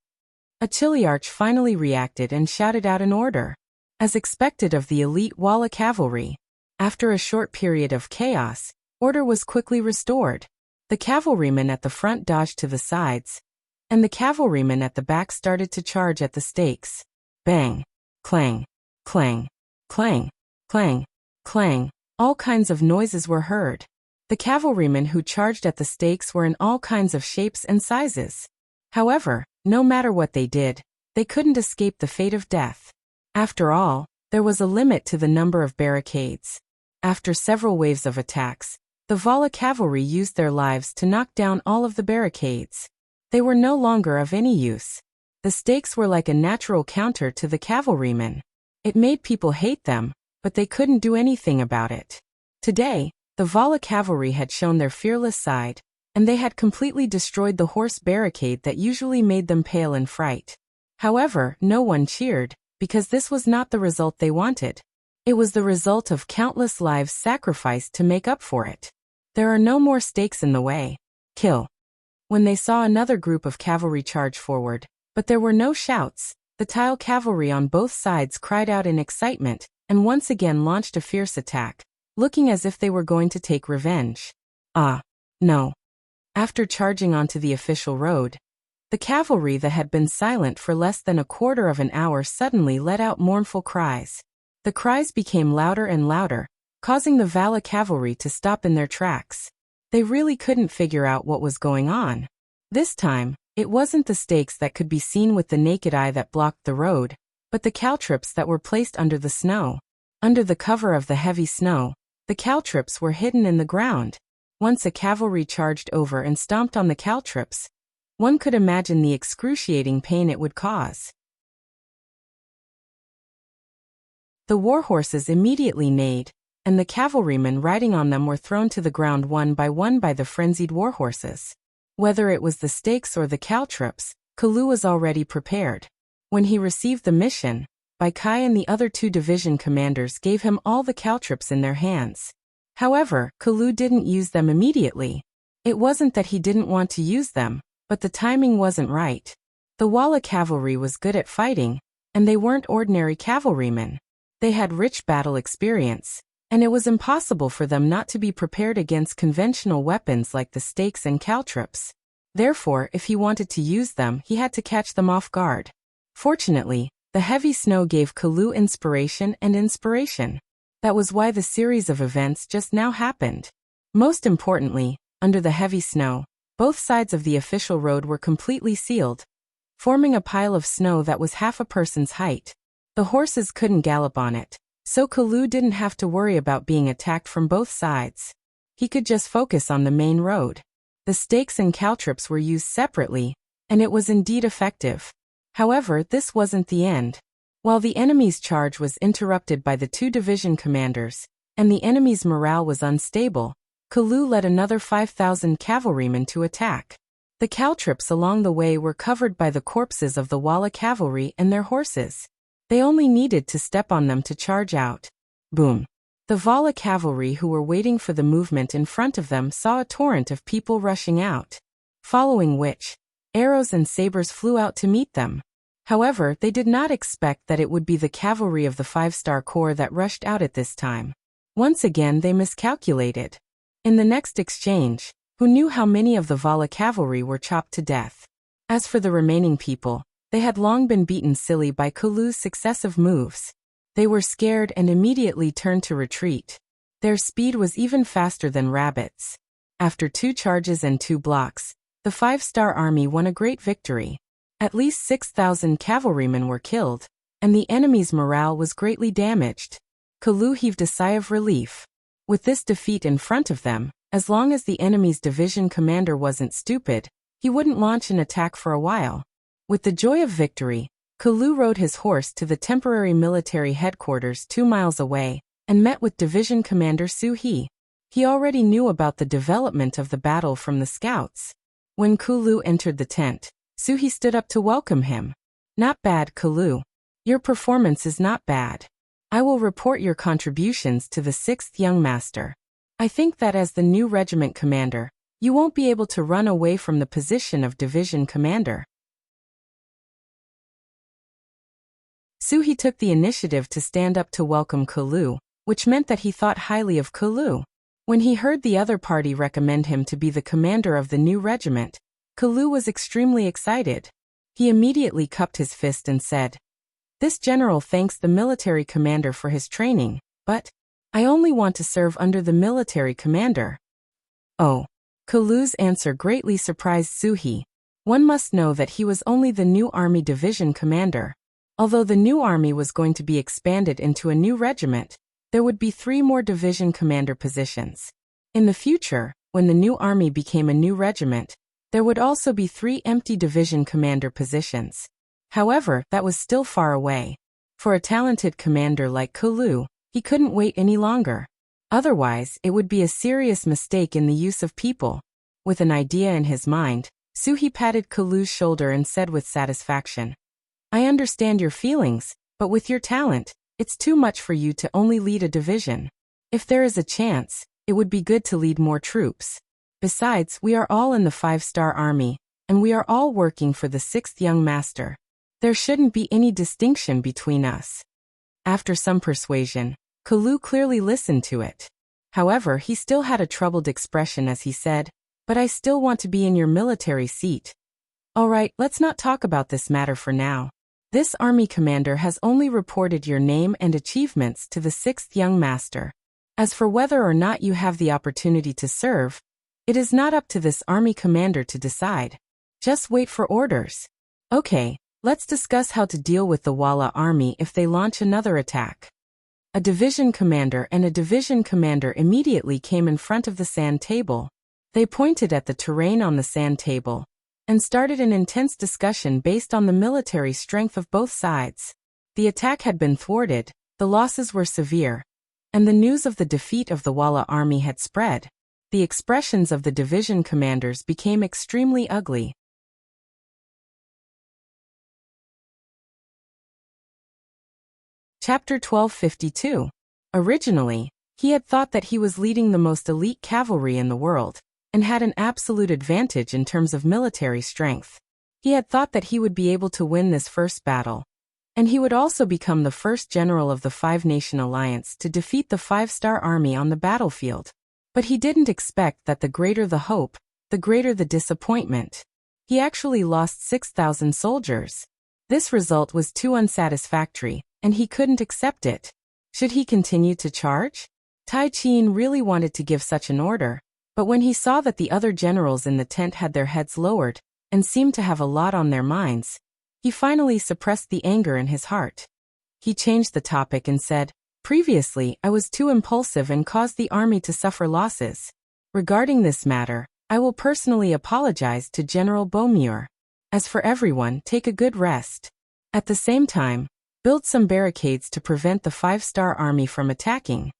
A Chiliarch finally reacted and shouted out an order. As expected of the elite Walla cavalry, after a short period of chaos, order was quickly restored. The cavalrymen at the front dodged to the sides, and the cavalrymen at the back started to charge at the stakes. Bang! Clang! Clang! Clang! Clang! Clang! All kinds of noises were heard. The cavalrymen who charged at the stakes were in all kinds of shapes and sizes. However, no matter what they did, they couldn't escape the fate of death. After all, there was a limit to the number of barricades. After several waves of attacks, the Vala cavalry used their lives to knock down all of the barricades. They were no longer of any use. The stakes were like a natural counter to the cavalrymen. It made people hate them, but they couldn't do anything about it. Today, the Vala cavalry had shown their fearless side, and they had completely destroyed the horse barricade that usually made them pale in fright. However, no one cheered, because this was not the result they wanted. It was the result of countless lives sacrificed to make up for it. There are no more stakes in the way. Kill. When they saw another group of cavalry charge forward, but there were no shouts, the Tile cavalry on both sides cried out in excitement, and once again launched a fierce attack, looking as if they were going to take revenge. Ah, no. After charging onto the official road, the cavalry that had been silent for less than a quarter of an hour suddenly let out mournful cries. The cries became louder and louder, causing the Vala cavalry to stop in their tracks. They really couldn't figure out what was going on. This time, it wasn't the stakes that could be seen with the naked eye that blocked the road, but the caltrops that were placed under the snow. Under the cover of the heavy snow, the caltrops were hidden in the ground. Once a cavalry charged over and stomped on the caltrops, one could imagine the excruciating pain it would cause. The war horses immediately neighed, and the cavalrymen riding on them were thrown to the ground one by the frenzied war horses. Whether it was the stakes or the caltrops, Kalu was already prepared. When he received the mission, Baikai and the other two division commanders gave him all the caltrops in their hands. However, Kalu didn't use them immediately. It wasn't that he didn't want to use them, but the timing wasn't right. The Walla cavalry was good at fighting, and they weren't ordinary cavalrymen. They had rich battle experience, and it was impossible for them not to be prepared against conventional weapons like the stakes and caltrops. Therefore, if he wanted to use them, he had to catch them off guard. Fortunately, the heavy snow gave Kalu inspiration. That was why the series of events just now happened. Most importantly, under the heavy snow, both sides of the official road were completely sealed, forming a pile of snow that was half a person's height. The horses couldn't gallop on it, so Kalu didn't have to worry about being attacked from both sides. He could just focus on the main road. The stakes and caltrops were used separately, and it was indeed effective. However, this wasn't the end. While the enemy's charge was interrupted by the two division commanders, and the enemy's morale was unstable, Kalu led another 5,000 cavalrymen to attack. The caltrops along the way were covered by the corpses of the Walla cavalry and their horses. They only needed to step on them to charge out. Boom. The Vala cavalry who were waiting for the movement in front of them saw a torrent of people rushing out. Following which, arrows and sabers flew out to meet them. However, they did not expect that it would be the cavalry of the 5-star corps that rushed out at this time. Once again they miscalculated. In the next exchange, who knew how many of the Vala cavalry were chopped to death? As for the remaining people, they had long been beaten silly by Kalu's successive moves. They were scared and immediately turned to retreat. Their speed was even faster than rabbits. After 2 charges and 2 blocks, the 5-star army won a great victory. At least 6,000 cavalrymen were killed, and the enemy's morale was greatly damaged. Kalu heaved a sigh of relief. With this defeat in front of them, as long as the enemy's division commander wasn't stupid, he wouldn't launch an attack for a while. With the joy of victory, Kalu rode his horse to the temporary military headquarters 2 miles away and met with Division Commander Su-hee. He already knew about the development of the battle from the scouts. When Kalu entered the tent, Su-hee stood up to welcome him. "Not bad, Kalu. Your performance is not bad. I will report your contributions to the 6th Young Master. I think that as the new regiment commander, you won't be able to run away from the position of division commander." Su-hee took the initiative to stand up to welcome Kalu, which meant that he thought highly of Kalu. When he heard the other party recommend him to be the commander of the new regiment, Kalu was extremely excited. He immediately cupped his fist and said, "This general thanks the military commander for his training, but I only want to serve under the military commander." Oh. Kalu's answer greatly surprised Su-hee. One must know that he was only the new army division commander. Although the new army was going to be expanded into a new regiment, there would be 3 more division commander positions. In the future, when the new army became a new regiment, there would also be 3 empty division commander positions. However, that was still far away. For a talented commander like Kalu, he couldn't wait any longer. Otherwise, it would be a serious mistake in the use of people. With an idea in his mind, Su-hee patted Kalu's shoulder and said with satisfaction, "I understand your feelings, but with your talent, it's too much for you to only lead a division. If there is a chance, it would be good to lead more troops. Besides, we are all in the 5-star army, and we are all working for the 6th Young Master. There shouldn't be any distinction between us." After some persuasion, Kalu clearly listened to it. However, he still had a troubled expression as he said, "But I still want to be in your military seat." "Alright, let's not talk about this matter for now. This army commander has only reported your name and achievements to the 6th Young Master. As for whether or not you have the opportunity to serve, it is not up to this army commander to decide. Just wait for orders. Okay, let's discuss how to deal with the Walla army if they launch another attack." A division commander and a division commander immediately came in front of the sand table. They pointed at the terrain on the sand table and started an intense discussion based on the military strength of both sides. The attack had been thwarted, the losses were severe, and the news of the defeat of the Walla army had spread. The expressions of the division commanders became extremely ugly. Chapter 1252. Originally, he had thought that he was leading the most elite cavalry in the world, and had an absolute advantage in terms of military strength. He had thought that he would be able to win this first battle, and he would also become the first general of the 5-Nation Alliance to defeat the 5-star army on the battlefield. But he didn't expect that the greater the hope, the greater the disappointment. He actually lost 6,000 soldiers. This result was too unsatisfactory, and he couldn't accept it. Should he continue to charge? Tai Qin really wanted to give such an order, but when he saw that the other generals in the tent had their heads lowered and seemed to have a lot on their minds, he finally suppressed the anger in his heart. He changed the topic and said, "Previously, I was too impulsive and caused the army to suffer losses. Regarding this matter, I will personally apologize to General Beaumeur. As for everyone, take a good rest. At the same time, build some barricades to prevent the 5-star army from attacking."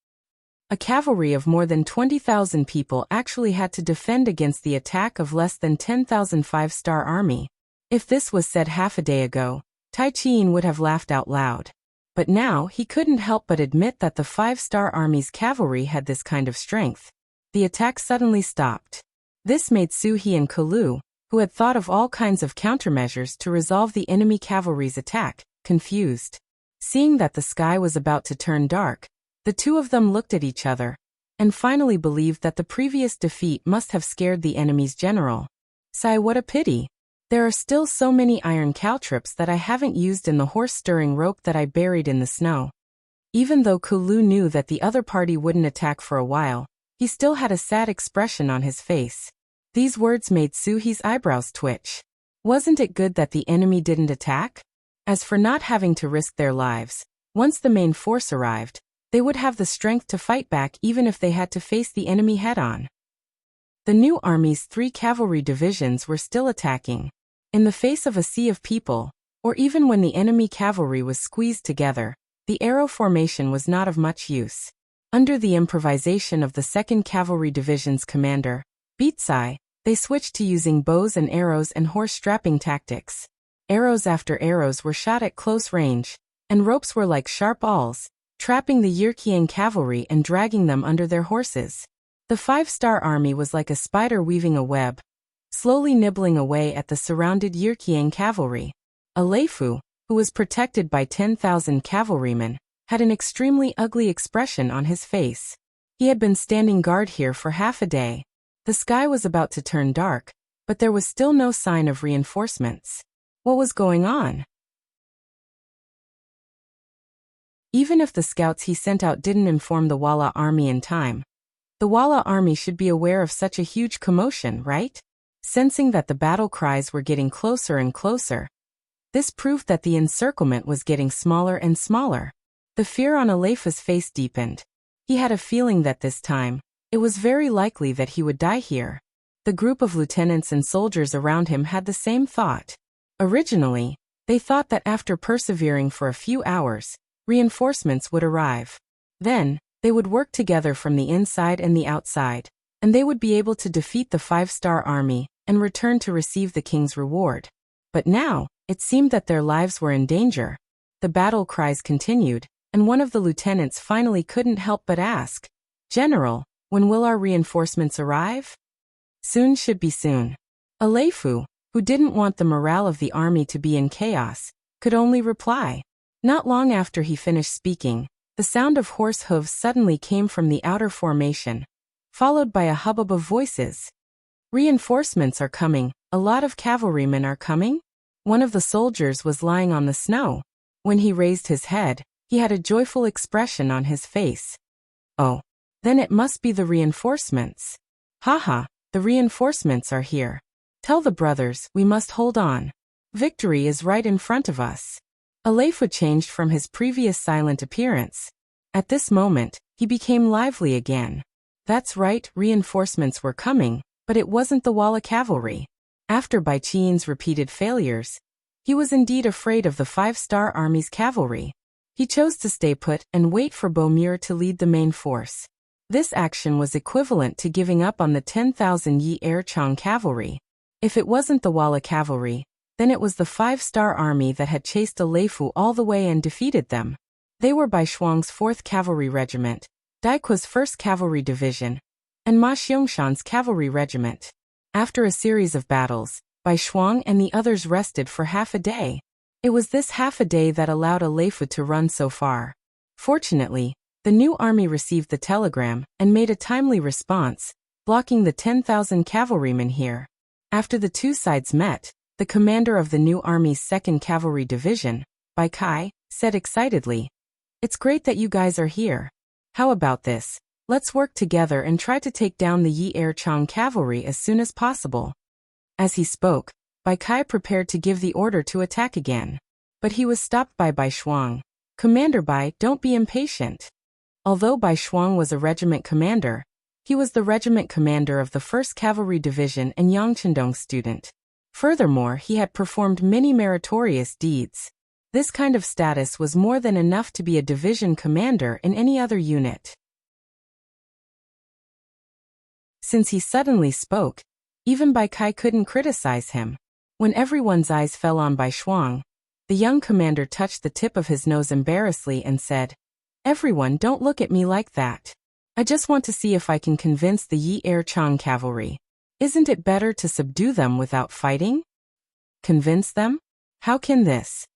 A cavalry of more than 20,000 people actually had to defend against the attack of less than 10,000 5-star army. If this was said half a day ago, Tai Qin would have laughed out loud. But now he couldn't help but admit that the 5-star army's cavalry had this kind of strength. The attack suddenly stopped. This made Su-hee and Kalu, who had thought of all kinds of countermeasures to resolve the enemy cavalry's attack, confused. Seeing that the sky was about to turn dark, the two of them looked at each other, and finally believed that the previous defeat must have scared the enemy's general. "Sigh, what a pity. There are still so many iron caltrops that I haven't used in the horse-stirring rope that I buried in the snow." Even though Kalu knew that the other party wouldn't attack for a while, he still had a sad expression on his face. These words made Su-hee's eyebrows twitch. Wasn't it good that the enemy didn't attack? As for not having to risk their lives, once the main force arrived, they would have the strength to fight back even if they had to face the enemy head-on. The new army's 3 cavalry divisions were still attacking. In the face of a sea of people, or even when the enemy cavalry was squeezed together, the arrow formation was not of much use. Under the improvisation of the 2nd Cavalry Division's commander, Beatsai, they switched to using bows and arrows and horse-strapping tactics. Arrows after arrows were shot at close range, and ropes were like sharp awls, trapping the Yirkian cavalry and dragging them under their horses. The 5-star army was like a spider weaving a web, slowly nibbling away at the surrounded Yirkian cavalry. Aleifu, who was protected by 10,000 cavalrymen, had an extremely ugly expression on his face. He had been standing guard here for half a day. The sky was about to turn dark, but there was still no sign of reinforcements. What was going on? Even if the scouts he sent out didn't inform the Walla army in time, the Walla army should be aware of such a huge commotion, right? Sensing that the battle cries were getting closer and closer, this proved that the encirclement was getting smaller and smaller. The fear on Aleifu's face deepened. He had a feeling that this time, it was very likely that he would die here. The group of lieutenants and soldiers around him had the same thought. Originally, they thought that after persevering for a few hours, reinforcements would arrive. Then, they would work together from the inside and the outside, and they would be able to defeat the 5-star army and return to receive the king's reward. But now, it seemed that their lives were in danger. The battle cries continued, and one of the lieutenants finally couldn't help but ask, "General, when will our reinforcements arrive?" "Soon should be soon." Aleifu, who didn't want the morale of the army to be in chaos, could only reply. Not long after he finished speaking, the sound of horse hooves suddenly came from the outer formation, followed by a hubbub of voices. "Reinforcements are coming, a lot of cavalrymen are coming?" One of the soldiers was lying on the snow. When he raised his head, he had a joyful expression on his face. "Oh, then it must be the reinforcements. Haha, the reinforcements are here. Tell the brothers we must hold on. Victory is right in front of us." Aleifu changed from his previous silent appearance. At this moment, he became lively again. That's right, reinforcements were coming, but it wasn't the Walla cavalry. After Baiqian's repeated failures, he was indeed afraid of the 5-star army's cavalry. He chose to stay put and wait for Bomir to lead the main force. This action was equivalent to giving up on the 10,000 Yi Erchong cavalry. If it wasn't the Walla cavalry, then it was the 5-star army that had chased Aleifu all the way and defeated them. They were Bai Shuang's 4th Cavalry Regiment, Daikua's 1st Cavalry Division, and Ma Xiangshan's Cavalry Regiment. After a series of battles, Bai Shuang and the others rested for half a day. It was this half a day that allowed Aleifu to run so far. Fortunately, the new army received the telegram and made a timely response, blocking the 10,000 cavalrymen here. After the two sides met, the commander of the new army's 2nd Cavalry Division, Bai Kai, said excitedly, "It's great that you guys are here. How about this? Let's work together and try to take down the Yi Erchong cavalry as soon as possible." As he spoke, Bai Kai prepared to give the order to attack again. But he was stopped by Bai Shuang. "Commander Bai, don't be impatient." Although Bai Shuang was a regiment commander, he was the regiment commander of the 1st Cavalry Division and Yangchendong student. Furthermore, he had performed many meritorious deeds. This kind of status was more than enough to be a division commander in any other unit. Since he suddenly spoke, even Bai Kai couldn't criticize him. When everyone's eyes fell on Bai Shuang, the young commander touched the tip of his nose embarrassedly and said, "Everyone, don't look at me like that. I just want to see if I can convince the Yi Erchong cavalry. Isn't it better to subdue them without fighting?" "Convince them? How can this?"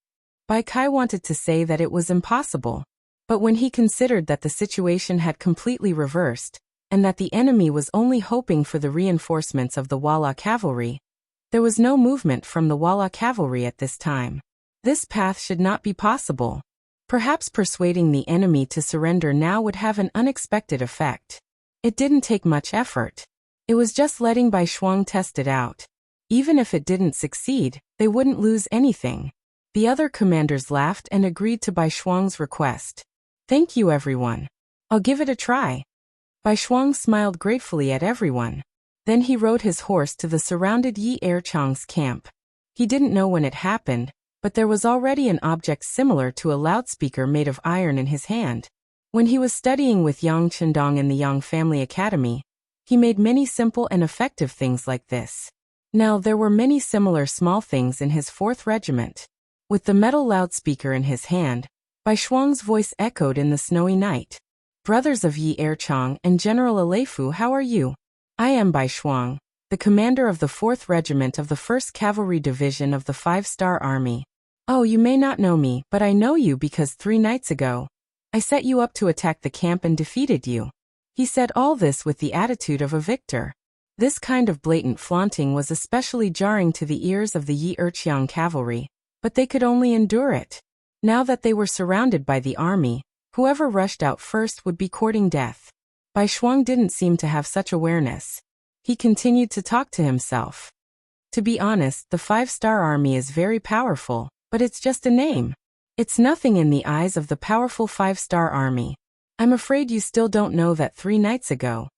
Bai Kai wanted to say that it was impossible. But when he considered that the situation had completely reversed, and that the enemy was only hoping for the reinforcements of the Walla cavalry, there was no movement from the Walla cavalry at this time. This path should not be possible. Perhaps persuading the enemy to surrender now would have an unexpected effect. It didn't take much effort. It was just letting Bai Shuang test it out. Even if it didn't succeed, they wouldn't lose anything. The other commanders laughed and agreed to Bai Shuang's request. Thank you, everyone. I'll give it a try. Bai Shuang smiled gratefully at everyone. Then he rode his horse to the surrounded Yi Erchang's camp. He didn't know when it happened, but there was already an object similar to a loudspeaker made of iron in his hand. When he was studying with Yang Chendong in the Yang Family Academy, he made many simple and effective things like this. Now there were many similar small things in his 4th regiment. With the metal loudspeaker in his hand, Bai Shuang's voice echoed in the snowy night. Brothers of Yi Erchang and General Aleifu, how are you? I am Bai Shuang, the commander of the 4th Regiment of the 1st Cavalry Division of the 5-Star Army. Oh, you may not know me, but I know you because 3 nights ago, I set you up to attack the camp and defeated you. He said all this with the attitude of a victor. This kind of blatant flaunting was especially jarring to the ears of the Yi Erchiang cavalry, but they could only endure it. Now that they were surrounded by the army, whoever rushed out first would be courting death. Bai Shuang didn't seem to have such awareness. He continued to talk to himself. To be honest, the 5-Star Army is very powerful, but it's just a name. It's nothing in the eyes of the powerful 5-Star Army. I'm afraid you still don't know that 3 nights ago,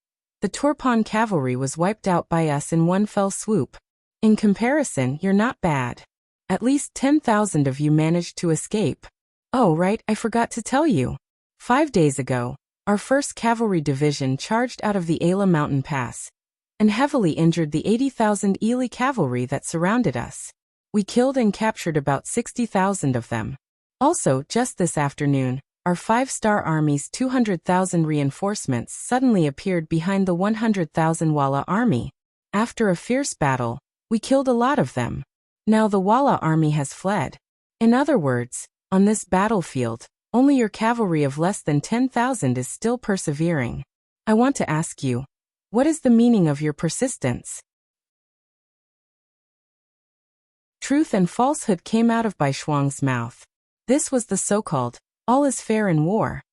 the Turpan cavalry was wiped out by us in one fell swoop. In comparison, you're not bad. At least 10,000 of you managed to escape. Oh right, I forgot to tell you. 5 days ago, our 1st Cavalry Division charged out of the Ala Mountain Pass and heavily injured the 80,000 Ili cavalry that surrounded us. We killed and captured about 60,000 of them. Also, just this afternoon, our 5-Star Army's 200,000 reinforcements suddenly appeared behind the 100,000 Walla Army. After a fierce battle, we killed a lot of them. Now the Walla Army has fled. In other words, on this battlefield, only your cavalry of less than 10,000 is still persevering. I want to ask you, what is the meaning of your persistence? Truth and falsehood came out of Bai Shuang's mouth. This was the so-called, all is fair in war.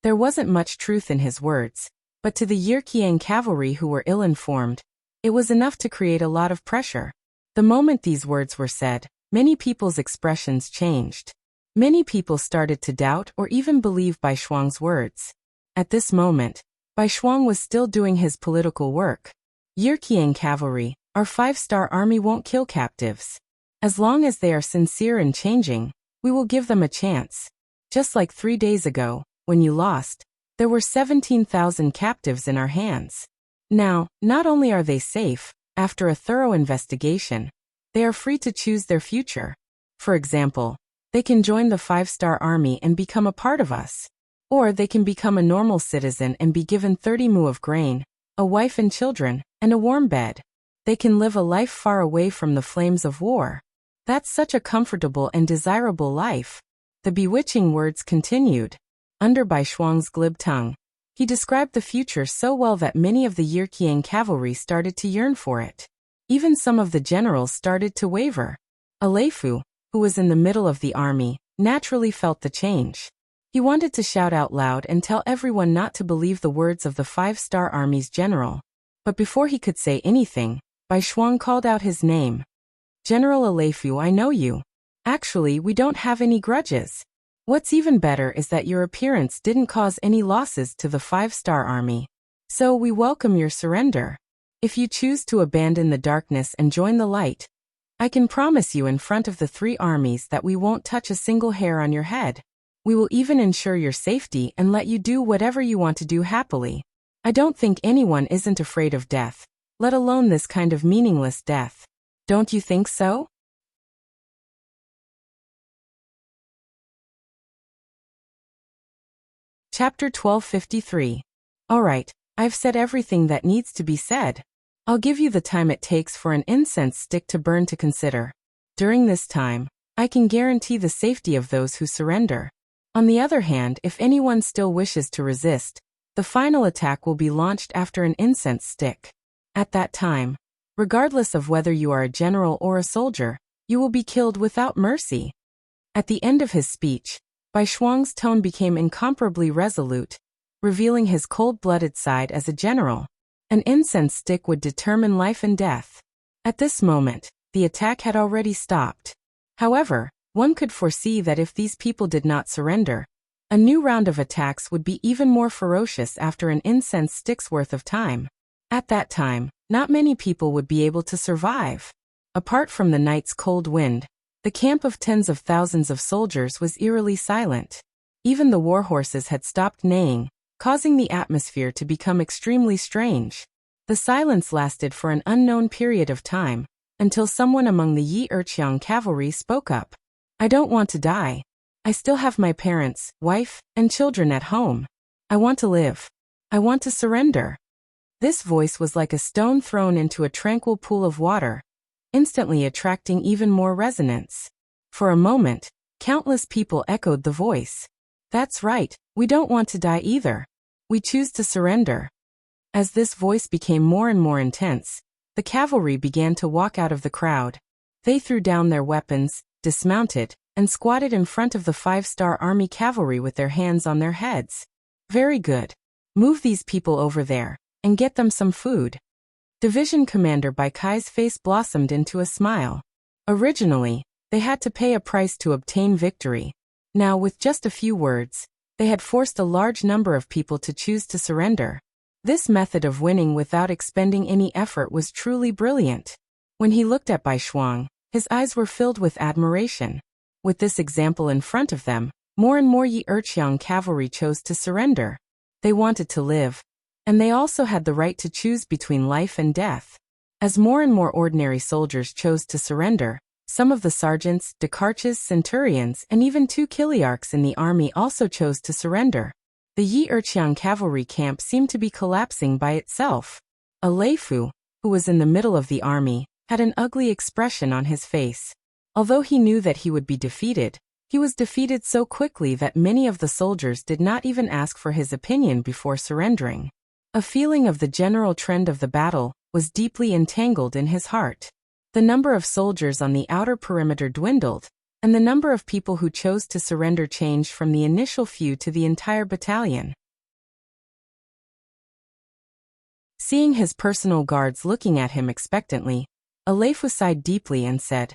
There wasn't much truth in his words, but to the Yirkiang cavalry who were ill-informed, it was enough to create a lot of pressure. The moment these words were said, many people's expressions changed. Many people started to doubt or even believe Bai Shuang's words. At this moment, Bai Shuang was still doing his political work. Yirkiang cavalry, our 5-Star Army won't kill captives. As long as they are sincere and changing, we will give them a chance. Just like 3 days ago, when you lost, there were 17,000 captives in our hands. Now, not only are they safe, after a thorough investigation, they are free to choose their future. For example, they can join the 5-Star Army and become a part of us. Or they can become a normal citizen and be given 30 mu of grain, a wife and children, and a warm bed. They can live a life far away from the flames of war. That's such a comfortable and desirable life. The bewitching words continued. Under Bai Shuang's glib tongue, he described the future so well that many of the Yirkiang cavalry started to yearn for it. Even some of the generals started to waver. Aleifu, who was in the middle of the army, naturally felt the change. He wanted to shout out loud and tell everyone not to believe the words of the 5-Star Army's general. But before he could say anything, Bai Shuang called out his name. General Aleifu, I know you. Actually, we don't have any grudges. What's even better is that your appearance didn't cause any losses to the 5-Star Army. So we welcome your surrender. If you choose to abandon the darkness and join the light, I can promise you in front of the 3 armies that we won't touch a single hair on your head. We will even ensure your safety and let you do whatever you want to do happily. I don't think anyone isn't afraid of death, let alone this kind of meaningless death. Don't you think so? Chapter 1253. Alright, I've said everything that needs to be said. I'll give you the time it takes for an incense stick to burn to consider. During this time, I can guarantee the safety of those who surrender. On the other hand, if anyone still wishes to resist, the final attack will be launched after an incense stick. At that time, regardless of whether you are a general or a soldier, you will be killed without mercy. At the end of his speech, Bai Shuang's tone became incomparably resolute, revealing his cold-blooded side as a general. An incense stick would determine life and death. At this moment, the attack had already stopped. However, One could foresee that if these people did not surrender, a new round of attacks would be even more ferocious after an incense stick's worth of time. At that time, not many people would be able to survive. Apart from the night's cold wind, the camp of tens of thousands of soldiers was eerily silent. Even the war horses had stopped neighing, causing the atmosphere to become extremely strange. The silence lasted for an unknown period of time, until someone among the Yi Erqiang cavalry spoke up. "I don't want to die. I still have my parents, wife, and children at home. I want to live. I want to surrender." This voice was like a stone thrown into a tranquil pool of water, instantly attracting even more resonance. For a moment, countless people echoed the voice. "That's right, we don't want to die either. We choose to surrender." As this voice became more and more intense, the cavalry began to walk out of the crowd. They threw down their weapons, dismounted, and squatted in front of the 5-star army cavalry with their hands on their heads. "Very good. Move these people over there, and get them some food." Division Commander Bai Kai's face blossomed into a smile. Originally, they had to pay a price to obtain victory. Now, with just a few words, they had forced a large number of people to choose to surrender. This method of winning without expending any effort was truly brilliant. When he looked at Bai Shuang, his eyes were filled with admiration. With this example in front of them, more and more Yi Erqiang cavalry chose to surrender. They wanted to live, and they also had the right to choose between life and death. As more and more ordinary soldiers chose to surrender, some of the sergeants, decharges, centurions, and even 2 kiliarchs in the army also chose to surrender. The Yi Erqiang cavalry camp seemed to be collapsing by itself. A Leifu, who was in the middle of the army, had an ugly expression on his face. Although he knew that he would be defeated, he was defeated so quickly that many of the soldiers did not even ask for his opinion before surrendering. A feeling of the general trend of the battle was deeply entangled in his heart. The number of soldiers on the outer perimeter dwindled, and the number of people who chose to surrender changed from the initial few to the entire battalion. Seeing his personal guards looking at him expectantly, Aleifu sighed deeply and said,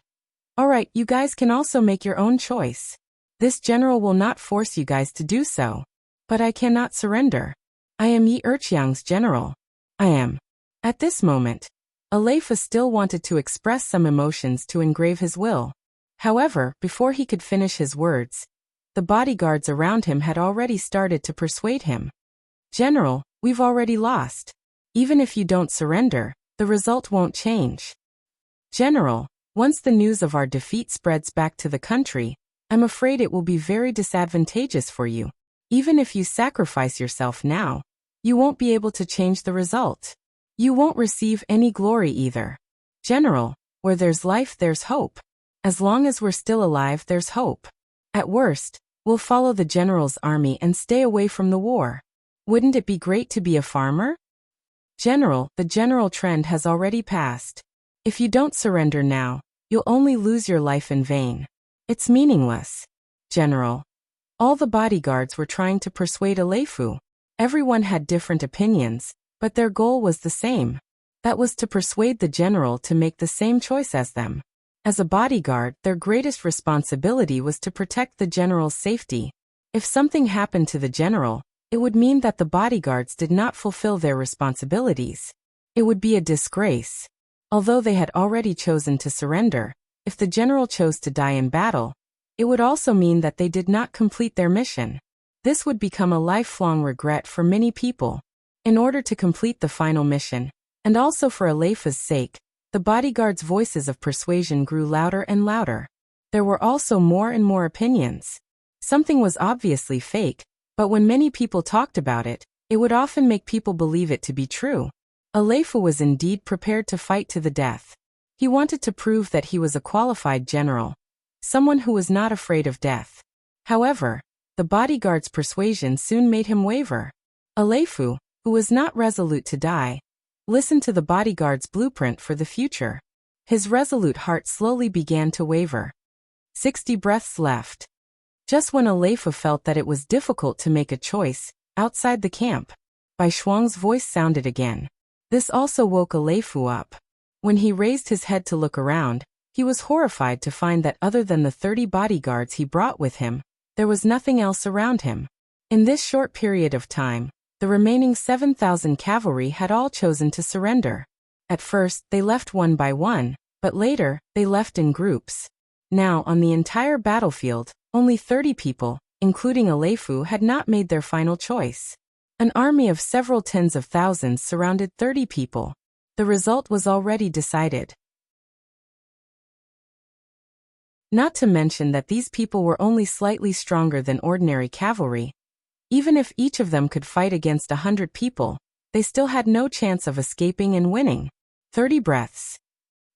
"All right, you guys can also make your own choice. This general will not force you guys to do so. But I cannot surrender. I am Yi Erqiang's general. I am." At this moment, Aleifu still wanted to express some emotions to engrave his will. However, before he could finish his words, the bodyguards around him had already started to persuade him. "General, we've already lost. Even if you don't surrender, the result won't change. General, once the news of our defeat spreads back to the country, I'm afraid it will be very disadvantageous for you. Even if you sacrifice yourself now, you won't be able to change the result. You won't receive any glory either. General, where there's life, there's hope. As long as we're still alive, there's hope. At worst, we'll follow the general's army and stay away from the war. Wouldn't it be great to be a farmer? General, the general trend has already passed. If you don't surrender now, you'll only lose your life in vain. It's meaningless. General." All the bodyguards were trying to persuade Aleifu. Everyone had different opinions, but their goal was the same. That was to persuade the general to make the same choice as them. As a bodyguard, their greatest responsibility was to protect the general's safety. If something happened to the general, it would mean that the bodyguards did not fulfill their responsibilities. It would be a disgrace. Although they had already chosen to surrender, if the general chose to die in battle, it would also mean that they did not complete their mission. This would become a lifelong regret for many people. In order to complete the final mission, and also for Aleifu's sake, the bodyguards' voices of persuasion grew louder and louder. There were also more and more opinions. Something was obviously fake, but when many people talked about it, it would often make people believe it to be true. Aleifu was indeed prepared to fight to the death. He wanted to prove that he was a qualified general, someone who was not afraid of death. However, the bodyguard's persuasion soon made him waver. Aleifu, who was not resolute to die, listened to the bodyguard's blueprint for the future. His resolute heart slowly began to waver. 60 breaths left. Just when Aleifu felt that it was difficult to make a choice, outside the camp, Bai Shuang's voice sounded again. This also woke Aleifu up. When he raised his head to look around, He was horrified to find that other than the 30 bodyguards he brought with him, there was nothing else around him. In this short period of time, the remaining 7,000 cavalry had all chosen to surrender. At first, they left one by one, but later, they left in groups. Now, on the entire battlefield, only 30 people, including Alefu, had not made their final choice. An army of several tens of thousands surrounded 30 people. The result was already decided. Not to mention that these people were only slightly stronger than ordinary cavalry. Even if each of them could fight against 100 people, they still had no chance of escaping and winning. 30 breaths.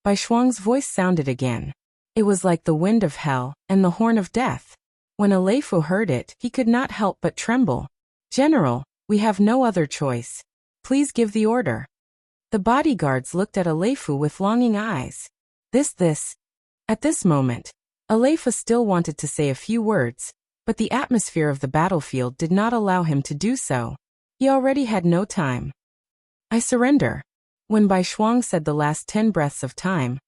Bai Shuang's voice sounded again. It was like the wind of hell and the horn of death. When Alefu heard it, he could not help but tremble. "General, we have no other choice. Please give the order." The bodyguards looked at Alefu with longing eyes. At this moment, Alefu still wanted to say a few words, but the atmosphere of the battlefield did not allow him to do so. He already had no time. "I surrender." When Bai Shuang said the last 10 breaths of time,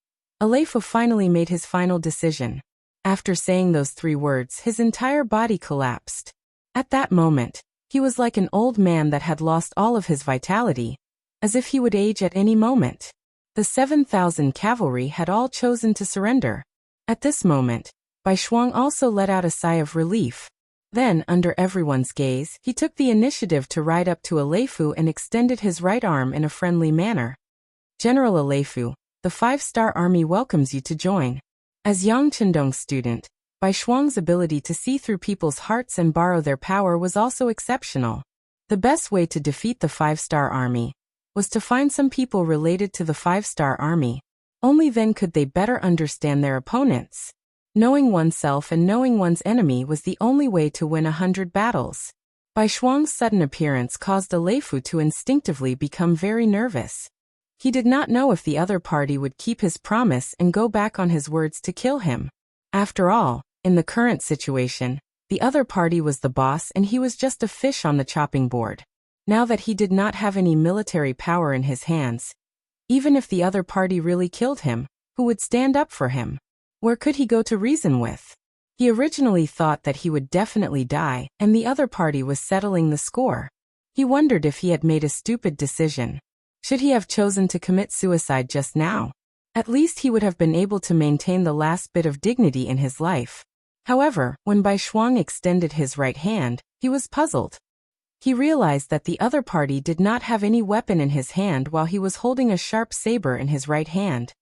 Alefu finally made his final decision. After saying those 3 words, his entire body collapsed. At that moment, he was like an old man that had lost all of his vitality, as if he would age at any moment. The 7,000 cavalry had all chosen to surrender. At this moment, Bai Shuang also let out a sigh of relief. Then, under everyone's gaze, he took the initiative to ride up to Alefu and extended his right arm in a friendly manner. "General Alefu, the 5-star army welcomes you to join." As Yang Chendong's student, Bai Shuang's ability to see through people's hearts and borrow their power was also exceptional. The best way to defeat the 5-star army was to find some people related to the 5-star army. Only then could they better understand their opponents. Knowing oneself and knowing one's enemy was the only way to win 100 battles. Bai Shuang's sudden appearance caused Alefu to instinctively become very nervous. He did not know if the other party would keep his promise and go back on his words to kill him. After all, in the current situation, the other party was the boss and he was just a fish on the chopping board. Now that he did not have any military power in his hands, even if the other party really killed him, who would stand up for him? Where could he go to reason with? He originally thought that he would definitely die, and the other party was settling the score. He wondered if he had made a stupid decision. Should he have chosen to commit suicide just now? At least he would have been able to maintain the last bit of dignity in his life. However, when Bai Shuang extended his right hand, he was puzzled. He realized that the other party did not have any weapon in his hand while he was holding a sharp saber in his right hand.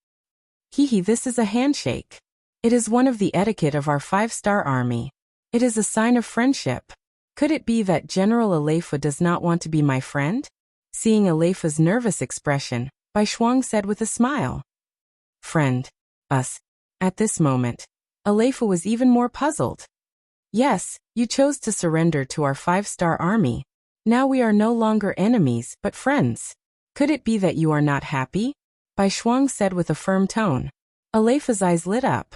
This is a handshake. It is one of the etiquette of our 5-star army. It is a sign of friendship. Could it be that General Alefu does not want to be my friend? Seeing Alefu's nervous expression, Bai Shuang said with a smile. "Friend. Us." At this moment, Alefu was even more puzzled. "Yes, you chose to surrender to our 5-star army. Now we are no longer enemies, but friends. Could it be that you are not happy?" Bai Shuang said with a firm tone. Alefu's eyes lit up.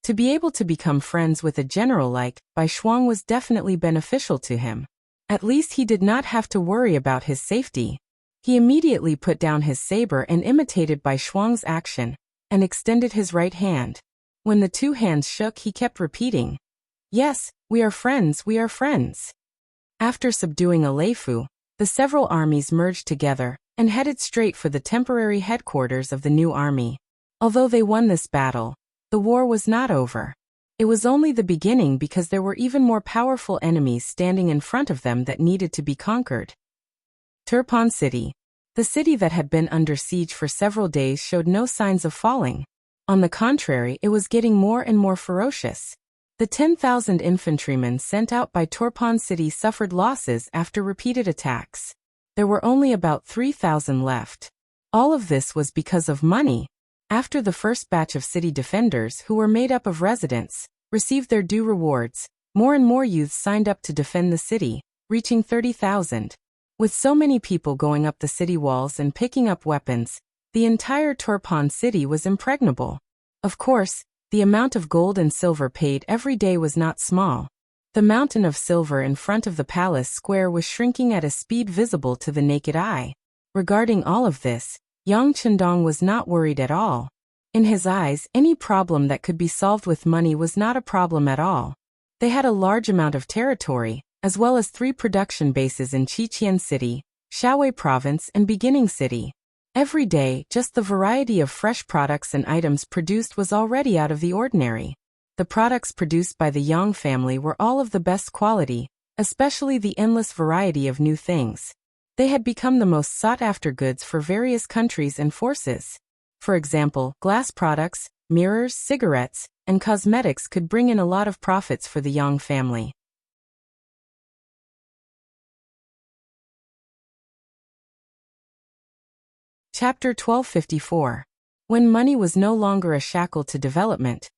To be able to become friends with a general like Bai Shuang was definitely beneficial to him. At least he did not have to worry about his safety. He immediately put down his saber and imitated Bai Shuang's action, and extended his right hand. When the 2 hands shook, he kept repeating, "Yes, we are friends, we are friends." After subduing Alefu, the several armies merged together and headed straight for the temporary headquarters of the new army. Although they won this battle, the war was not over. It was only the beginning because there were even more powerful enemies standing in front of them that needed to be conquered. Turpan City. The city that had been under siege for several days showed no signs of falling. On the contrary, it was getting more and more ferocious. The 10,000 infantrymen sent out by Turpan City suffered losses after repeated attacks. There were only about 3,000 left. All of this was because of money. After the first batch of city defenders, who were made up of residents, received their due rewards, more and more youths signed up to defend the city, reaching 30,000. With so many people going up the city walls and picking up weapons, the entire Turpan city was impregnable. Of course, the amount of gold and silver paid every day was not small. The mountain of silver in front of the palace square was shrinking at a speed visible to the naked eye. Regarding all of this, Yang Chendong was not worried at all. In his eyes, any problem that could be solved with money was not a problem at all. They had a large amount of territory, as well as 3 production bases in Qiqian City, Shaowei Province and Beginning City. Every day, just the variety of fresh products and items produced was already out of the ordinary. The products produced by the Yang family were all of the best quality, especially the endless variety of new things. They had become the most sought-after goods for various countries and forces. For example, glass products, mirrors, cigarettes, and cosmetics could bring in a lot of profits for the Yang family. Chapter 1254. When money was no longer a shackle to development,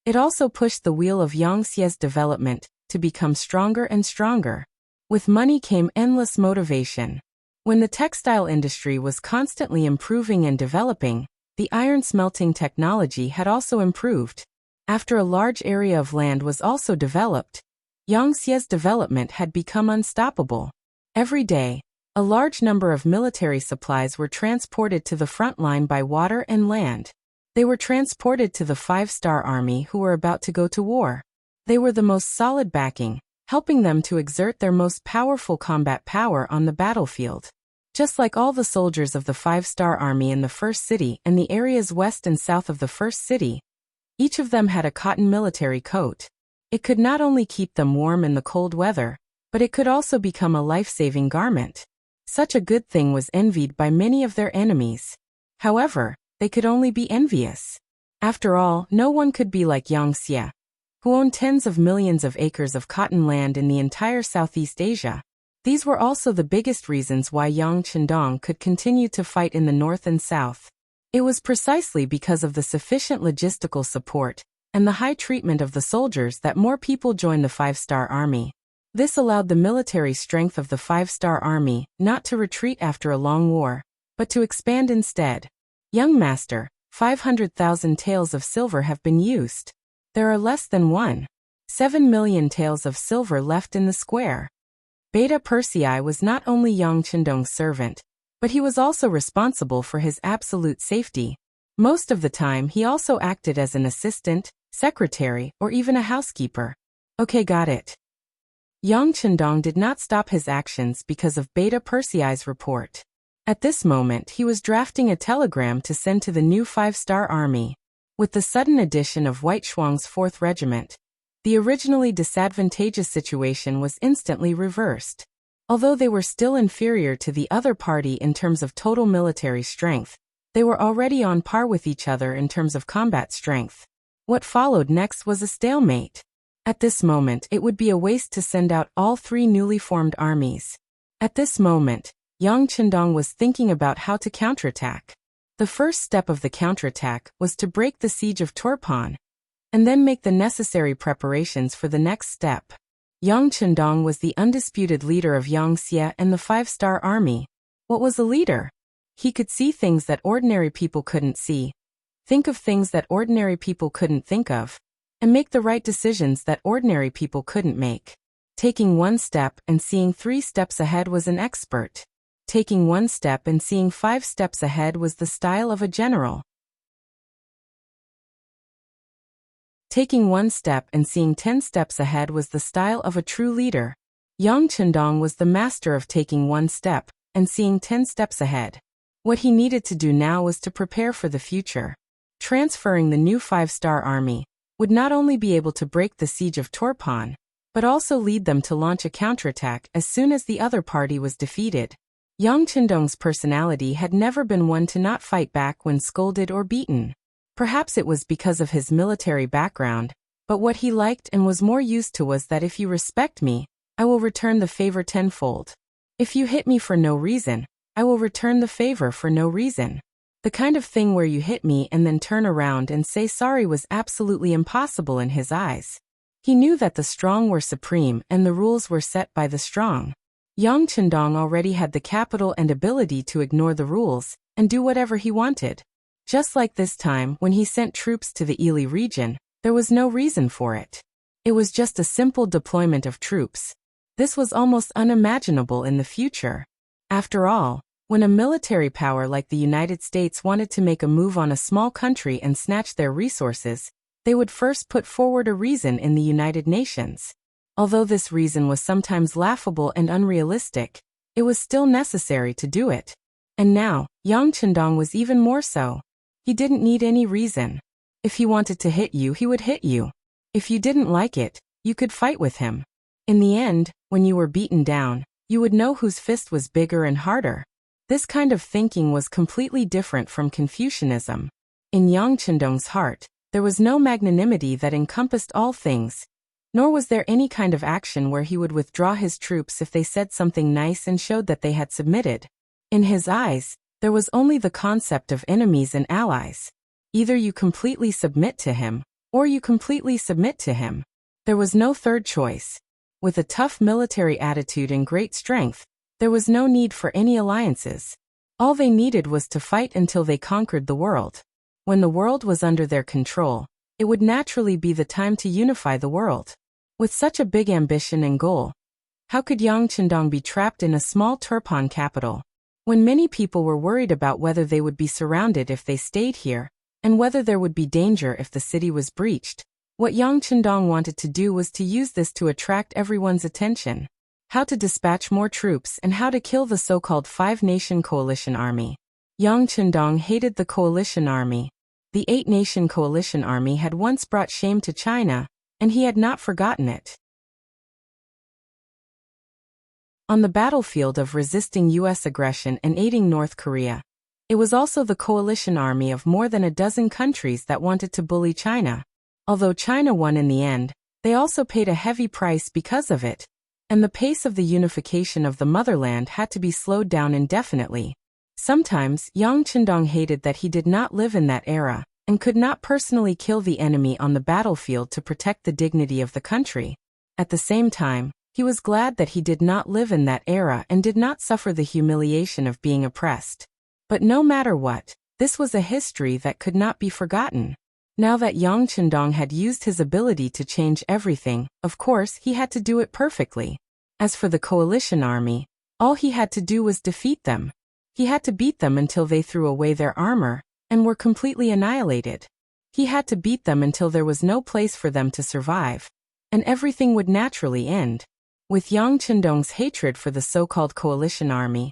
it also pushed the wheel of Yangtze's development to become stronger and stronger. With money came endless motivation. When the textile industry was constantly improving and developing, the iron smelting technology had also improved. After a large area of land was also developed, Yangtze's development had become unstoppable. Every day, a large number of military supplies were transported to the front line by water and land. They were transported to the 5-star army who were about to go to war. They were the most solid backing, helping them to exert their most powerful combat power on the battlefield. Just like all the soldiers of the 5-star army in the first city and the areas west and south of the first city, each of them had a cotton military coat. It could not only keep them warm in the cold weather, but it could also become a life-saving garment. Such a good thing was envied by many of their enemies. However, they could only be envious. After all, no one could be like Yang Xie, who owned tens of millions of acres of cotton land in the entire Southeast Asia. These were also the biggest reasons why Yang Chendong could continue to fight in the north and south. It was precisely because of the sufficient logistical support and the high treatment of the soldiers that more people joined the 5-star army. This allowed the military strength of the 5-star army not to retreat after a long war, but to expand instead. Young Master, 500,000 taels of silver have been used. There are less than 1.7 million taels of silver left in the square. Beta Persei was not only Yang Chendong's servant, but he was also responsible for his absolute safety. Most of the time he also acted as an assistant, secretary, or even a housekeeper. Okay, got it. Yang Chendong did not stop his actions because of Beta Persei's report. At this moment he was drafting a telegram to send to the new 5-star army. With the sudden addition of White Shuang's 4th Regiment, the originally disadvantageous situation was instantly reversed. Although they were still inferior to the other party in terms of total military strength, they were already on par with each other in terms of combat strength. What followed next was a stalemate. At this moment it would be a waste to send out all 3 newly formed armies. At this moment, Yang Chendong was thinking about how to counterattack. The first step of the counterattack was to break the siege of Turpan, and then make the necessary preparations for the next step. Yang Chendong was the undisputed leader of Yang Xie and the 5-star army. What was a leader? He could see things that ordinary people couldn't see, think of things that ordinary people couldn't think of, and make the right decisions that ordinary people couldn't make. Taking 1 step and seeing 3 steps ahead was an expert. Taking 1 step and seeing 5 steps ahead was the style of a general. Taking 1 step and seeing 10 steps ahead was the style of a true leader. Yang Chendong was the master of taking 1 step and seeing 10 steps ahead. What he needed to do now was to prepare for the future. Transferring the new 5-star army would not only be able to break the siege of Turpan, but also lead them to launch a counterattack as soon as the other party was defeated. Yang Chendong's personality had never been one to not fight back when scolded or beaten. Perhaps it was because of his military background, but what he liked and was more used to was that if you respect me, I will return the favor tenfold. If you hit me for no reason, I will return the favor for no reason. The kind of thing where you hit me and then turn around and say sorry was absolutely impossible in his eyes. He knew that the strong were supreme and the rules were set by the strong. Yang Chendong already had the capital and ability to ignore the rules and do whatever he wanted. Just like this time when he sent troops to the Ili region, there was no reason for it. It was just a simple deployment of troops. This was almost unimaginable in the future. After all, When a military power like the United States wanted to make a move on a small country and snatch their resources, they would first put forward a reason in the United Nations. Although this reason was sometimes laughable and unrealistic, it was still necessary to do it. And now, Yang Chendong was even more so. He didn't need any reason. If he wanted to hit you, he would hit you. If you didn't like it, you could fight with him. In the end, when you were beaten down, you would know whose fist was bigger and harder. This kind of thinking was completely different from Confucianism. In Yang Chendong's heart, there was no magnanimity that encompassed all things, nor was there any kind of action where he would withdraw his troops if they said something nice and showed that they had submitted. In his eyes, there was only the concept of enemies and allies. Either you completely submit to him, or you completely submit to him. There was no third choice. With a tough military attitude and great strength, there was no need for any alliances. All they needed was to fight until they conquered the world. When the world was under their control, it would naturally be the time to unify the world. With such a big ambition and goal, how could Yang Chendong be trapped in a small Turpan capital? When many people were worried about whether they would be surrounded if they stayed here, and whether there would be danger if the city was breached, what Yang Chendong wanted to do was to use this to attract everyone's attention. How to dispatch more troops and how to kill the so-called Five-Nation Coalition Army. Yang Chendong hated the Coalition Army. The Eight-Nation Coalition Army had once brought shame to China, and he had not forgotten it. On the battlefield of resisting U.S. aggression and aiding North Korea, it was also the coalition army of more than a dozen countries that wanted to bully China. Although China won in the end, they also paid a heavy price because of it, and the pace of the unification of the motherland had to be slowed down indefinitely. Sometimes, Yang Chendong hated that he did not live in that era, and could not personally kill the enemy on the battlefield to protect the dignity of the country. At the same time, he was glad that he did not live in that era and did not suffer the humiliation of being oppressed. But no matter what, this was a history that could not be forgotten. Now that Yang Chendong had used his ability to change everything, of course he had to do it perfectly. As for the coalition army, all he had to do was defeat them. He had to beat them until they threw away their armor and were completely annihilated. He had to beat them until there was no place for them to survive, and everything would naturally end. With Yang Chendong's hatred for the so-called coalition army,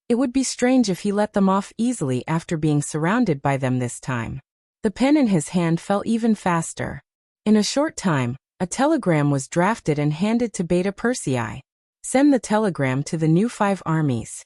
it would be strange if he let them off easily after being surrounded by them this time. The pen in his hand fell even faster. In a short time, a telegram was drafted and handed to Beta Persei. Send the telegram to the new 5 armies.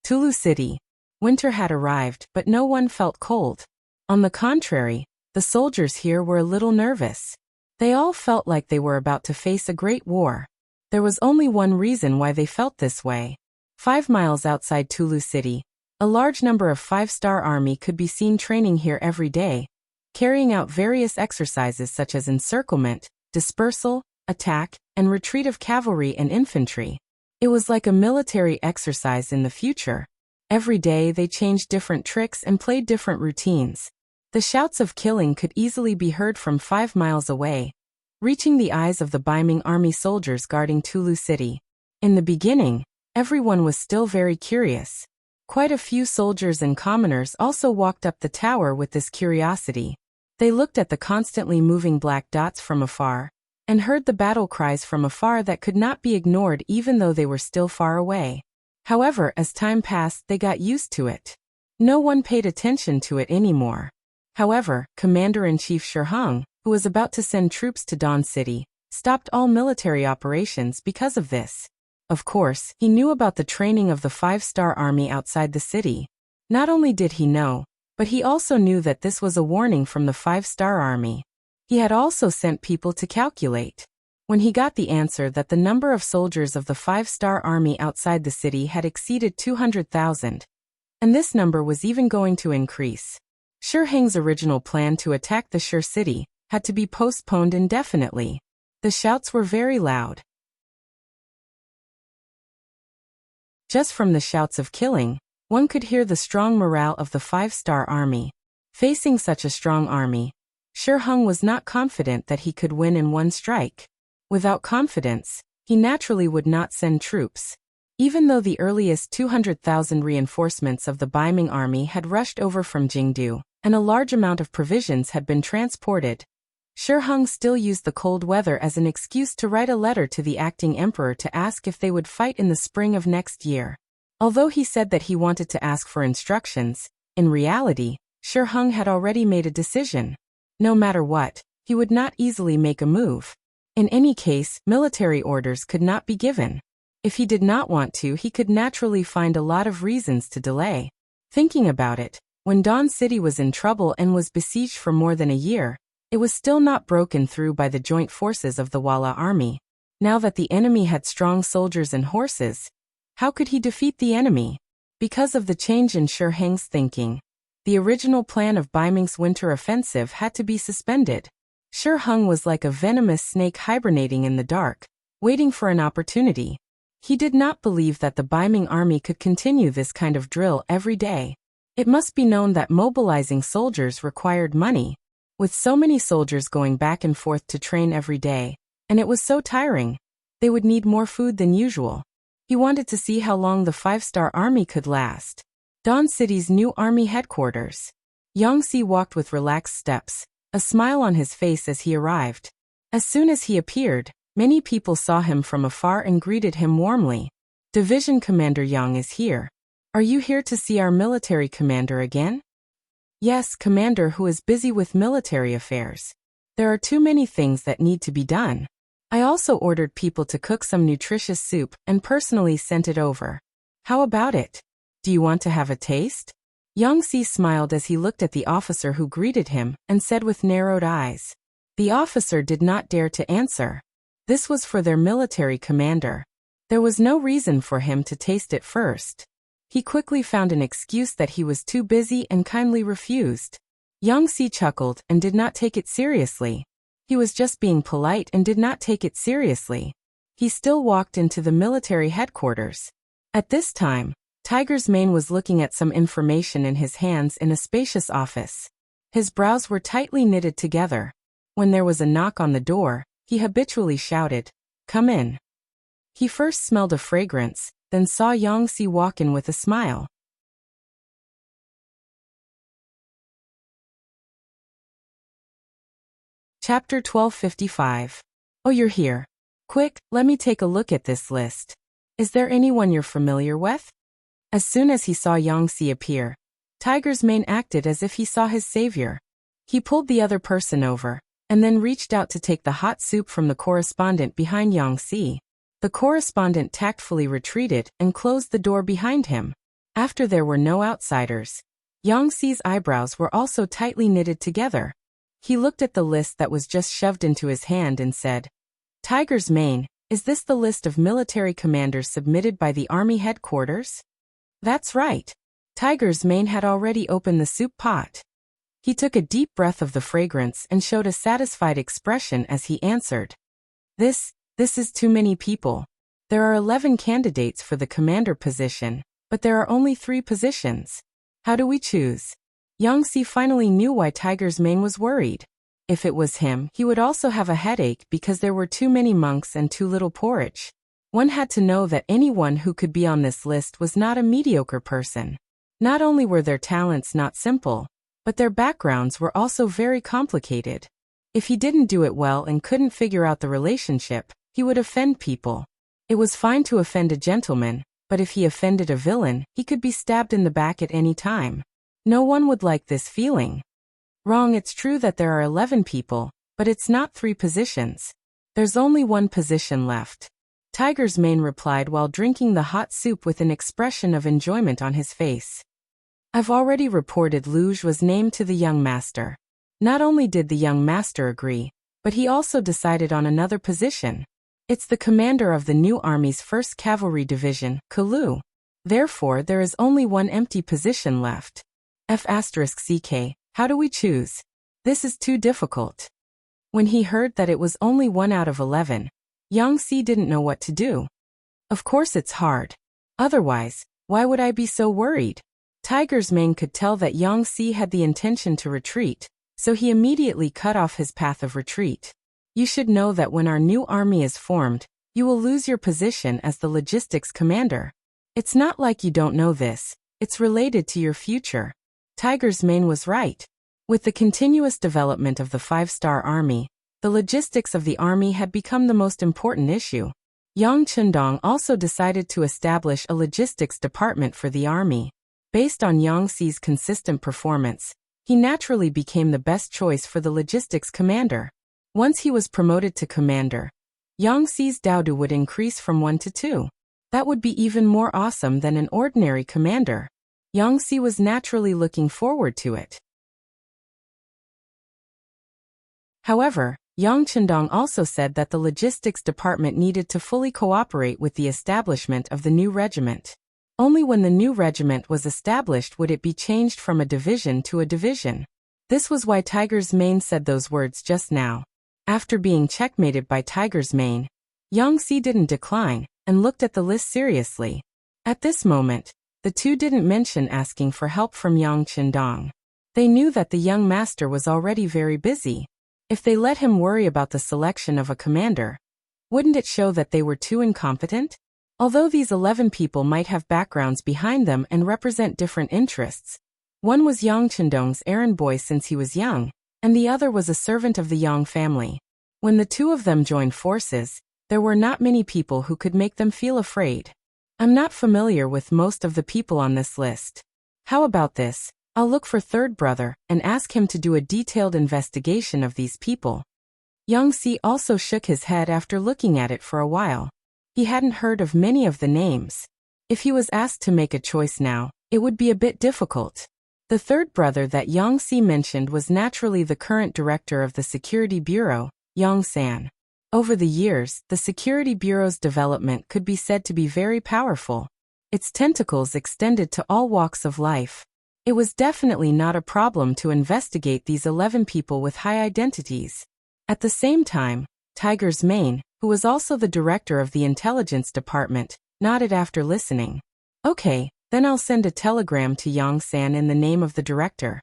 Tulu City. Winter had arrived, but no one felt cold. On the contrary, the soldiers here were a little nervous. They all felt like they were about to face a great war. There was only one reason why they felt this way. 5 miles outside Tulu City, a large number of 5-star army could be seen training here every day, carrying out various exercises such as encirclement, dispersal, attack, and retreat of cavalry and infantry. It was like a military exercise in the future. Every day they changed different tricks and played different routines. The shouts of killing could easily be heard from 5 miles away, reaching the eyes of the beaming army soldiers guarding Tulu City. In the beginning, everyone was still very curious. Quite a few soldiers and commoners also walked up the tower with this curiosity. They looked at the constantly moving black dots from afar, and heard the battle cries from afar that could not be ignored even though they were still far away. However, as time passed, they got used to it. No one paid attention to it anymore. However, Commander-in-Chief Shi Hung, who was about to send troops to Dawn City, stopped all military operations because of this. Of course, he knew about the training of the 5-star army outside the city. Not only did he know, but he also knew that this was a warning from the 5-star army. He had also sent people to calculate. When he got the answer that the number of soldiers of the 5-star army outside the city had exceeded 200,000, and this number was even going to increase, Shi Hung's original plan to attack the Shi city had to be postponed indefinitely. The shouts were very loud. Just from the shouts of killing, one could hear the strong morale of the 5-star army. Facing such a strong army, Shi Hung was not confident that he could win in one strike. Without confidence, he naturally would not send troops. Even though the earliest 200,000 reinforcements of the Baiming army had rushed over from Jingdu, and a large amount of provisions had been transported, Shi Hung still used the cold weather as an excuse to write a letter to the acting emperor to ask if they would fight in the spring of next year. Although he said that he wanted to ask for instructions, in reality, Shi Hung had already made a decision. No matter what, he would not easily make a move. In any case, military orders could not be given. If he did not want to, he could naturally find a lot of reasons to delay. Thinking about it, when Dawn City was in trouble and was besieged for more than a year, it was still not broken through by the joint forces of the Walla army. Now that the enemy had strong soldiers and horses, how could he defeat the enemy? Because of the change in Shi Hung's thinking, the original plan of Baiming's winter offensive had to be suspended. Shi Hung was like a venomous snake hibernating in the dark, waiting for an opportunity. He did not believe that the Baiming army could continue this kind of drill every day. It must be known that mobilizing soldiers required money. With so many soldiers going back and forth to train every day, and it was so tiring, they would need more food than usual. He wanted to see how long the 5-star army could last. Dawn City's new army headquarters. Yangtze walked with relaxed steps, a smile on his face as he arrived. As soon as he appeared, many people saw him from afar and greeted him warmly. Division Commander Yang is here. Are you here to see our military commander again? Yes, Commander, who is busy with military affairs. There are too many things that need to be done. I also ordered people to cook some nutritious soup and personally sent it over. How about it? Do you want to have a taste? Yangtze smiled as he looked at the officer who greeted him and said with narrowed eyes. The officer did not dare to answer. This was for their military commander. There was no reason for him to taste it first. He quickly found an excuse that he was too busy and kindly refused. Yangtze chuckled and did not take it seriously. He was just being polite and did not take it seriously. He still walked into the military headquarters. At this time, Tiger's Mane was looking at some information in his hands in a spacious office. His brows were tightly knitted together. When there was a knock on the door, he habitually shouted, "Come in." He first smelled a fragrance, then saw Yangtze walk in with a smile. Chapter 1255. Oh, you're here. Quick, let me take a look at this list. Is there anyone you're familiar with? As soon as he saw Yangtze appear, Tiger's Mane acted as if he saw his savior. He pulled the other person over, and then reached out to take the hot soup from the correspondent behind Yangtze. The correspondent tactfully retreated and closed the door behind him. After there were no outsiders, Yangtze's eyebrows were also tightly knitted together. He looked at the list that was just shoved into his hand and said, "Tiger's Mane, is this the list of military commanders submitted by the army headquarters?" That's right. Tiger's Mane had already opened the soup pot. He took a deep breath of the fragrance and showed a satisfied expression as he answered. This is too many people. There are 11 candidates for the commander position, but there are only 3 positions. How do we choose? Yangtze finally knew why Tiger's Mane was worried. If it was him, he would also have a headache because there were too many monks and too little porridge. One had to know that anyone who could be on this list was not a mediocre person. Not only were their talents not simple, but their backgrounds were also very complicated. If he didn't do it well and couldn't figure out the relationship, he would offend people. It was fine to offend a gentleman, but if he offended a villain, he could be stabbed in the back at any time. No one would like this feeling. Wrong, it's true that there are 11 people, but it's not 3 positions. There's only 1 position left. Tiger's Mane replied while drinking the hot soup with an expression of enjoyment on his face. I've already reported Luge was named to the young master. Not only did the young master agree, but he also decided on another position. It's the commander of the new army's 1st Cavalry Division, Kalu. Therefore, there is only 1 empty position left. F***CK, how do we choose? This is too difficult. When he heard that it was only 1 out of 11, Yangtze didn't know what to do. Of course it's hard. Otherwise, why would I be so worried? Tiger's Mane could tell that Yangtze had the intention to retreat, so he immediately cut off his path of retreat. You should know that when our new army is formed, You will lose your position as the logistics commander. It's not like you don't know this. It's related to your future. Tiger's Mane was right. With the continuous development of the 5-star army, the logistics of the army had become the most important issue. Yang Chendong also decided to establish a logistics department for the army. Based on Yang Xi's consistent performance, he naturally became the best choice for the logistics commander. Once he was promoted to commander, Yang Xi's Daodu would increase from 1 to 2. That would be even more awesome than an ordinary commander. Yang Xi was naturally looking forward to it. However, Yang Chendong also said that the logistics department needed to fully cooperate with the establishment of the new regiment. Only when the new regiment was established would it be changed from a division to a division. This was why Tiger's Mane said those words just now. After being checkmated by Tiger's Mane, Yang Xi didn't decline and looked at the list seriously. At this moment, the two didn't mention asking for help from Yang Chendong. They knew that the young master was already very busy. If they let him worry about the selection of a commander, wouldn't it show that they were too incompetent? Although these 11 people might have backgrounds behind them and represent different interests, one was Yang Chendong's errand boy since he was young, and the other was a servant of the Yang family. When the two of them joined forces, there were not many people who could make them feel afraid. I'm not familiar with most of the people on this list. How about this? I'll look for third brother and ask him to do a detailed investigation of these people. Yang Xi also shook his head after looking at it for a while. He hadn't heard of many of the names. If he was asked to make a choice now, it would be a bit difficult. The third brother that Yang Xi mentioned was naturally the current director of the Security Bureau, Yang San. Over the years, the Security Bureau's development could be said to be very powerful. Its tentacles extended to all walks of life. It was definitely not a problem to investigate these 11 people with high identities. At the same time, Tiger's Mane, who was also the director of the intelligence department, nodded after listening. Okay, then I'll send a telegram to Yang San in the name of the director.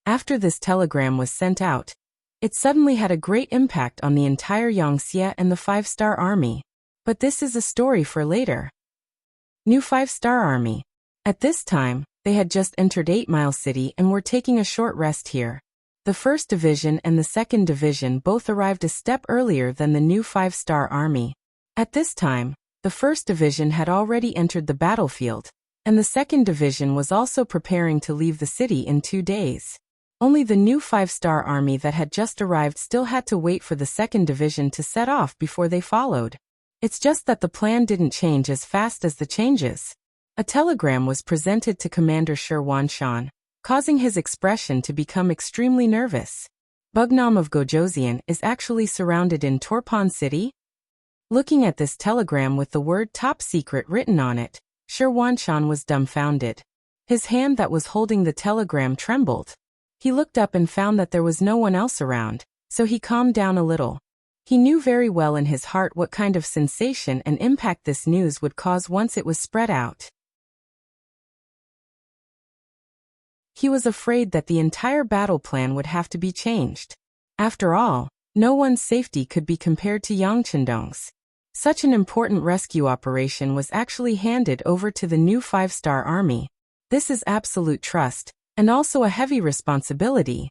After this telegram was sent out, it suddenly had a great impact on the entire Yangxia and the 5-star army. But this is a story for later. New 5-star army. At this time, they had just entered 8 Mile City and were taking a short rest here. The 1st Division and the 2nd Division both arrived a step earlier than the new 5-star army. At this time, the 1st Division had already entered the battlefield, and the 2nd Division was also preparing to leave the city in 2 days. Only the new 5-star army that had just arrived still had to wait for the 2nd Division to set off before they followed. It's just that the plan didn't change as fast as the changes. A telegram was presented to Commander Shi Wanshan, causing his expression to become extremely nervous. Bugnam of Gojoseon is actually surrounded in Torpon City? Looking at this telegram with the word top secret written on it, Shi Wanshan was dumbfounded. His hand that was holding the telegram trembled. He looked up and found that there was no one else around, so he calmed down a little. He knew very well in his heart what kind of sensation and impact this news would cause once it was spread out. He was afraid that the entire battle plan would have to be changed. After all, no one's safety could be compared to Yang Chendong's. Such an important rescue operation was actually handed over to the new 5-star army. This is absolute trust, and also a heavy responsibility.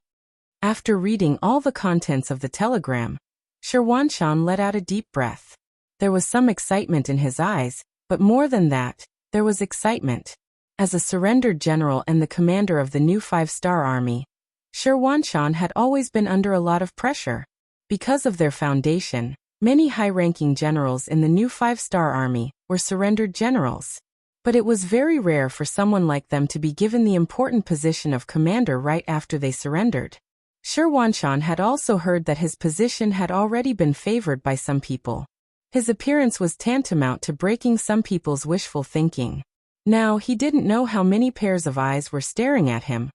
After reading all the contents of the telegram, Shi Wanshan let out a deep breath. There was some excitement in his eyes, but more than that, there was excitement. As a surrendered general and the commander of the new 5-star army, Shi Wanshan had always been under a lot of pressure. Because of their foundation, many high-ranking generals in the new 5-star army were surrendered generals. But it was very rare for someone like them to be given the important position of commander right after they surrendered. Shi Wanshan had also heard that his position had already been favored by some people. His appearance was tantamount to breaking some people's wishful thinking. Now he didn't know how many pairs of eyes were staring at him,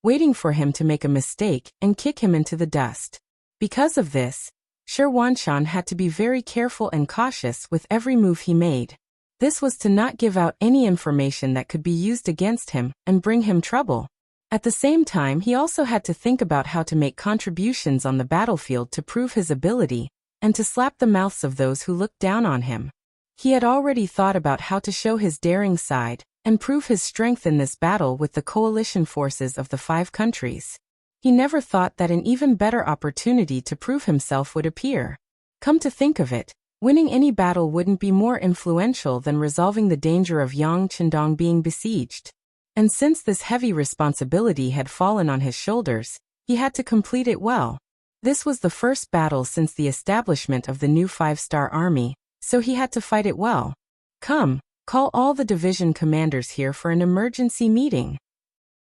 waiting for him to make a mistake and kick him into the dust. Because of this, Shi Wanshan had to be very careful and cautious with every move he made. This was to not give out any information that could be used against him and bring him trouble. At the same time, he also had to think about how to make contributions on the battlefield to prove his ability, and to slap the mouths of those who looked down on him. He had already thought about how to show his daring side and prove his strength in this battle with the coalition forces of the 5 countries. He never thought that an even better opportunity to prove himself would appear. Come to think of it, winning any battle wouldn't be more influential than resolving the danger of Yang Qindong being besieged. And since this heavy responsibility had fallen on his shoulders, he had to complete it well. This was the first battle since the establishment of the new 5-star army, so he had to fight it well. Come, call all the division commanders here for an emergency meeting.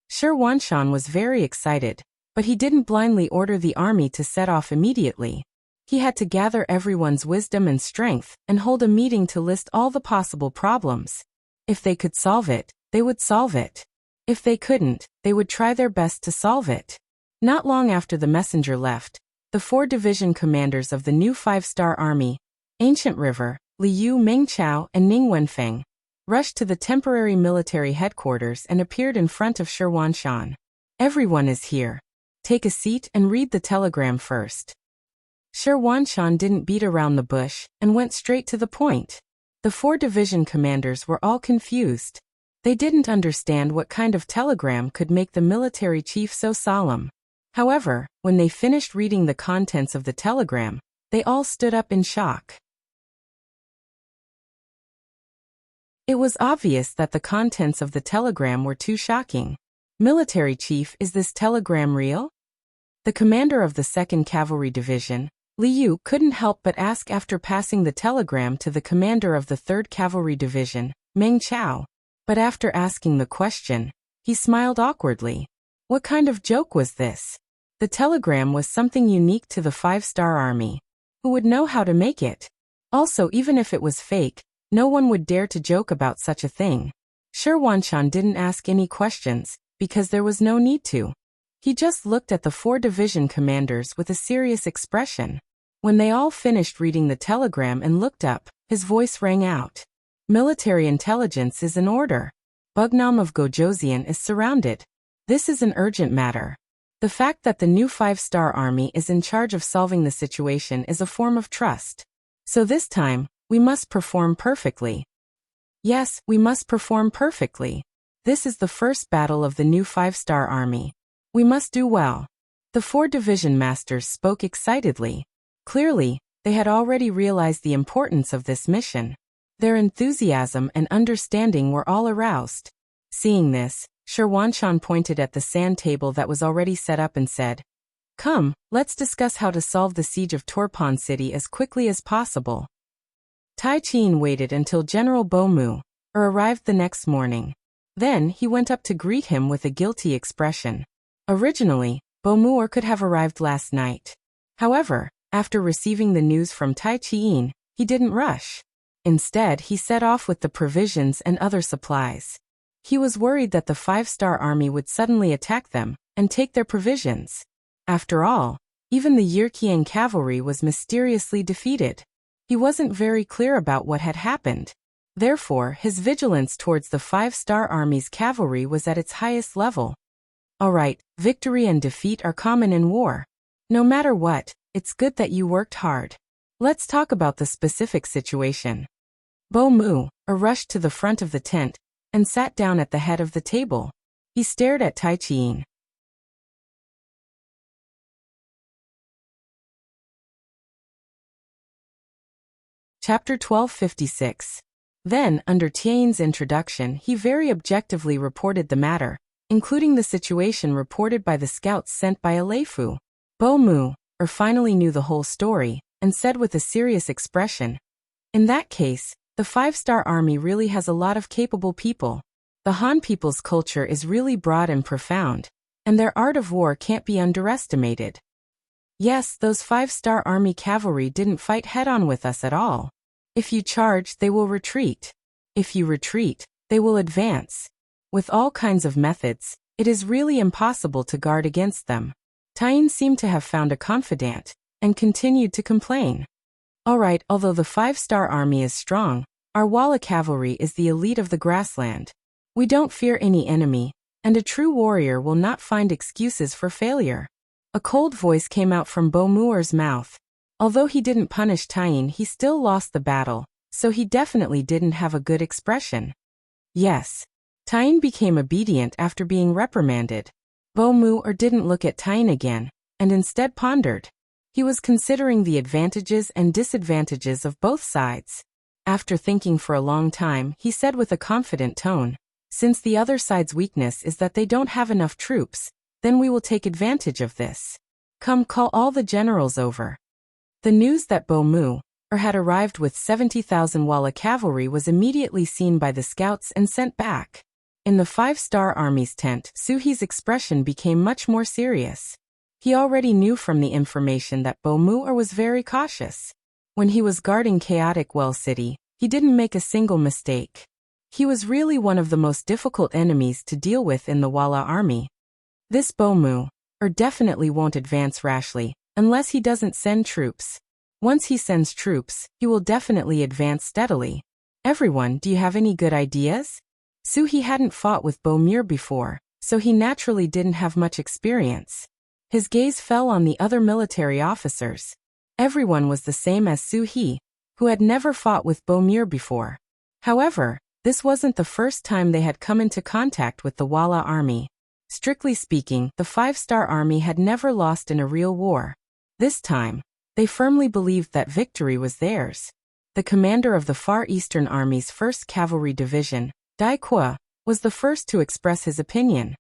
Shi Wanshan was very excited, but he didn't blindly order the army to set off immediately. He had to gather everyone's wisdom and strength and hold a meeting to list all the possible problems. If they could solve it, they would solve it. If they couldn't, they would try their best to solve it. Not long after the messenger left, the 4 division commanders of the new 5-star army, Ancient River, Liu Mengchao and Ning Wenfeng, rushed to the temporary military headquarters and appeared in front of Shi Wanshan. Everyone is here. Take a seat and read the telegram first. Shi Wanshan didn't beat around the bush and went straight to the point. The 4 division commanders were all confused. They didn't understand what kind of telegram could make the military chief so solemn. However, when they finished reading the contents of the telegram, they all stood up in shock. It was obvious that the contents of the telegram were too shocking. Military chief, is this telegram real? The commander of the 2nd Cavalry Division, Liu, couldn't help but ask after passing the telegram to the commander of the 3rd Cavalry Division, Meng Chao. But after asking the question, he smiled awkwardly. What kind of joke was this? The telegram was something unique to the 5-star army. Who would know how to make it? Also, even if it was fake, no one would dare to joke about such a thing. Shi Wanshan didn't ask any questions, because there was no need to. He just looked at the 4 division commanders with a serious expression. When they all finished reading the telegram and looked up, his voice rang out. Military intelligence is in order. Bugnam of Gojoseon is surrounded. This is an urgent matter. The fact that the new 5-star army is in charge of solving the situation is a form of trust. So this time, we must perform perfectly. Yes, we must perform perfectly. This is the first battle of the new 5-star army. We must do well. The 4 division masters spoke excitedly. Clearly, they had already realized the importance of this mission. Their enthusiasm and understanding were all aroused. Seeing this, Shi Wanshan pointed at the sand table that was already set up and said, Come, let's discuss how to solve the siege of Torpon City as quickly as possible. Tai Qin waited until General Bo Mu arrived the next morning. Then he went up to greet him with a guilty expression. Originally, Bo Mu could have arrived last night. However, after receiving the news from Tai Qin, he didn't rush. Instead, he set off with the provisions and other supplies. He was worried that the 5-star army would suddenly attack them and take their provisions. After all, even the Yirkiang cavalry was mysteriously defeated. He wasn't very clear about what had happened. Therefore, his vigilance towards the 5-star army's cavalry was at its highest level. Alright, victory and defeat are common in war. No matter what, it's good that you worked hard. Let's talk about the specific situation. Bo Mu rushed to the front of the tent and sat down at the head of the table. He stared at Tai Qin. Chapter 1256. Then, under Tian's introduction, he very objectively reported the matter, including the situation reported by the scouts sent by Aleifu. Bo Mu finally knew the whole story, and said with a serious expression, In that case, the 5-star army really has a lot of capable people. The Han people's culture is really broad and profound, and their art of war can't be underestimated. Yes, those 5-star army cavalry didn't fight head-on with us at all. If you charge, they will retreat. If you retreat, they will advance. With all kinds of methods, it is really impossible to guard against them. Tain seemed to have found a confidant, and continued to complain. Alright, although the 5-star army is strong, our Walla cavalry is the elite of the grassland. We don't fear any enemy, and a true warrior will not find excuses for failure. A cold voice came out from Bo Muer's mouth. Although he didn't punish Tying, he still lost the battle, so he definitely didn't have a good expression. Yes. Tying became obedient after being reprimanded. Bo didn't look at Tying again, and instead pondered. He was considering the advantages and disadvantages of both sides. After thinking for a long time, he said with a confident tone, "Since the other side's weakness is that they don't have enough troops, then we will take advantage of this. Come, call all the generals over." The news that Bo had arrived with 70,000 Walla cavalry was immediately seen by the scouts and sent back. In the 5-star army's tent, Suhi's expression became much more serious. He already knew from the information that Bo was very cautious. When he was guarding chaotic Well City, he didn't make a single mistake. He was really one of the most difficult enemies to deal with in the Walla army. This Bo definitely won't advance rashly, unless he doesn't send troops. Once he sends troops, he will definitely advance steadily. Everyone, do you have any good ideas? Suhi hadn't fought with Bo before, so he naturally didn't have much experience. His gaze fell on the other military officers. Everyone was the same as Suhi, who had never fought with Bo before. However, this wasn't the first time they had come into contact with the Walla army. Strictly speaking, the 5-star army had never lost in a real war. This time, they firmly believed that victory was theirs. The commander of the Far Eastern Army's 1st Cavalry Division, Dai Qua, was the first to express his opinion.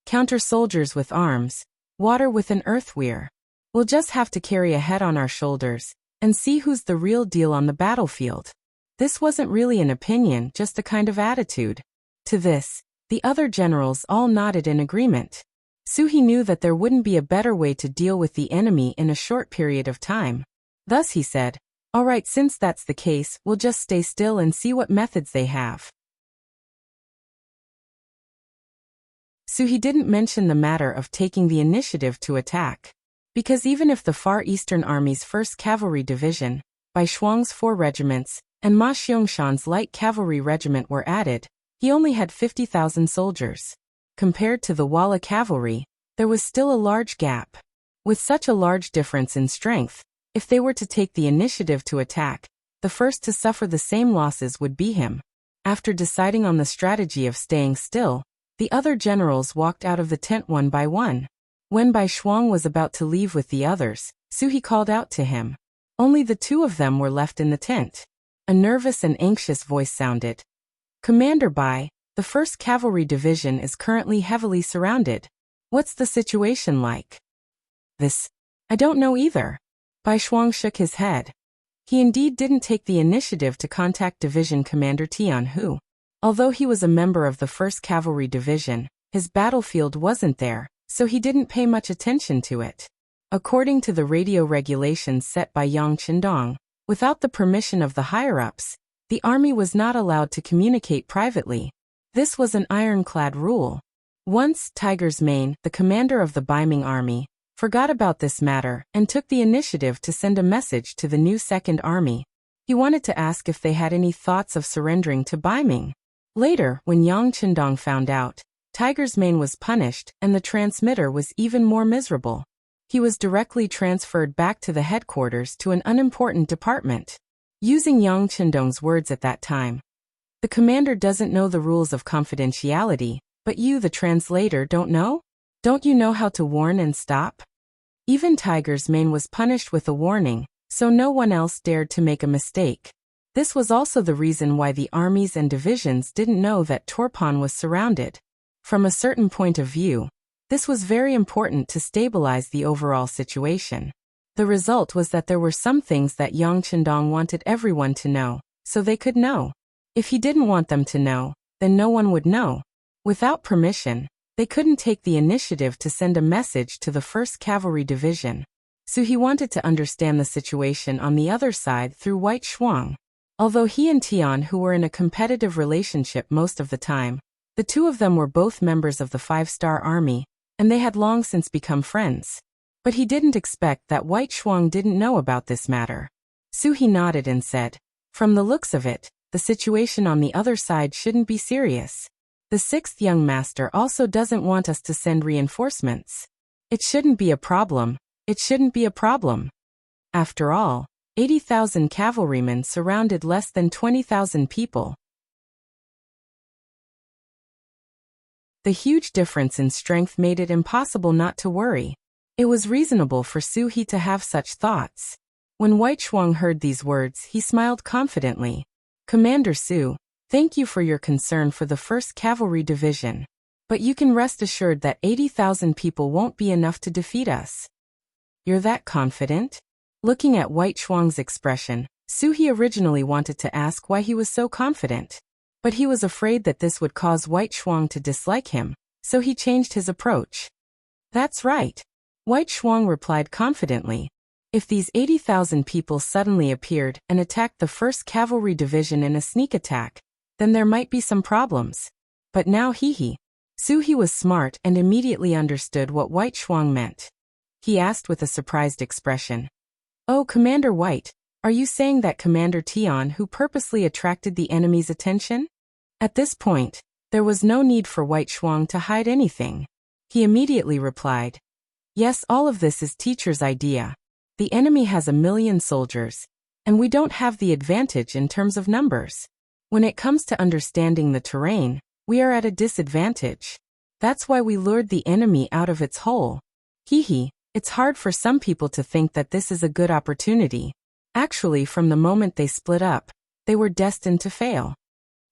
"Counter soldiers with arms, water with an earthweir. We'll just have to carry a head on our shoulders and see who's the real deal on the battlefield." This wasn't really an opinion, just a kind of attitude. To this, the other generals all nodded in agreement. Suhi knew that there wouldn't be a better way to deal with the enemy in a short period of time. Thus he said, "All right, since that's the case, we'll just stay still and see what methods they have." Suhi didn't mention the matter of taking the initiative to attack. Because even if the Far Eastern Army's 1st Cavalry Division, Bai Shuang's 4 regiments, and Ma Xiangshan's light cavalry regiment were added, he only had 50,000 soldiers. Compared to the Walla cavalry, there was still a large gap. With such a large difference in strength, if they were to take the initiative to attack, the first to suffer the same losses would be him. After deciding on the strategy of staying still, the other generals walked out of the tent one by one. When Bai Shuang was about to leave with the others, Suhi called out to him. Only the 2 of them were left in the tent. A nervous and anxious voice sounded. "Commander Bai, the 1st Cavalry Division is currently heavily surrounded. What's the situation like?" I don't know either." Bai Shuang shook his head. He indeed didn't take the initiative to contact Division Commander Tian Hu. Although he was a member of the 1st Cavalry Division, his battlefield wasn't there, so he didn't pay much attention to it. According to the radio regulations set by Yang Qindong, without the permission of the higher-ups, the army was not allowed to communicate privately. This was an ironclad rule. Once, Tiger's Mane, the commander of the Baiming army, forgot about this matter and took the initiative to send a message to the new 2nd Army. He wanted to ask if they had any thoughts of surrendering to Baiming. Later, when Yang Qindong found out, Tiger's Mane was punished and the transmitter was even more miserable. He was directly transferred back to the headquarters to an unimportant department. Using Yang Qindong's words at that time, "The commander doesn't know the rules of confidentiality, but you, the translator, don't know? Don't you know how to warn and stop?" Even Tiger's Mane was punished with a warning, so no one else dared to make a mistake. This was also the reason why the armies and divisions didn't know that Torpon was surrounded. From a certain point of view, this was very important to stabilize the overall situation. The result was that there were some things that Yang Qindong wanted everyone to know, so they could know. If he didn't want them to know, then no one would know. Without permission, they couldn't take the initiative to send a message to the 1st Cavalry Division. So he wanted to understand the situation on the other side through White Shuang. Although he and Tian Hu were in a competitive relationship most of the time, the 2 of them were both members of the 5-star army, and they had long since become friends. But he didn't expect that White Shuang didn't know about this matter. Suhi nodded and said, "From the looks of it, the situation on the other side shouldn't be serious. The 6th young master also doesn't want us to send reinforcements. It shouldn't be a problem. It shouldn't be a problem." After all, 80,000 cavalrymen surrounded less than 20,000 people. The huge difference in strength made it impossible not to worry. It was reasonable for Su He to have such thoughts. When White Shuang heard these words, he smiled confidently. Commander Su, thank you for your concern for the 1st Cavalry Division. But you can rest assured that 80,000 people won't be enough to defeat us. You're that confident? Looking at White Shuang's expression, Su He originally wanted to ask why he was so confident. But he was afraid that this would cause White Shuang to dislike him, so he changed his approach. That's right. White Shuang replied confidently. If these 80,000 people suddenly appeared and attacked the 1st Cavalry Division in a sneak attack, then there might be some problems. But now Su He was smart and immediately understood what White Shuang meant. He asked with a surprised expression. Oh, Commander White, are you saying that Commander Tian who purposely attracted the enemy's attention? At this point, there was no need for White Shuang to hide anything. He immediately replied. Yes, all of this is teacher's idea. The enemy has 1 million soldiers, and we don't have the advantage in terms of numbers. When it comes to understanding the terrain, we are at a disadvantage. That's why we lured the enemy out of its hole. It's hard for some people to think that this is a good opportunity. Actually, from the moment they split up, they were destined to fail.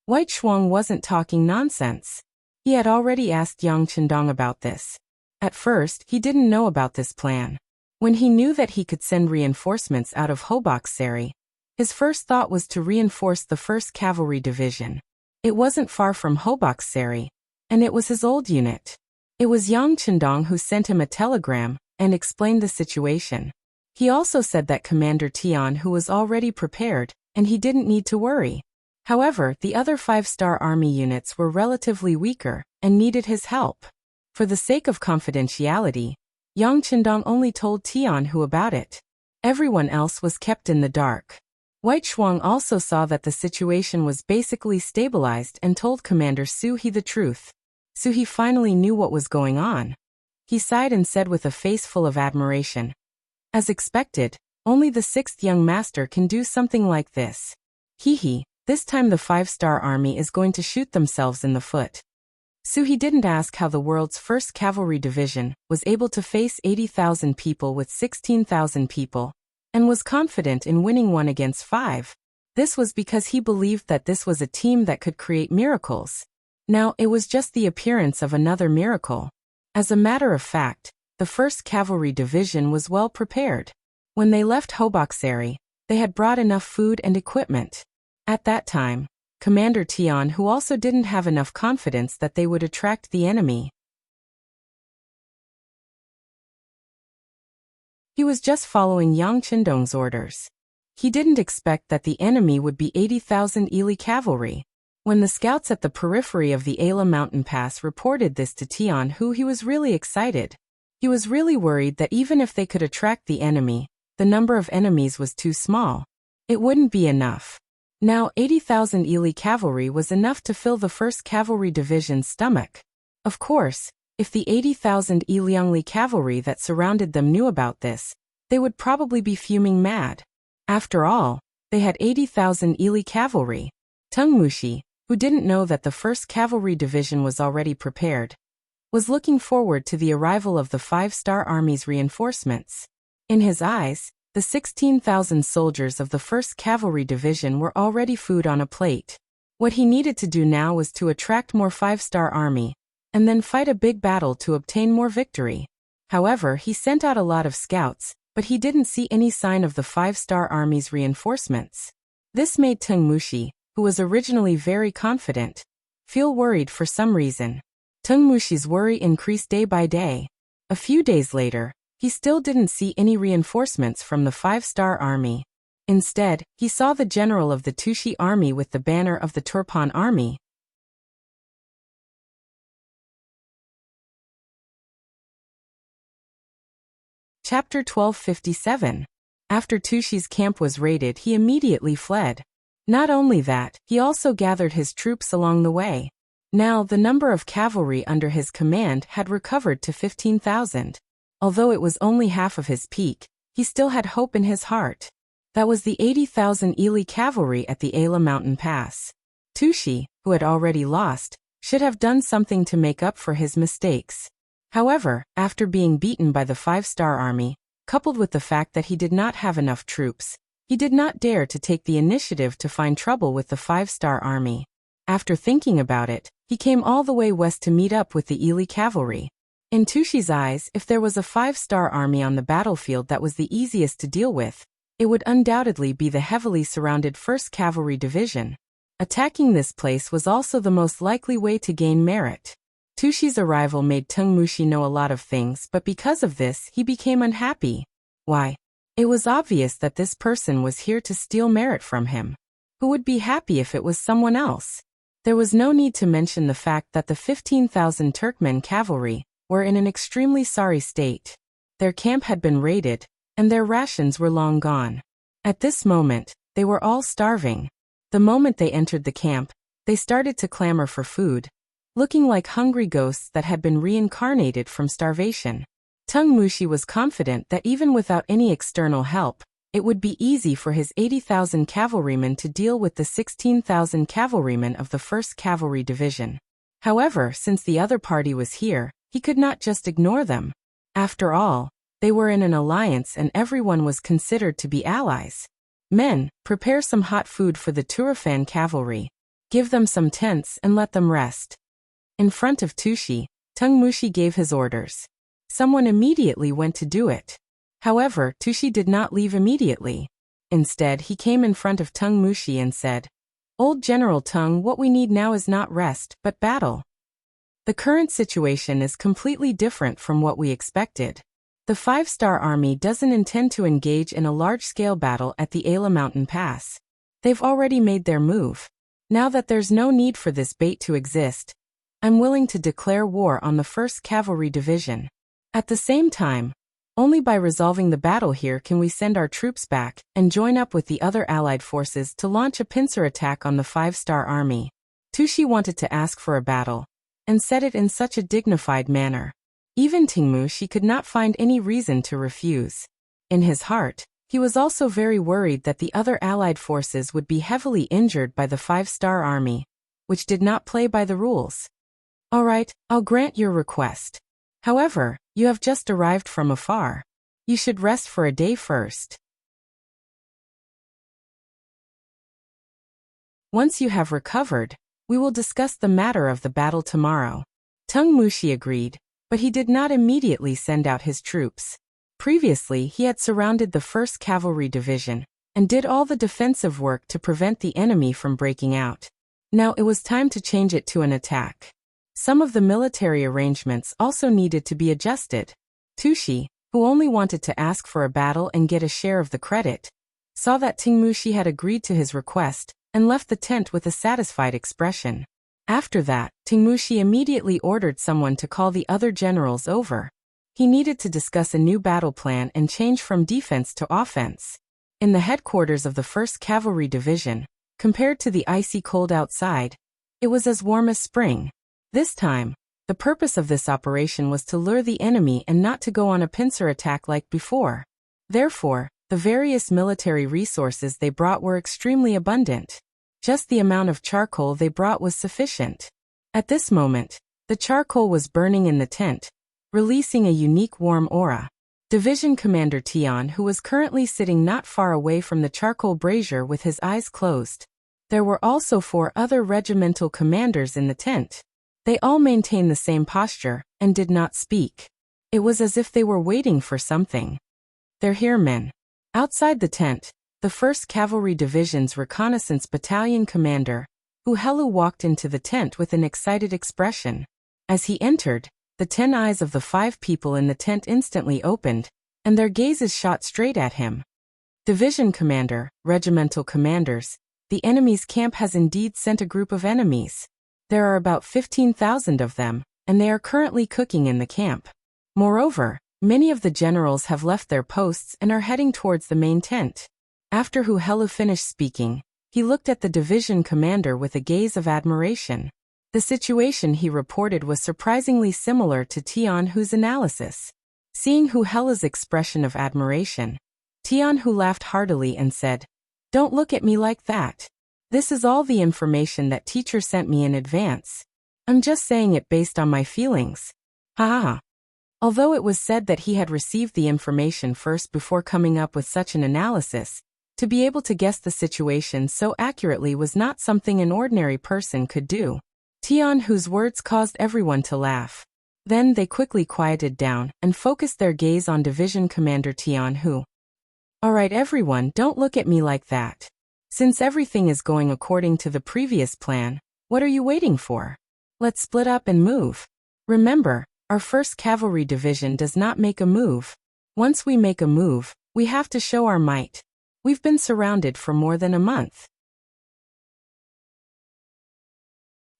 White Shuang wasn't talking nonsense. He had already asked Yang Chendong about this. At first, he didn't know about this plan. When he knew that he could send reinforcements out of Hoboksary, his first thought was to reinforce the 1st Cavalry Division. It wasn't far from Hoboksary, and it was his old unit. It was Yang Chendong who sent him a telegram and explained the situation. He also said that Commander Tian who was already prepared, and he didn't need to worry. However, the other 5-star army units were relatively weaker and needed his help. For the sake of confidentiality, Yang Chendong only told Tian Hu about it. Everyone else was kept in the dark. White Shuang also saw that the situation was basically stabilized and told Commander Su He the truth. Su He finally knew what was going on. He sighed and said with a face full of admiration. As expected, only the 6th young master can do something like this. This time the 5-star army is going to shoot themselves in the foot. Su He didn't ask how the world's 1st Cavalry Division was able to face 80,000 people with 16,000 people, and was confident in winning 1 against 5. This was because he believed that this was a team that could create miracles. Now, it was just the appearance of another miracle. As a matter of fact, the 1st Cavalry Division was well prepared. When they left Hoboksary, they had brought enough food and equipment. At that time, Commander Tian who also didn't have enough confidence that they would attract the enemy. He was just following Yang Chendong's orders. He didn't expect that the enemy would be 80,000 Ili cavalry. When the scouts at the periphery of the Ala mountain pass reported this to Tian Hu, he was really excited. He was really worried that even if they could attract the enemy, the number of enemies was too small. It wouldn't be enough. Now 80,000 Ili cavalry was enough to fill the 1st Cavalry Division's stomach. Of course, if the 80,000 Iliangli cavalry that surrounded them knew about this, they would probably be fuming mad. After all, they had 80,000 Ili cavalry. Tung Mushi, who didn't know that the 1st Cavalry Division was already prepared, was looking forward to the arrival of the 5-star army's reinforcements. In his eyes, the 16,000 soldiers of the 1st Cavalry Division were already food on a plate. What he needed to do now was to attract more 5-star army, and then fight a big battle to obtain more victory. However, he sent out a lot of scouts, but he didn't see any sign of the 5-star army's reinforcements. This made Tung Mushi, who was originally very confident, feel worried for some reason. Tung Mushi's worry increased day by day. A few days later, he still didn't see any reinforcements from the 5-star army. Instead, he saw the general of the Tushi army with the banner of the Turpan army. Chapter 1257. After Tushi's camp was raided, he immediately fled. Not only that, he also gathered his troops along the way. Now, the number of cavalry under his command had recovered to 15,000. Although it was only half of his peak, he still had hope in his heart. That was the 80,000 Ely cavalry at the Ayla mountain pass. Tushi, who had already lost, should have done something to make up for his mistakes. However, after being beaten by the 5-star army, coupled with the fact that he did not have enough troops, he did not dare to take the initiative to find trouble with the 5-star army. After thinking about it, he came all the way west to meet up with the Ely cavalry. In Tushi's eyes, if there was a 5-star army on the battlefield that was the easiest to deal with, it would undoubtedly be the heavily surrounded 1st Cavalry Division. Attacking this place was also the most likely way to gain merit. Tushi's arrival made Tung Mushi know a lot of things, but because of this, he became unhappy. Why? It was obvious that this person was here to steal merit from him. Who would be happy if it was someone else? There was no need to mention the fact that the 15,000 Turkmen cavalry were in an extremely sorry state. Their camp had been raided, and their rations were long gone. At this moment, they were all starving. The moment they entered the camp, they started to clamor for food, looking like hungry ghosts that had been reincarnated from starvation. Tung Mushi was confident that even without any external help, it would be easy for his 80,000 cavalrymen to deal with the 16,000 cavalrymen of the 1st Cavalry Division. However, since the other party was here, he could not just ignore them. After all, they were in an alliance and everyone was considered to be allies. Men, prepare some hot food for the Turfan cavalry. Give them some tents and let them rest. In front of Tushi, Tung Mushi gave his orders. Someone immediately went to do it. However, Tushi did not leave immediately. Instead, he came in front of Tung Mushi and said, "Old General Tung, what we need now is not rest, but battle. The current situation is completely different from what we expected. The 5-star army doesn't intend to engage in a large-scale battle at the Ayla mountain pass. They've already made their move. Now that there's no need for this bait to exist, I'm willing to declare war on the 1st Cavalry Division. At the same time, only by resolving the battle here can we send our troops back and join up with the other allied forces to launch a pincer attack on the 5-star army." Tushi wanted to ask for a battle, and said it in such a dignified manner. Even Tingmushi could not find any reason to refuse. In his heart, he was also very worried that the other allied forces would be heavily injured by the 5-star army, which did not play by the rules. "All right, I'll grant your request. However, you have just arrived from afar. You should rest for a day first. Once you have recovered, we will discuss the matter of the battle tomorrow." Tung Mushi agreed, but he did not immediately send out his troops. Previously, he had surrounded the 1st Cavalry Division and did all the defensive work to prevent the enemy from breaking out. Now it was time to change it to an attack. Some of the military arrangements also needed to be adjusted. Tushi, who only wanted to ask for a battle and get a share of the credit, saw that Tingmushi had agreed to his request and left the tent with a satisfied expression. After that, Tingmushi immediately ordered someone to call the other generals over. He needed to discuss a new battle plan and change from defense to offense. In the headquarters of the 1st Cavalry Division, compared to the icy cold outside, it was as warm as spring. This time, the purpose of this operation was to lure the enemy and not to go on a pincer attack like before. Therefore, the various military resources they brought were extremely abundant. Just the amount of charcoal they brought was sufficient. At this moment, the charcoal was burning in the tent, releasing a unique warm aura. Division Commander Tian, who was currently sitting not far away from the charcoal brazier with his eyes closed. There were also 4 other regimental commanders in the tent. They all maintained the same posture and did not speak. It was as if they were waiting for something. "They're here, men." Outside the tent, the 1st Cavalry Division's reconnaissance battalion commander, Uhelu, walked into the tent with an excited expression. As he entered, the 10 eyes of the 5 people in the tent instantly opened, and their gazes shot straight at him. "Division commander, regimental commanders, the enemy's camp has indeed sent a group of enemies. There are about 15,000 of them, and they are currently cooking in the camp. Moreover, many of the generals have left their posts and are heading towards the main tent." After Uhelu finished speaking, he looked at the division commander with a gaze of admiration. The situation he reported was surprisingly similar to Tianhu's analysis. Seeing Uhelu's expression of admiration, Tianhu laughed heartily and said, "Don't look at me like that. This is all the information that teacher sent me in advance. I'm just saying it based on my feelings. Ha ha ha." Although it was said that he had received the information first before coming up with such an analysis, to be able to guess the situation so accurately was not something an ordinary person could do. Tianhu's words caused everyone to laugh. Then they quickly quieted down and focused their gaze on Division Commander Tianhu. "Alright everyone, don't look at me like that. Since everything is going according to the previous plan, what are you waiting for? Let's split up and move. Remember, our 1st Cavalry Division does not make a move. Once we make a move, we have to show our might. We've been surrounded for more than a month.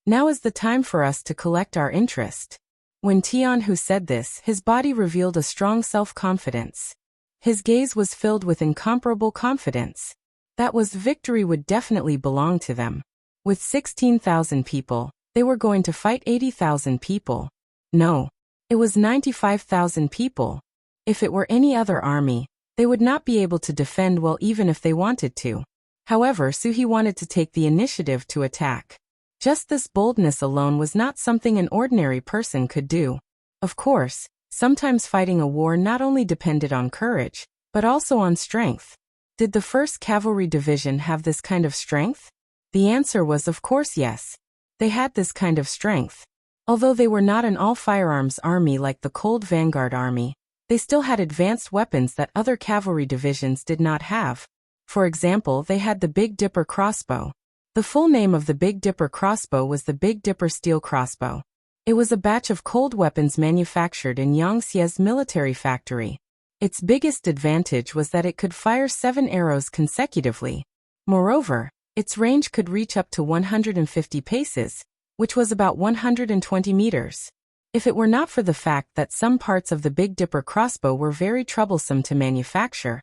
Now is the time for us to collect our interest." When Tianhu said this, his body revealed a strong self-confidence. His gaze was filled with incomparable confidence. That was victory would definitely belong to them. With 16,000 people, they were going to fight 80,000 people. No, it was 95,000 people. If it were any other army, they would not be able to defend well even if they wanted to. However, Suhi wanted to take the initiative to attack. Just this boldness alone was not something an ordinary person could do. Of course, sometimes fighting a war not only depended on courage, but also on strength. Did the 1st Cavalry Division have this kind of strength? The answer was of course yes. They had this kind of strength. Although they were not an all-firearms army like the Cold Vanguard Army, they still had advanced weapons that other cavalry divisions did not have. For example, they had the Big Dipper crossbow. The full name of the Big Dipper crossbow was the Big Dipper steel crossbow. It was a batch of cold weapons manufactured in Yangtze's military factory. Its biggest advantage was that it could fire 7 arrows consecutively. Moreover, its range could reach up to 150 paces, which was about 120 meters. If it were not for the fact that some parts of the Big Dipper crossbow were very troublesome to manufacture,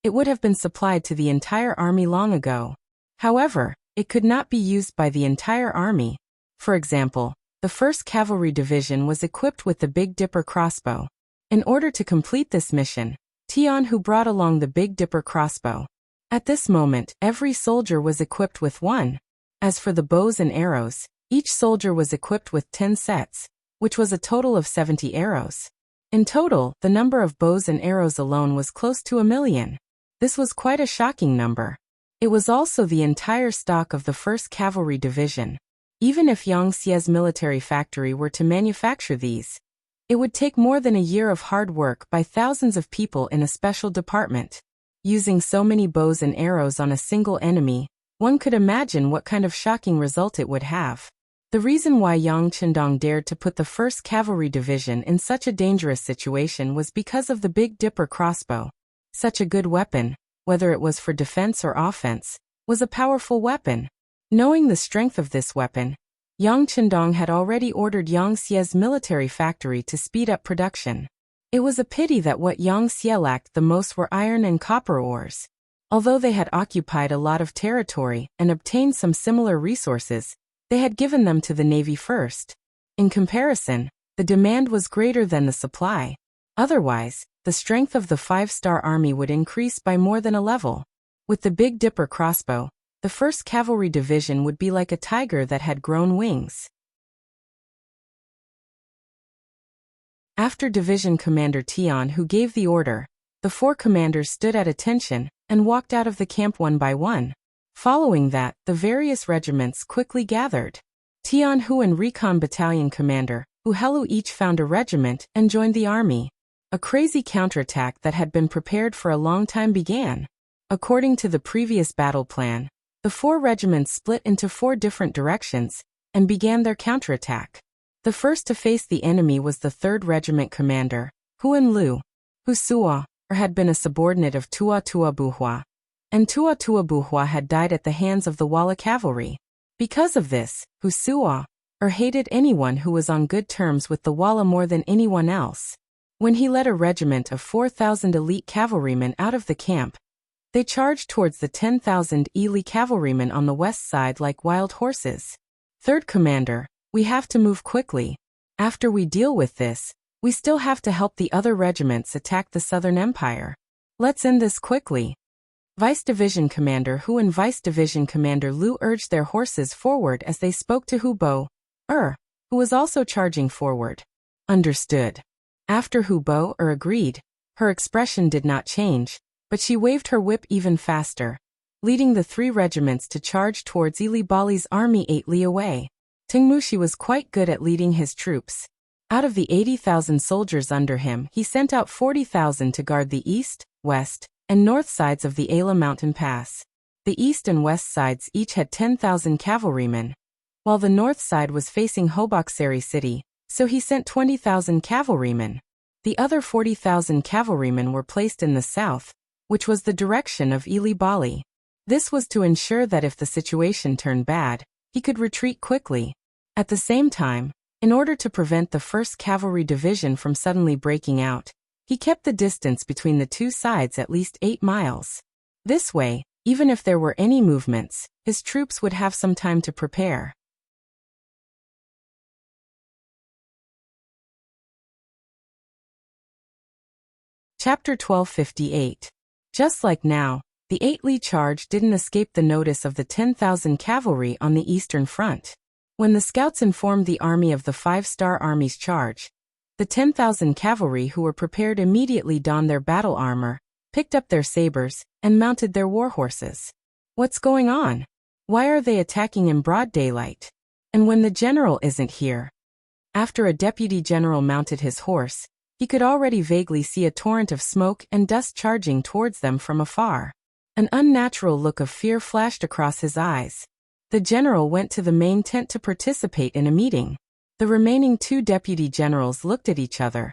it would have been supplied to the entire army long ago. However, it could not be used by the entire army. For example, the 1st Cavalry Division was equipped with the Big Dipper crossbow. In order to complete this mission, Tianhu brought along the Big Dipper crossbow. At this moment, every soldier was equipped with one. As for the bows and arrows, each soldier was equipped with 10 sets, which was a total of 70 arrows. In total, the number of bows and arrows alone was close to 1,000,000. This was quite a shocking number. It was also the entire stock of the 1st Cavalry Division. Even if Yangtze's military factory were to manufacture these, it would take more than a year of hard work by thousands of people in a special department. Using so many bows and arrows on a single enemy, one could imagine what kind of shocking result it would have. The reason why Yang Qindong dared to put the 1st Cavalry Division in such a dangerous situation was because of the Big Dipper crossbow. Such a good weapon, whether it was for defense or offense, was a powerful weapon. Knowing the strength of this weapon, Yang Qindong had already ordered Yangtze's military factory to speed up production. It was a pity that what Yangtze lacked the most were iron and copper ores. Although they had occupied a lot of territory and obtained some similar resources, they had given them to the Navy first. In comparison, the demand was greater than the supply. Otherwise, the strength of the 5-star army would increase by more than a level. With the Big Dipper crossbow, the 1st Cavalry Division would be like a tiger that had grown wings. After Division Commander Tianhu gave the order, the 4 commanders stood at attention and walked out of the camp one by one. Following that, the various regiments quickly gathered. Tianhu and Recon Battalion Commander Uhelu each found a regiment and joined the army. A crazy counterattack that had been prepared for a long time began. According to the previous battle plan, the 4 regiments split into 4 different directions and began their counterattack. The first to face the enemy was the 3rd Regiment commander, Huan Lu, who had been a subordinate of Tua Buhua, and Tua Buhua had died at the hands of the Walla cavalry. Because of this, Hu hated anyone who was on good terms with the Walla more than anyone else. When he led a regiment of 4,000 elite cavalrymen out of the camp, they charged towards the 10,000 elite cavalrymen on the west side like wild horses. 3rd Commander, we have to move quickly. After we deal with this, we still have to help the other regiments attack the Southern Empire. Let's end this quickly. Vice Division Commander Hu and Vice Division Commander Lu urged their horses forward as they spoke to Hu Bo, who was also charging forward. Understood. After Hu Bo agreed, her expression did not change, but she waved her whip even faster, leading the 3 regiments to charge towards Ili Bali's army 8 li away. Tingmushi was quite good at leading his troops. Out of the 80,000 soldiers under him, he sent out 40,000 to guard the east, west, and north sides of the Ala mountain pass. The east and west sides each had 10,000 cavalrymen, while the north side was facing Hoboksari city, so he sent 20,000 cavalrymen. The other 40,000 cavalrymen were placed in the south, which was the direction of Ili Bali. This was to ensure that if the situation turned bad, he could retreat quickly. At the same time, in order to prevent the 1st Cavalry Division from suddenly breaking out, he kept the distance between the 2 sides at least 8 miles. This way, even if there were any movements, his troops would have some time to prepare. Chapter 1258. Just like now, the 8 li charge didn't escape the notice of the 10,000 cavalry on the eastern front. When the scouts informed the army of the 5-star army's charge, the 10,000 cavalry who were prepared immediately donned their battle armor, picked up their sabers, and mounted their war horses. What's going on? Why are they attacking in broad daylight? And when the general isn't here? After a deputy general mounted his horse, he could already vaguely see a torrent of smoke and dust charging towards them from afar. An unnatural look of fear flashed across his eyes. The general went to the main tent to participate in a meeting. The remaining 2 deputy generals looked at each other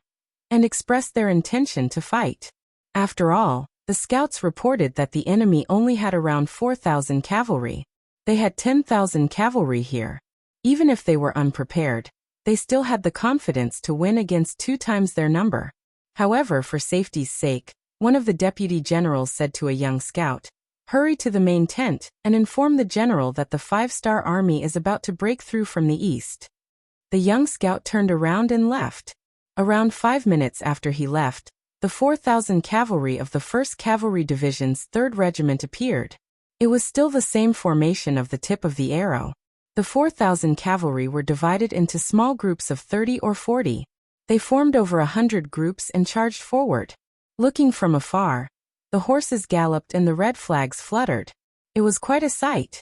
and expressed their intention to fight. After all, the scouts reported that the enemy only had around 4,000 cavalry. They had 10,000 cavalry here. Even if they were unprepared, they still had the confidence to win against 2 times their number. However, for safety's sake, one of the deputy generals said to a young scout, "Hurry to the main tent and inform the general that the 5-star army is about to break through from the east." The young scout turned around and left. Around 5 minutes after he left, the 4,000 cavalry of the 1st Cavalry Division's 3rd Regiment appeared. It was still the same formation of the tip of the arrow. The 4,000 cavalry were divided into small groups of 30 or 40. They formed over 100 groups and charged forward. Looking from afar, the horses galloped and the red flags fluttered. It was quite a sight.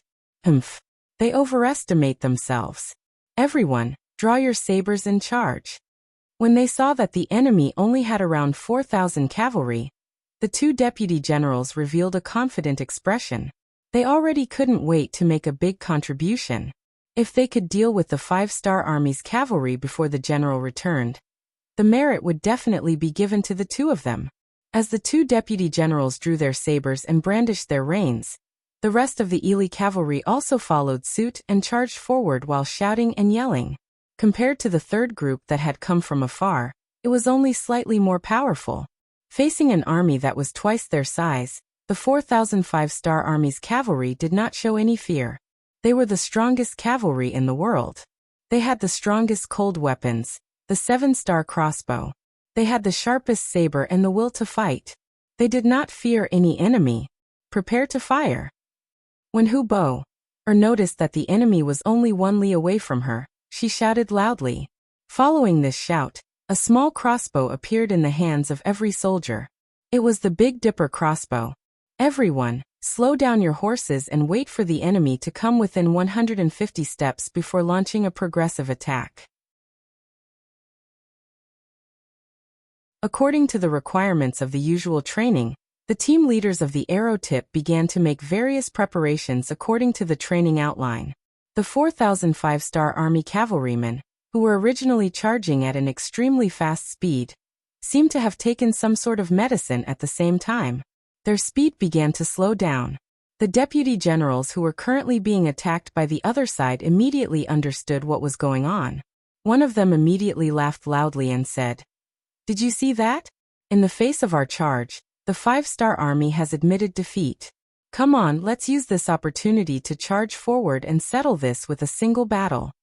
They overestimate themselves. Everyone, draw your sabers and charge. When they saw that the enemy only had around 4,000 cavalry, the 2 deputy generals revealed a confident expression. They already couldn't wait to make a big contribution. If they could deal with the 5-star army's cavalry before the general returned, the merit would definitely be given to the 2 of them. As the 2 deputy generals drew their sabers and brandished their reins, the rest of the Ili cavalry also followed suit and charged forward while shouting and yelling. Compared to the 3rd group that had come from afar, it was only slightly more powerful. Facing an army that was twice their size, the 4,000 5-star army's cavalry did not show any fear. They were the strongest cavalry in the world. They had the strongest cold weapons, the 7-star crossbow. They had the sharpest saber and the will to fight. They did not fear any enemy. Prepare to fire. When Hu Bo noticed that the enemy was only 1 li away from her, she shouted loudly. Following this shout, a small crossbow appeared in the hands of every soldier. It was the Big Dipper crossbow. Everyone, slow down your horses and wait for the enemy to come within 150 steps before launching a progressive attack. According to the requirements of the usual training, the team leaders of the arrow tip began to make various preparations according to the training outline. The 4,000 5-star army cavalrymen, who were originally charging at an extremely fast speed, seemed to have taken some sort of medicine at the same time. Their speed began to slow down. The deputy generals who were currently being attacked by the other side immediately understood what was going on. One of them immediately laughed loudly and said, "Did you see that? In the face of our charge, the 5-star army has admitted defeat. Come on, let's use this opportunity to charge forward and settle this with a single battle."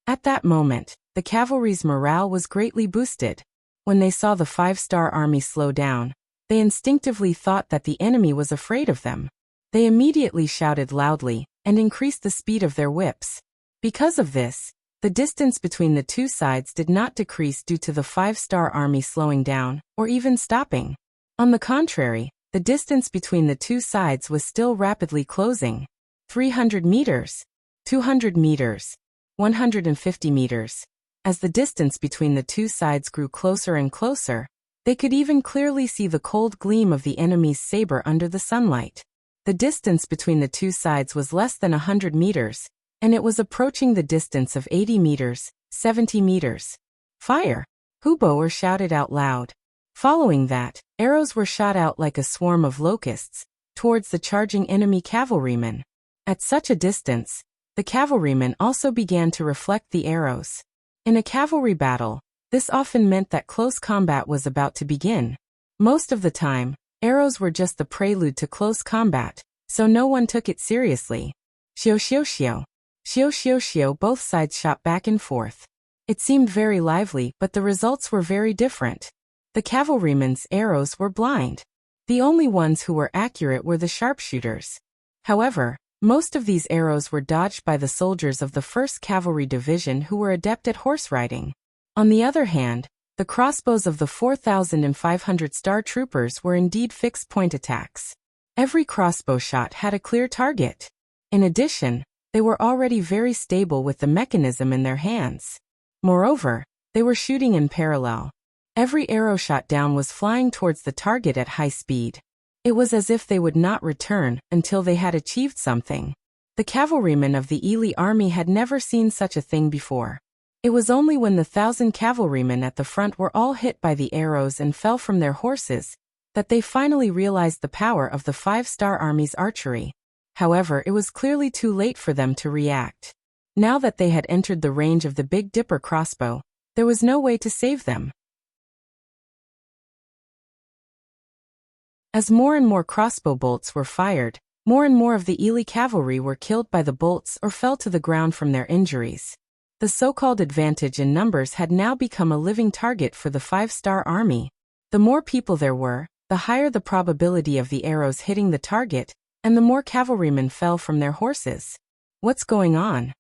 At that moment, the cavalry's morale was greatly boosted. When they saw the 5-star army slow down, They instinctively thought that the enemy was afraid of them. They immediately shouted loudly and increased the speed of their whips. Because of this, the distance between the two sides did not decrease due to the 5-star army slowing down or even stopping. On the contrary, the distance between the two sides was still rapidly closing. 300 meters, 200 meters, 150 meters. As the distance between the two sides grew closer and closer, they could even clearly see the cold gleam of the enemy's saber under the sunlight. The distance between the two sides was less than 100 meters, and it was approaching the distance of 80 meters, 70 meters. Fire! Huboer shouted out loud. Following that, arrows were shot out like a swarm of locusts towards the charging enemy cavalrymen. At such a distance, the cavalrymen also began to reflect the arrows. In a cavalry battle, this often meant that close combat was about to begin. Most of the time, arrows were just the prelude to close combat, so no one took it seriously. Xiao xiao xiao. Xiao xiao xiao. Both sides shot back and forth. It seemed very lively, but the results were very different. The cavalrymen's arrows were blind. The only ones who were accurate were the sharpshooters. However, most of these arrows were dodged by the soldiers of the 1st Cavalry Division who were adept at horse riding. On the other hand, the crossbows of the 4,500 Star Troopers were indeed fixed-point attacks. Every crossbow shot had a clear target. In addition, they were already very stable with the mechanism in their hands. Moreover, they were shooting in parallel. Every arrow shot down was flying towards the target at high speed. It was as if they would not return until they had achieved something. The cavalrymen of the Ely army had never seen such a thing before. It was only when the 1,000 cavalrymen at the front were all hit by the arrows and fell from their horses that they finally realized the power of the 5-star army's archery. However, it was clearly too late for them to react. Now that they had entered the range of the Big Dipper crossbow, there was no way to save them. As more and more crossbow bolts were fired, more and more of the Ely cavalry were killed by the bolts or fell to the ground from their injuries. The so-called advantage in numbers had now become a living target for the 5-star army. The more people there were, the higher the probability of the arrows hitting the target, and the more cavalrymen fell from their horses. What's going on?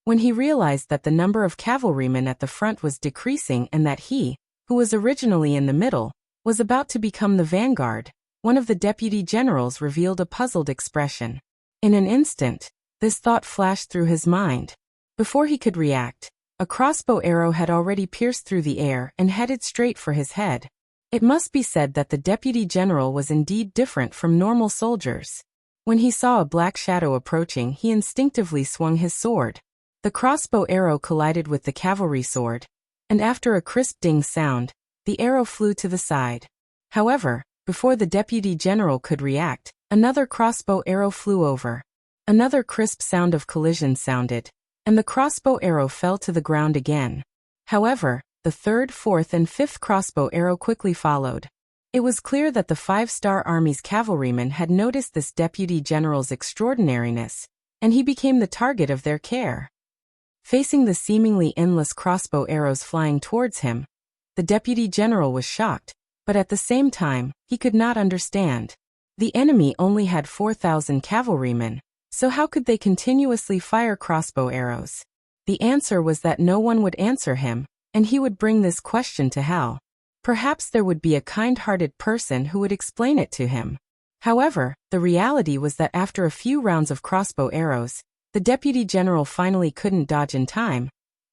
When he realized that the number of cavalrymen at the front was decreasing and that he, who was originally in the middle, was about to become the vanguard, one of the deputy generals revealed a puzzled expression. In an instant, this thought flashed through his mind. Before he could react, a crossbow arrow had already pierced through the air and headed straight for his head. It must be said that the deputy general was indeed different from normal soldiers. When he saw a black shadow approaching, he instinctively swung his sword. The crossbow arrow collided with the cavalry sword, and after a crisp ding sound, the arrow flew to the side. However, before the deputy general could react, another crossbow arrow flew over. Another crisp sound of collision sounded, and the crossbow arrow fell to the ground again. However, the 3rd, 4th, and 5th crossbow arrow quickly followed. It was clear that the 5-star army's cavalrymen had noticed this deputy general's extraordinariness, and he became the target of their care. Facing the seemingly endless crossbow arrows flying towards him, the deputy general was shocked, but at the same time, he could not understand. The enemy only had 4,000 cavalrymen, so how could they continuously fire crossbow arrows? The answer was that no one would answer him, and he would bring this question to hell. Perhaps there would be a kind-hearted person who would explain it to him. However, the reality was that after a few rounds of crossbow arrows, the deputy general finally couldn't dodge in time,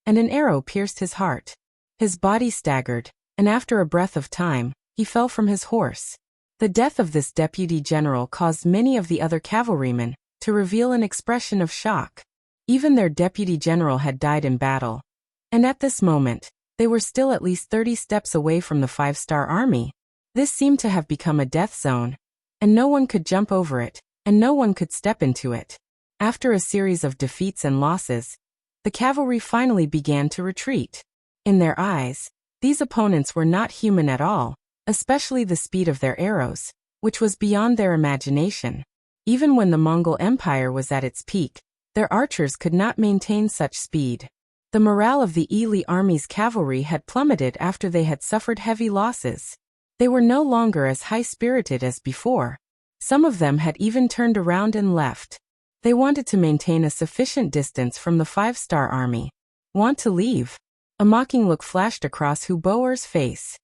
and an arrow pierced his heart. His body staggered, and after a breath of time, he fell from his horse. The death of this deputy general caused many of the other cavalrymen to reveal an expression of shock. Even their deputy general had died in battle. And at this moment, they were still at least 30 steps away from the 5-star army. This seemed to have become a death zone, and no one could jump over it, and no one could step into it. After a series of defeats and losses, the cavalry finally began to retreat. In their eyes, these opponents were not human at all, especially the speed of their arrows, which was beyond their imagination. Even when the Mongol Empire was at its peak, their archers could not maintain such speed. The morale of the Ely army's cavalry had plummeted after they had suffered heavy losses. They were no longer as high-spirited as before. Some of them had even turned around and left. They wanted to maintain a sufficient distance from the 5-star army. Want to leave? A mocking look flashed across Huboer's face.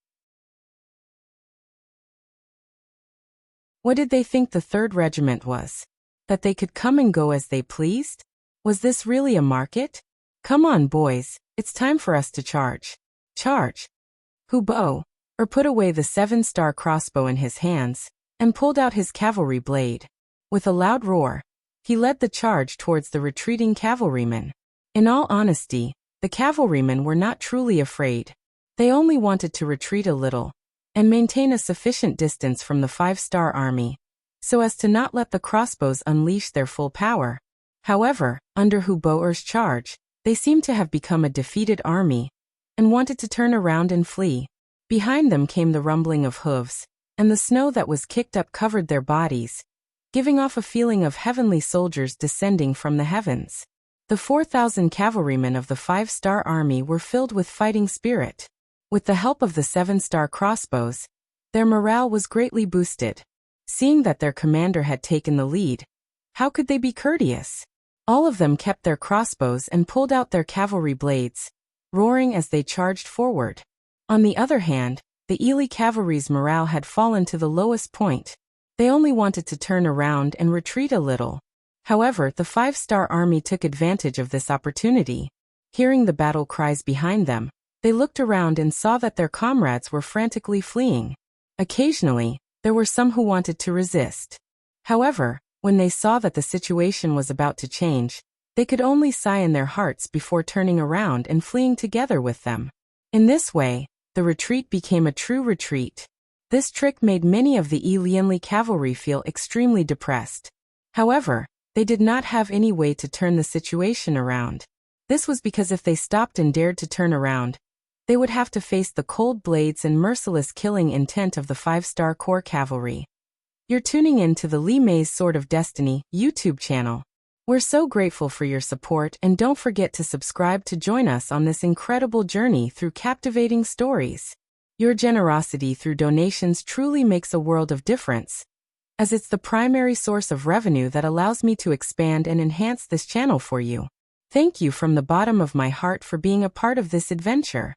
What did they think the 3rd Regiment was? That they could come and go as they pleased? Was this really a market? Come on, boys, it's time for us to charge. Charge! Huboer put away the 7-star crossbow in his hands and pulled out his cavalry blade. With a loud roar, he led the charge towards the retreating cavalrymen. In all honesty, the cavalrymen were not truly afraid. They only wanted to retreat a little and maintain a sufficient distance from the 5-star army, so as to not let the crossbows unleash their full power. However, under Huboer's charge, they seemed to have become a defeated army and wanted to turn around and flee. Behind them came the rumbling of hooves, and the snow that was kicked up covered their bodies, giving off a feeling of heavenly soldiers descending from the heavens. The 4,000 cavalrymen of the 5-star army were filled with fighting spirit. With the help of the 7-star crossbows, their morale was greatly boosted. Seeing that their commander had taken the lead, how could they be courteous? All of them kept their crossbows and pulled out their cavalry blades, roaring as they charged forward. On the other hand, the Ely cavalry's morale had fallen to the lowest point. They only wanted to turn around and retreat a little. However, the 5-star army took advantage of this opportunity. Hearing the battle cries behind them, they looked around and saw that their comrades were frantically fleeing. Occasionally, there were some who wanted to resist. However, when they saw that the situation was about to change, they could only sigh in their hearts before turning around and fleeing together with them. In this way, the retreat became a true retreat. This trick made many of the Ely cavalry feel extremely depressed. However, they did not have any way to turn the situation around. This was because if they stopped and dared to turn around, they would have to face the cold blades and merciless killing intent of the 5-star Corps cavalry. You're tuning in to the Lee May's Sword of Destiny YouTube channel. We're so grateful for your support, and don't forget to subscribe to join us on this incredible journey through captivating stories. Your generosity through donations truly makes a world of difference, as it's the primary source of revenue that allows me to expand and enhance this channel for you. Thank you from the bottom of my heart for being a part of this adventure.